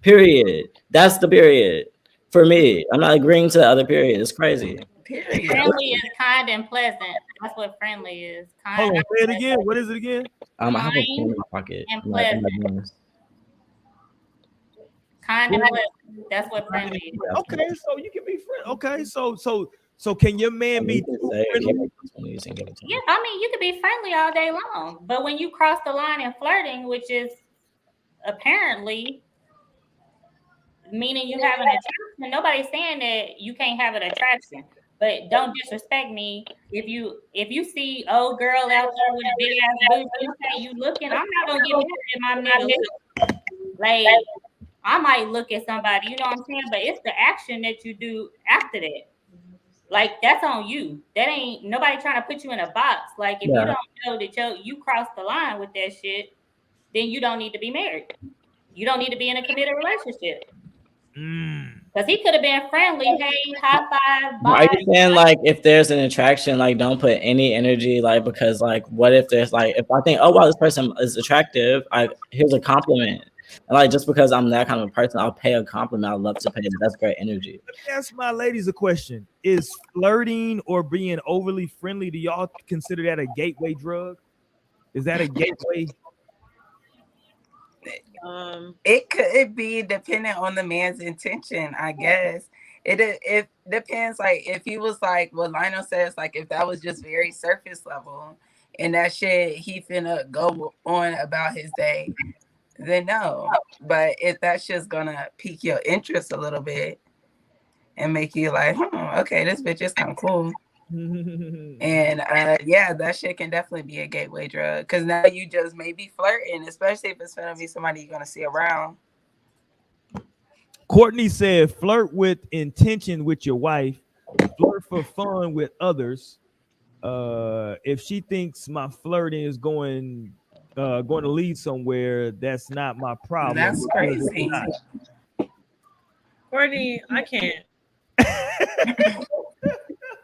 Period. That's the period for me. I'm not agreeing to the other period. It's crazy. Period. Friendly is kind and pleasant. That's what friendly is. Kind. Hold on, say it again. What is it again? I have a pen in my pocket. And pleasant. Kind and pleasant. That's what friendly is. Okay, so you can be friendly. Okay, so can your man be friendly? Yeah, I mean you could be friendly all day long, but when you cross the line in flirting, which is apparently meaning you have an attraction, nobody's saying that you can't have an attraction. But don't disrespect me. If you see old girl out there with a big ass booty, you say you looking, I'm not gonna get mad at my nigga. Like I might look at somebody, you know what I'm saying? But it's the action that you do after that. Like that's on you. That ain't nobody trying to put you in a box. Like if you don't know that you cross the line with that shit, then you don't need to be married. You don't need to be in a committed relationship. Because he could have been friendly, hey, high five. Bye. Are you saying like if there's an attraction, like don't put any energy, like because like what if there's like if I think, oh wow, this person is attractive, here's a compliment. And like just because I'm that kind of a person, I'll pay a compliment. I love to pay it. That's great energy. Let me ask my ladies a question: is flirting or being overly friendly? Do y'all consider that a gateway drug? Is that a gateway? It could be dependent on the man's intention, I guess. It depends. Like if he was like what Lionel says, like if that was just very surface level and that shit he finna go on about his day, then no. But if that shit's gonna pique your interest a little bit and make you like, okay, this bitch is kind of cool. And yeah, that shit can definitely be a gateway drug because now you just may be flirting, especially if it's gonna be somebody you're gonna see around. Courtney said, flirt with intention with your wife, flirt for fun with others. If she thinks my flirting is going to lead somewhere, that's not my problem. That's crazy. Courtney, I can't.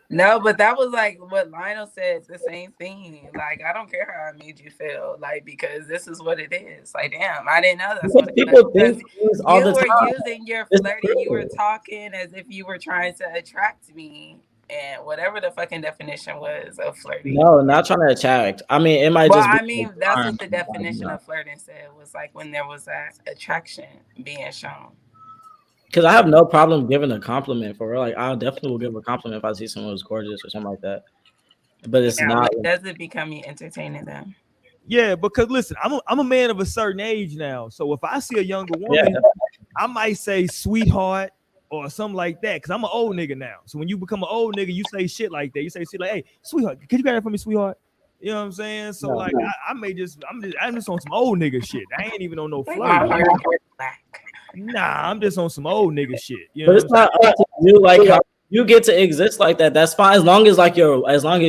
No, but that was like what Lionel said, the same thing. Like, I don't care how I made you feel, like, because this is what it is. Like, damn, I didn't know that's what it People was. think all You the were time. using your It's flirting, you were true. talking as if you were trying to attract me, and whatever the fucking definition was of flirting. No, not trying to attract. I mean, it might Well, just be I mean, that's what the fun. definition of flirting said was like when there was that attraction being shown. Because I have no problem giving a compliment for her. Like, I definitely will give a compliment if I see someone who's gorgeous or something like that. But it's Yeah, not. but does it become you entertaining them? Yeah, because listen, I'm a man of a certain age now. So if I see a younger woman, I might say sweetheart or something like that. Cause I'm an old nigga now. So when you become an old nigga, you say shit like that. You say shit like, hey, sweetheart, could you grab that for me, sweetheart? You know what I'm saying? So like I'm just on some old nigga shit. I ain't even on no flirt. Nah, I'm just on some old nigga shit. You know But it's not up to you, like how you get to exist like that. That's fine as long as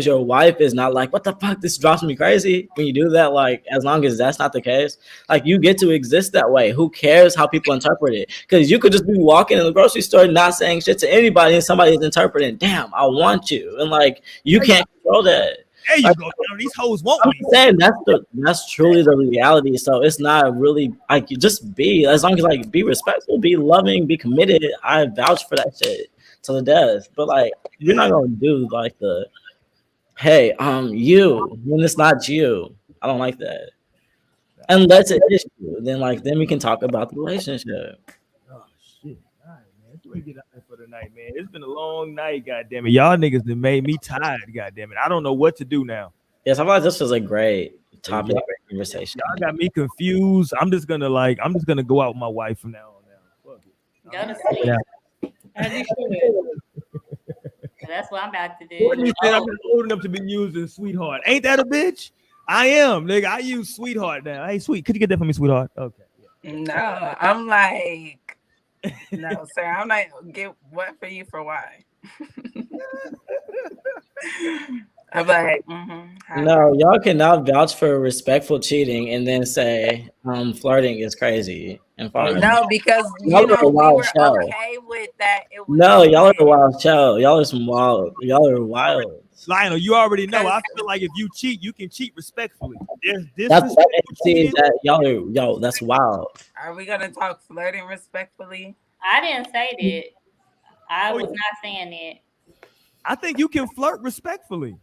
your wife is not like, what the fuck, this drives me crazy when you do that. Like, as long as that's not the case, like you get to exist that way. Who cares how people interpret it? Because you could just be walking in the grocery store not saying shit to anybody, and somebody's interpreting, damn, I want you, and like you can't control that. There you like, go. These hoes want I'm me. saying that's truly the reality. So it's not really like you just be, as long as like be respectful, be loving, be committed. I vouch for that shit to the death. But like you're not gonna do like the hey, you when it's not you. I don't like that. Unless it is you, then we can talk about the relationship. Oh shit. All right, man. Let's get out there for the night, man. It's been a long night, goddamn it. Y'all niggas that made me tired, goddamn it. I don't know what to do now. Yes, I feel like this was a great topic, Yeah. great conversation. Y'all got me confused. I'm just gonna go out with my wife from now on. Now, fuck it. Go to sleep. As you should. That's what I'm about to do. Courtney said I'm not old enough to be using sweetheart. Ain't that a bitch? I am, nigga. I use sweetheart now. Hey, sweet, could you get that for me, sweetheart? Okay. No, I'm like, no, sir. I'm like, get what for you for why? I'm like, no, y'all cannot vouch for respectful cheating and then say flirting is crazy and fine. No, because y'all you know are a we wild were show. okay with that. It was No, y'all are a wild show. Y'all are some wild. Y'all are wild. Lionel, you already know. I feel like if you cheat, you can cheat respectfully. That's that's wild. Are we gonna talk flirting respectfully? I didn't say that. I was not saying that. I think you can flirt respectfully.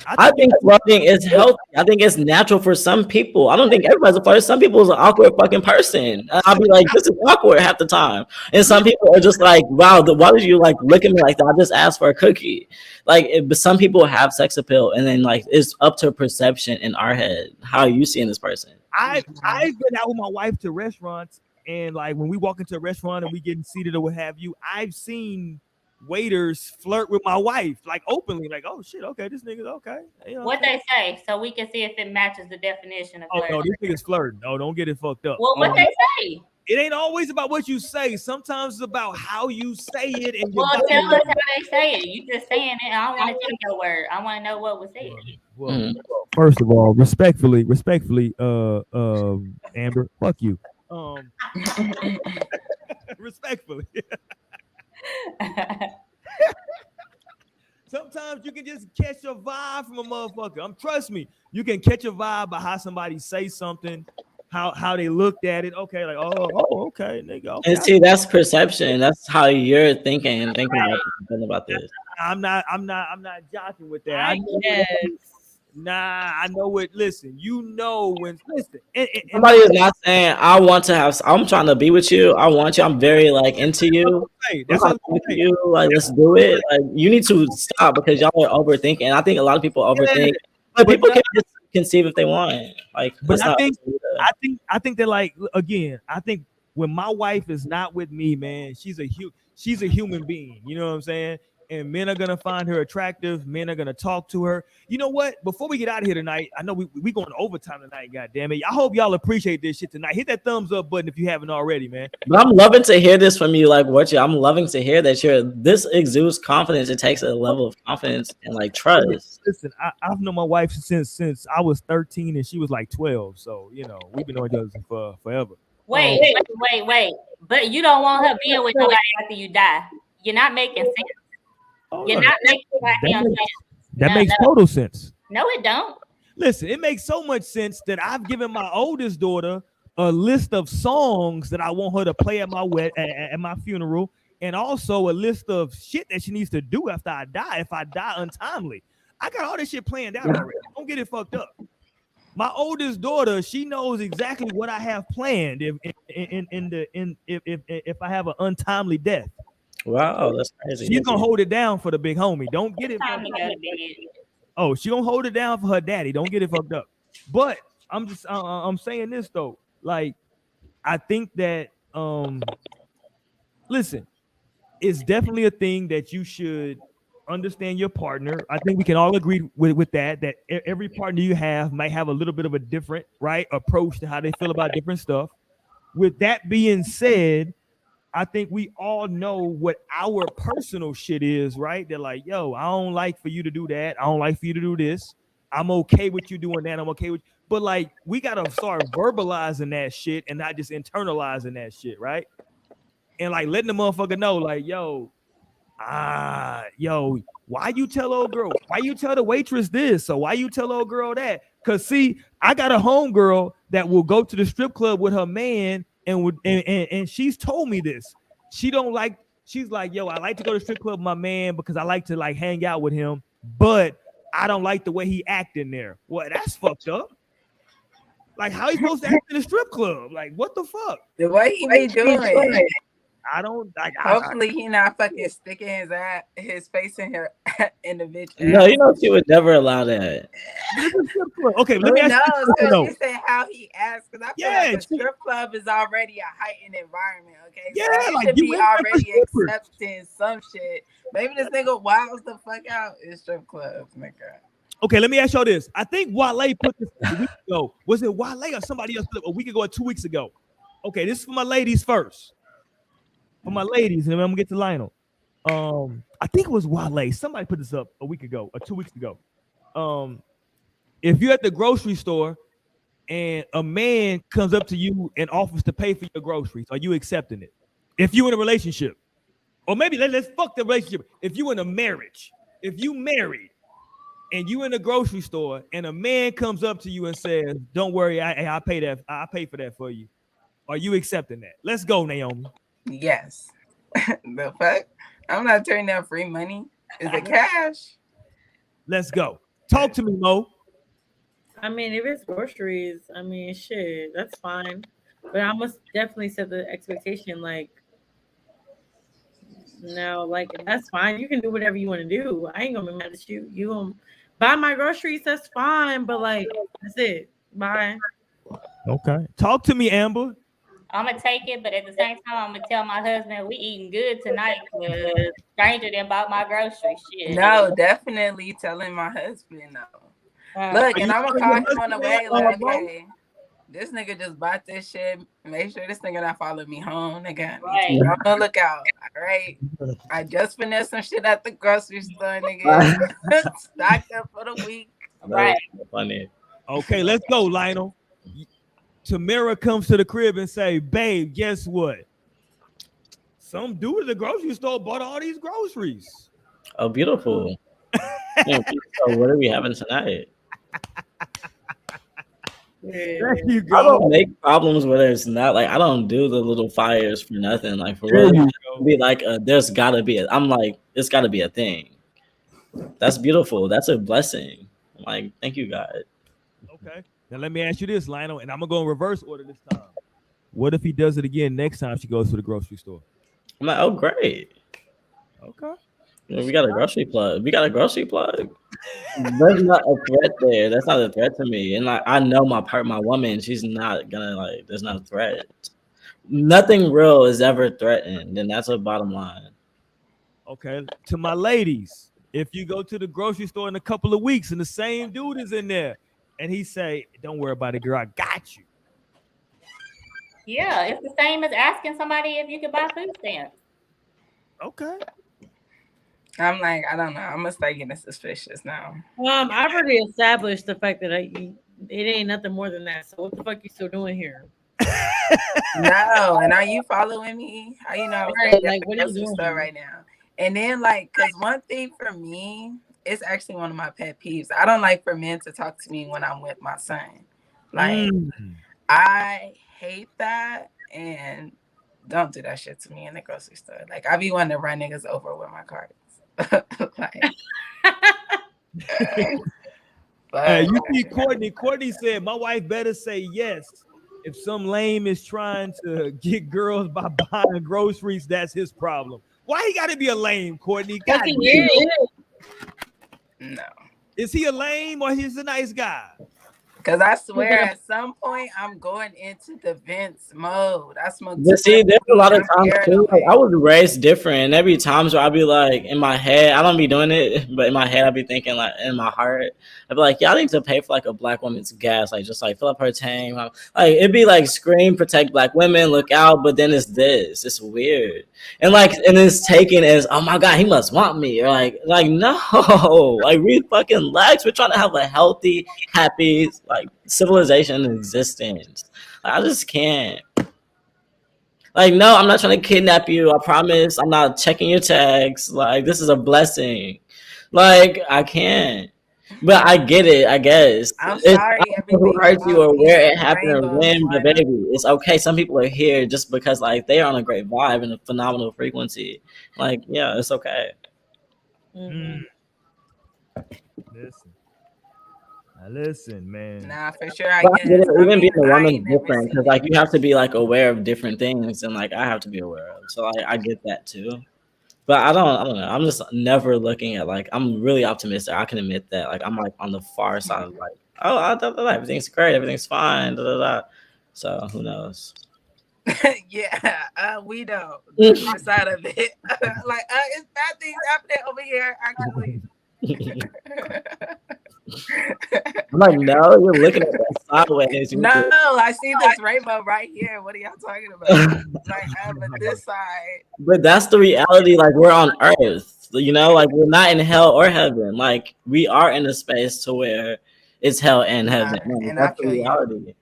I think flirting is healthy. I think it's natural for some people. I don't think everybody's a flirt. Some people is an awkward fucking person. I'll be like, this is awkward half the time. And some people are just like, wow, why did you like look at me like that? I just asked for a cookie. Like, but some people have sex appeal, and then like it's up to perception in our head. How are you seeing this person? I've been out with my wife to restaurants, and like when we walk into a restaurant and we getting seated or what have you, I've seen waiters flirt with my wife like openly, like, oh shit, okay, this nigga's okay. You know what they say, so we can see if it matches the definition of flirting. Oh no, this nigga's flirting. No, don't get it fucked up. Well, what they say? It ain't always about what you say. Sometimes it's about how you say it. And well, tell us how they say it. You just saying it. I don't want to take your word. I want to know what was said. Well, first of all, respectfully, Amber, fuck you. Respectfully. Sometimes you can just catch a vibe from a motherfucker. Trust me, you can catch a vibe by how somebody say something how they looked at it. Okay, like okay, nigga. Okay. And see, that's perception. That's how you're thinking about this. I'm not joking with that. I know what. Listen, when listen. Somebody is not saying I want to have. I'm trying to be with you. I want you. I'm very like into you. That's what I'm saying. You like. Let's do it. Like you need to stop because y'all are overthinking. I think a lot of people overthink, but people can just conceive if they want. Like, but I think that like again, I think when my wife is not with me, man, she's a human being. You know what I'm saying? And men are gonna find her attractive. Men are gonna talk to her. You know what? Before we get out of here tonight, I know we going overtime tonight. God damn it! I hope y'all appreciate this shit tonight. Hit that thumbs up button if you haven't already, man. But I'm loving to hear this from you. Like I'm loving to hear that this exudes confidence. It takes a level of confidence and like trust. Listen, I've known my wife since I was 13 and she was like 12. So you know we've been knowing each other for forever. Wait. But you don't want her being with nobody after you die. You're not making sense. You're not making sense. That makes total sense. No, it don't. Listen, it makes so much sense that I've given my oldest daughter a list of songs that I want her to play at my funeral, and also a list of shit that she needs to do after I die if I die untimely. I got all this shit planned out already. Don't get it fucked up. My oldest daughter, she knows exactly what I have planned if I have an untimely death. Wow, that's crazy. She's gonna hold it down for the big homie. Don't get it. Oh, she gonna hold it down for her daddy. Don't get it fucked up. But I'm saying this though. Like, I think that listen, it's definitely a thing that you should understand your partner. I think we can all agree with that every partner you have might have a little bit of a different approach to how they feel about different stuff. With that being said, I think we all know what our personal shit is, right? They're like, yo, I don't like for you to do that. I don't like for you to do this. I'm okay with you doing that. I'm okay with you. But like, we got to start verbalizing that shit and not just internalizing that shit, right? And like letting the motherfucker know, like, yo, why you tell old girl? Why you tell the waitress this? So why you tell old girl that? Because see, I got a homegirl that will go to the strip club with her man and she's told me this. She's like, yo, I like to go to the strip club with my man because I like to like hang out with him, but I don't like the way he act in there. Well, that's fucked up. Like, how he supposed to act in a strip club? Like, what the fuck? The way he be doing. I don't like. Hopefully, he not fucking sticking his face in her in the bitch. No, you know she would never allow that. Okay, let me ask you. No, she said how he asked because I feel like the strip club is already a heightened environment. Okay, yeah, so like should be already accepting some shit. Maybe this nigga wilds the fuck out in strip clubs, nigga. Okay, let me ask y'all this. I think Wale put this a week ago. Was it Wale or somebody else a week ago or 2 weeks ago? Okay, this is for my ladies first. For my ladies, and then I'm gonna get to Lionel. I think it was Wale. Somebody put this up a week ago or 2 weeks ago. If you're at the grocery store and a man comes up to you and offers to pay for your groceries, are you accepting it? If you're in a relationship, or maybe let's fuck the relationship. If you're in a marriage, if you married and you in a grocery store and a man comes up to you and says, "Don't worry, I pay that. I pay for that for you." Are you accepting that? Let's go, Naomi. Yes. The fuck? I'm not turning down free money. Is it cash? Let's go. Talk to me, Mo. I mean, if it's groceries, I mean, shit, that's fine. But I must definitely set the expectation, like, no, like, that's fine. You can do whatever you want to do. I ain't gonna be mad at you. You gonna buy my groceries, that's fine. But like, that's it. Bye. Okay. Talk to me, Amber. I'm gonna take it, but at the same time, I'm gonna tell my husband we eating good tonight because stranger than bought my groceries. Shit. No, definitely telling my husband no. Look, and I'm gonna call him on the way. Like, hey, this nigga just bought this shit. Make sure this nigga not follow me home, nigga. Right. I'm gonna look out. All right. I just finessed some shit at the grocery store, nigga. Stocked up for the week. Right. Funny. Okay, let's go, Lionel. Tamara comes to the crib and say, "Babe, guess what? Some dude at the grocery store bought all these groceries." Oh, beautiful. So what are we having tonight? There you I go. don't make problems where there's not like I don't do the little fires for nothing. Like for There real, you go. be like there's gotta be. I'm like it's gotta be a thing. That's beautiful. That's a blessing. I'm like thank you, God. Okay. Now let me ask you this, Lionel, and I'm gonna go in reverse order this time. What if he does it again next time she goes to the grocery store? I'm like, oh great. Okay. We got a grocery plug. We got a grocery plug. There's not a threat there. That's not a threat to me. And like I know my woman, she's not gonna like. There's not a threat. Nothing real is ever threatened, and that's a bottom line. Okay. To my ladies, if you go to the grocery store in a couple of weeks and the same dude is in there, and he say, "Don't worry about it, girl. I got you." Yeah, it's the same as asking somebody if you could buy food stamps. Okay. I'm like, I don't know. I'm gonna start getting suspicious now. I've already established the fact that it ain't nothing more than that. So what the fuck you still doing here? No, and are you following me? How you know I was Right, like, what are you doing right now? And then like, cause one thing for me, it's actually one of my pet peeves. I don't like for men to talk to me when I'm with my son. Like, I hate that, and don't do that shit to me in the grocery store. Like, I be wanting to run niggas over with my cards. Like, Hey, you see Courtney. Courtney said, "My wife better say yes. If some lame is trying to get girls by buying groceries, that's his problem." Why he got to be a lame, Courtney? God damn. No. Is he a lame or he's a nice guy? Because I swear at some point I'm going into the Vince mode. I smoke. But see, there's a lot of times too. Like, I was raised different, and there be times where I'll be like, in my head, I don't be doing it, but in my head, I'll be thinking like, in my heart, I'd be like, y'all need to pay for like a black woman's gas, like just like fill up her tank. Like it'd be like scream, protect black women, look out. But then it's this, it's weird, and like, and it's taken as, oh my god, he must want me, or like no, like we fucking lax. We're trying to have a healthy, happy, like civilization in existence. Like, I just can't. Like, no, I'm not trying to kidnap you. I promise. I'm not checking your tags. Like, this is a blessing. Like, I can't. But I get it, I guess. I'm sorry, who hurt you or where it happened or when, but baby, it's okay. Some people are here just because like they're on a great vibe and a phenomenal frequency. Like, yeah, it's okay. Listen. Listen, man. Nah, for sure. I But guess. even being a woman is different because like you have to be like aware of different things, and like I have to be aware of. So like I get that too. But I don't know. I'm just never looking at like I'm really optimistic. I can admit that. Like I'm like on the far side of like, oh, everything's great, everything's fine. So who knows? Yeah, we know the other side of it. Like it's bad things happening over here. Actually. I'm like, no, you're looking at that sideways. No, I see this rainbow right here. What are y'all talking about? Like, but this side. But that's the reality. Like, we're on Earth, you know, like we're not in hell or heaven. Like, we are in a space to where it's hell and heaven. And that's the reality.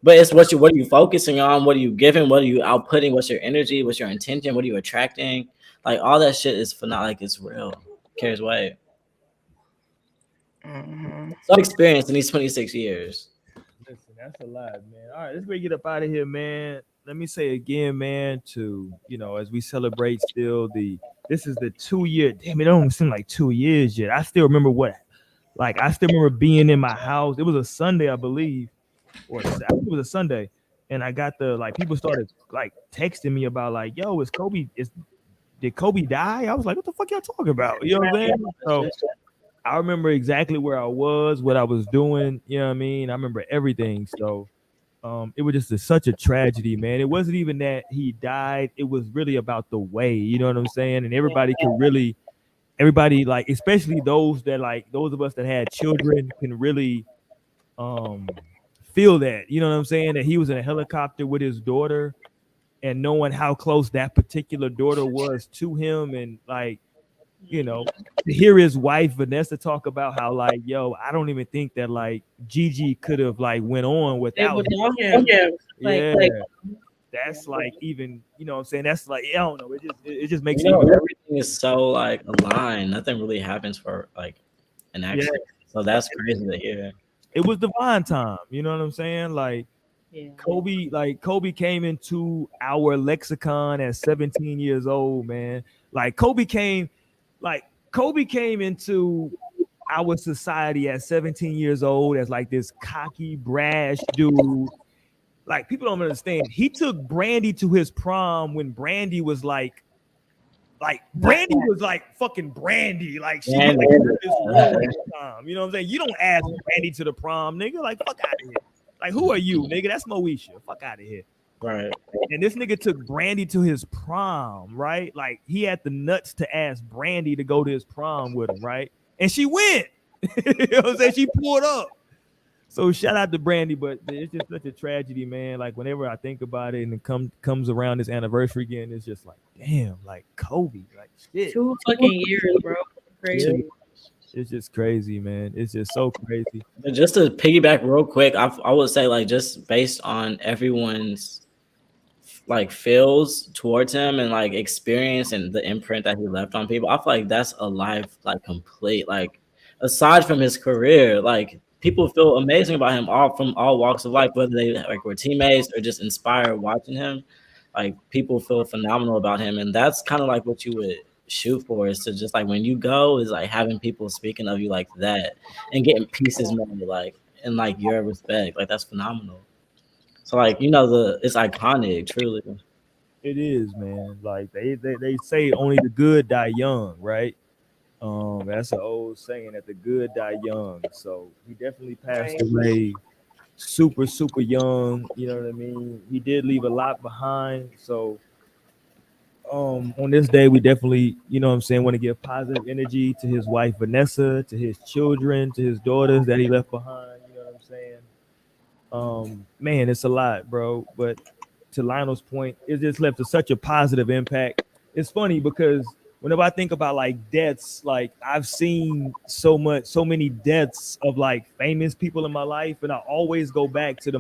But it's what are you focusing on? What are you giving? What are you outputting? What's your energy? What's your intention? What are you attracting? Like, all that shit is phenomenal. Like, it's real. Carries weight. So experience in these 26 years. Listen, that's a lot, man. All right, let's get up out of here, man. Let me say again, man, to as we celebrate still this is the 2 year. Damn, it don't seem like 2 years yet. I still remember I still remember being in my house. It was a Sunday, I believe, or I think it was a Sunday, and I got people started like texting me about like, yo, did Kobe die? I was like, what the fuck y'all talking about? You know what I'm saying? So I remember exactly where I was, what I was doing. You know what I mean? I remember everything. So it was just such a tragedy, man. It wasn't even that he died. It was really about the way, you know what I'm saying? And everybody, like, especially those of us that had children can really feel that, you know what I'm saying? That he was in a helicopter with his daughter and knowing how close that particular daughter was to him. And like, to hear his wife Vanessa talk about how like, yo, I don't even think that like Gigi could have like went on without him. Yeah. That's like even, you know what I'm saying? That's like, I don't know. It just makes everything is so like aligned. Nothing really happens for like an accident. So that's crazy to hear. it was divine time. You know what I'm saying? Like Yeah. Kobe came into our lexicon at 17 years old, man. Like Kobe came into our society at 17 years old as like this cocky, brash dude. Like people don't understand. He took Brandy to his prom when Brandy was like Brandy was like fucking Brandy. Like she was like this role at the time. You know what I'm saying? You don't ask Brandy to the prom, nigga. Like fuck out of here. Like who are you, nigga? That's Moesha. Fuck out of here. Right. And this nigga took Brandy to his prom, right? Like he had the nuts to ask Brandy to go to his prom with him, right? And she went. You know what I'm saying? She pulled up. So shout out to Brandy, but it's just such a tragedy, man. Like whenever I think about it and it comes around this anniversary again, it's just like, damn, like Kobe, like shit. 2 fucking years, bro. Crazy. It's just crazy, man. It's just so crazy. But just to piggyback real quick, I would say like just based on everyone's like feels towards him and like experience and the imprint that he left on people, I feel like that's a life like complete. Like aside from his career, like people feel amazing about him from all walks of life, whether they like were teammates or just inspired watching him. Like people feel phenomenal about him, and that's kind of like what you would shoot for, is to just like when you go is like having people speaking of you like that and getting pieces made like in like your respect. Like that's phenomenal. So like it's iconic, truly. It is, man. Like they say only the good die young, right? That's an old saying that the good die young. So he definitely passed away super, super young. You know what I mean? He did leave a lot behind. So on this day, we definitely, you know what I'm saying, want to give positive energy to his wife Vanessa, to his children, to his daughters that he left behind. You know what I'm saying? Man, it's a lot, bro. But to Lionel's point, it just left such a positive impact. It's funny because whenever I think about like deaths, like I've seen so many deaths of like famous people in my life, and I always go back to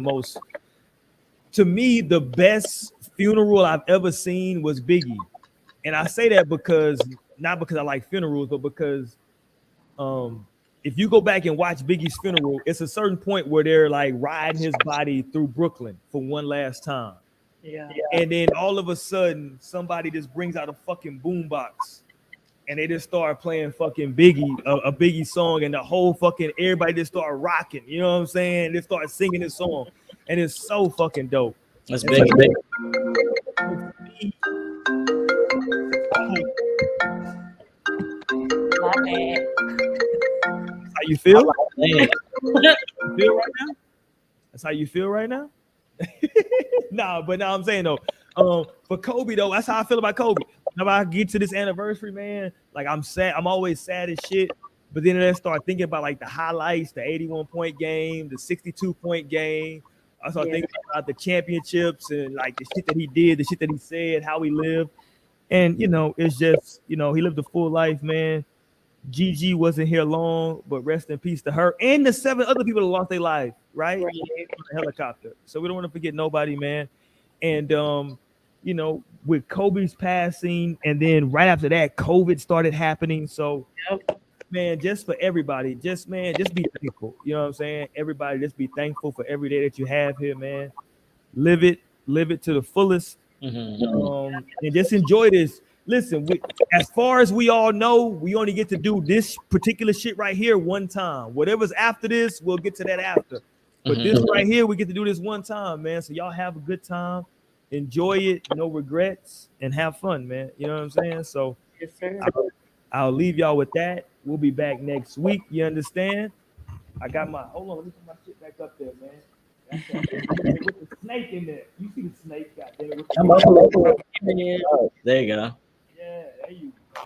to me, the best funeral I've ever seen was Biggie. And I say that not because I like funerals, but because if you go back and watch Biggie's funeral, it's a certain point where they're like riding his body through Brooklyn for one last time. Yeah. And then all of a sudden, somebody just brings out a fucking boombox and they just start playing fucking Biggie, a Biggie song, and the whole fucking everybody just start rocking. You know what I'm saying? They start singing this song, and it's so fucking dope. That's big. My bad. How you feel? You feel right now? That's how you feel right now? But I'm saying though, for Kobe though, that's how I feel about Kobe. Whenever I get to this anniversary, man, like I'm sad. I'm always sad as shit. But then I start thinking about like the highlights, the 81-point game, the 62-point game. I start thinking about the championships and like the shit that he did, the shit that he said, how he lived. And it's just, he lived a full life, man. Gigi wasn't here long, but rest in peace to her and the 7 other people that lost their life, right? On the helicopter. So we don't want to forget nobody, man. And with Kobe's passing, and then right after that, COVID started happening. So man, just for everybody, just be thankful. You know what I'm saying? Everybody, just be thankful for every day that you have here, man. Live it to the fullest. And just enjoy this. Listen, as far as we all know, we only get to do this particular shit right here one time. Whatever's after this, we'll get to that after. But this right here, we get to do this one time, man. So y'all have a good time, enjoy it, no regrets, and have fun, man. You know what I'm saying? So yes, sir. I'll leave y'all with that. We'll be back next week. You understand? I got hold on, let me put my shit back up there, man. With the snake in there. You see the snake, goddamn. There you go. Yeah, there you go.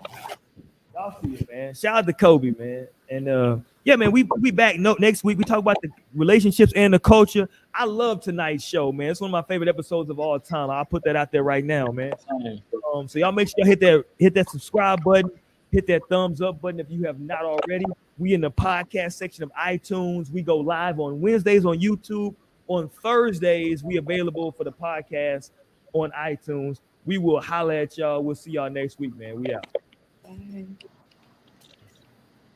Y'all see it, man. Shout out to Kobe, man. And yeah, man, we back next week. We talk about the relationships and the culture. I love tonight's show, man. It's one of my favorite episodes of all time. I'll put that out there right now, man. So y'all make sure y'all hit that subscribe button, hit that thumbs up button if you have not already. We in the podcast section of iTunes. We go live on Wednesdays on YouTube. On Thursdays, we available for the podcast on iTunes. We will holler at y'all. We'll see y'all next week, man. We out. Bye.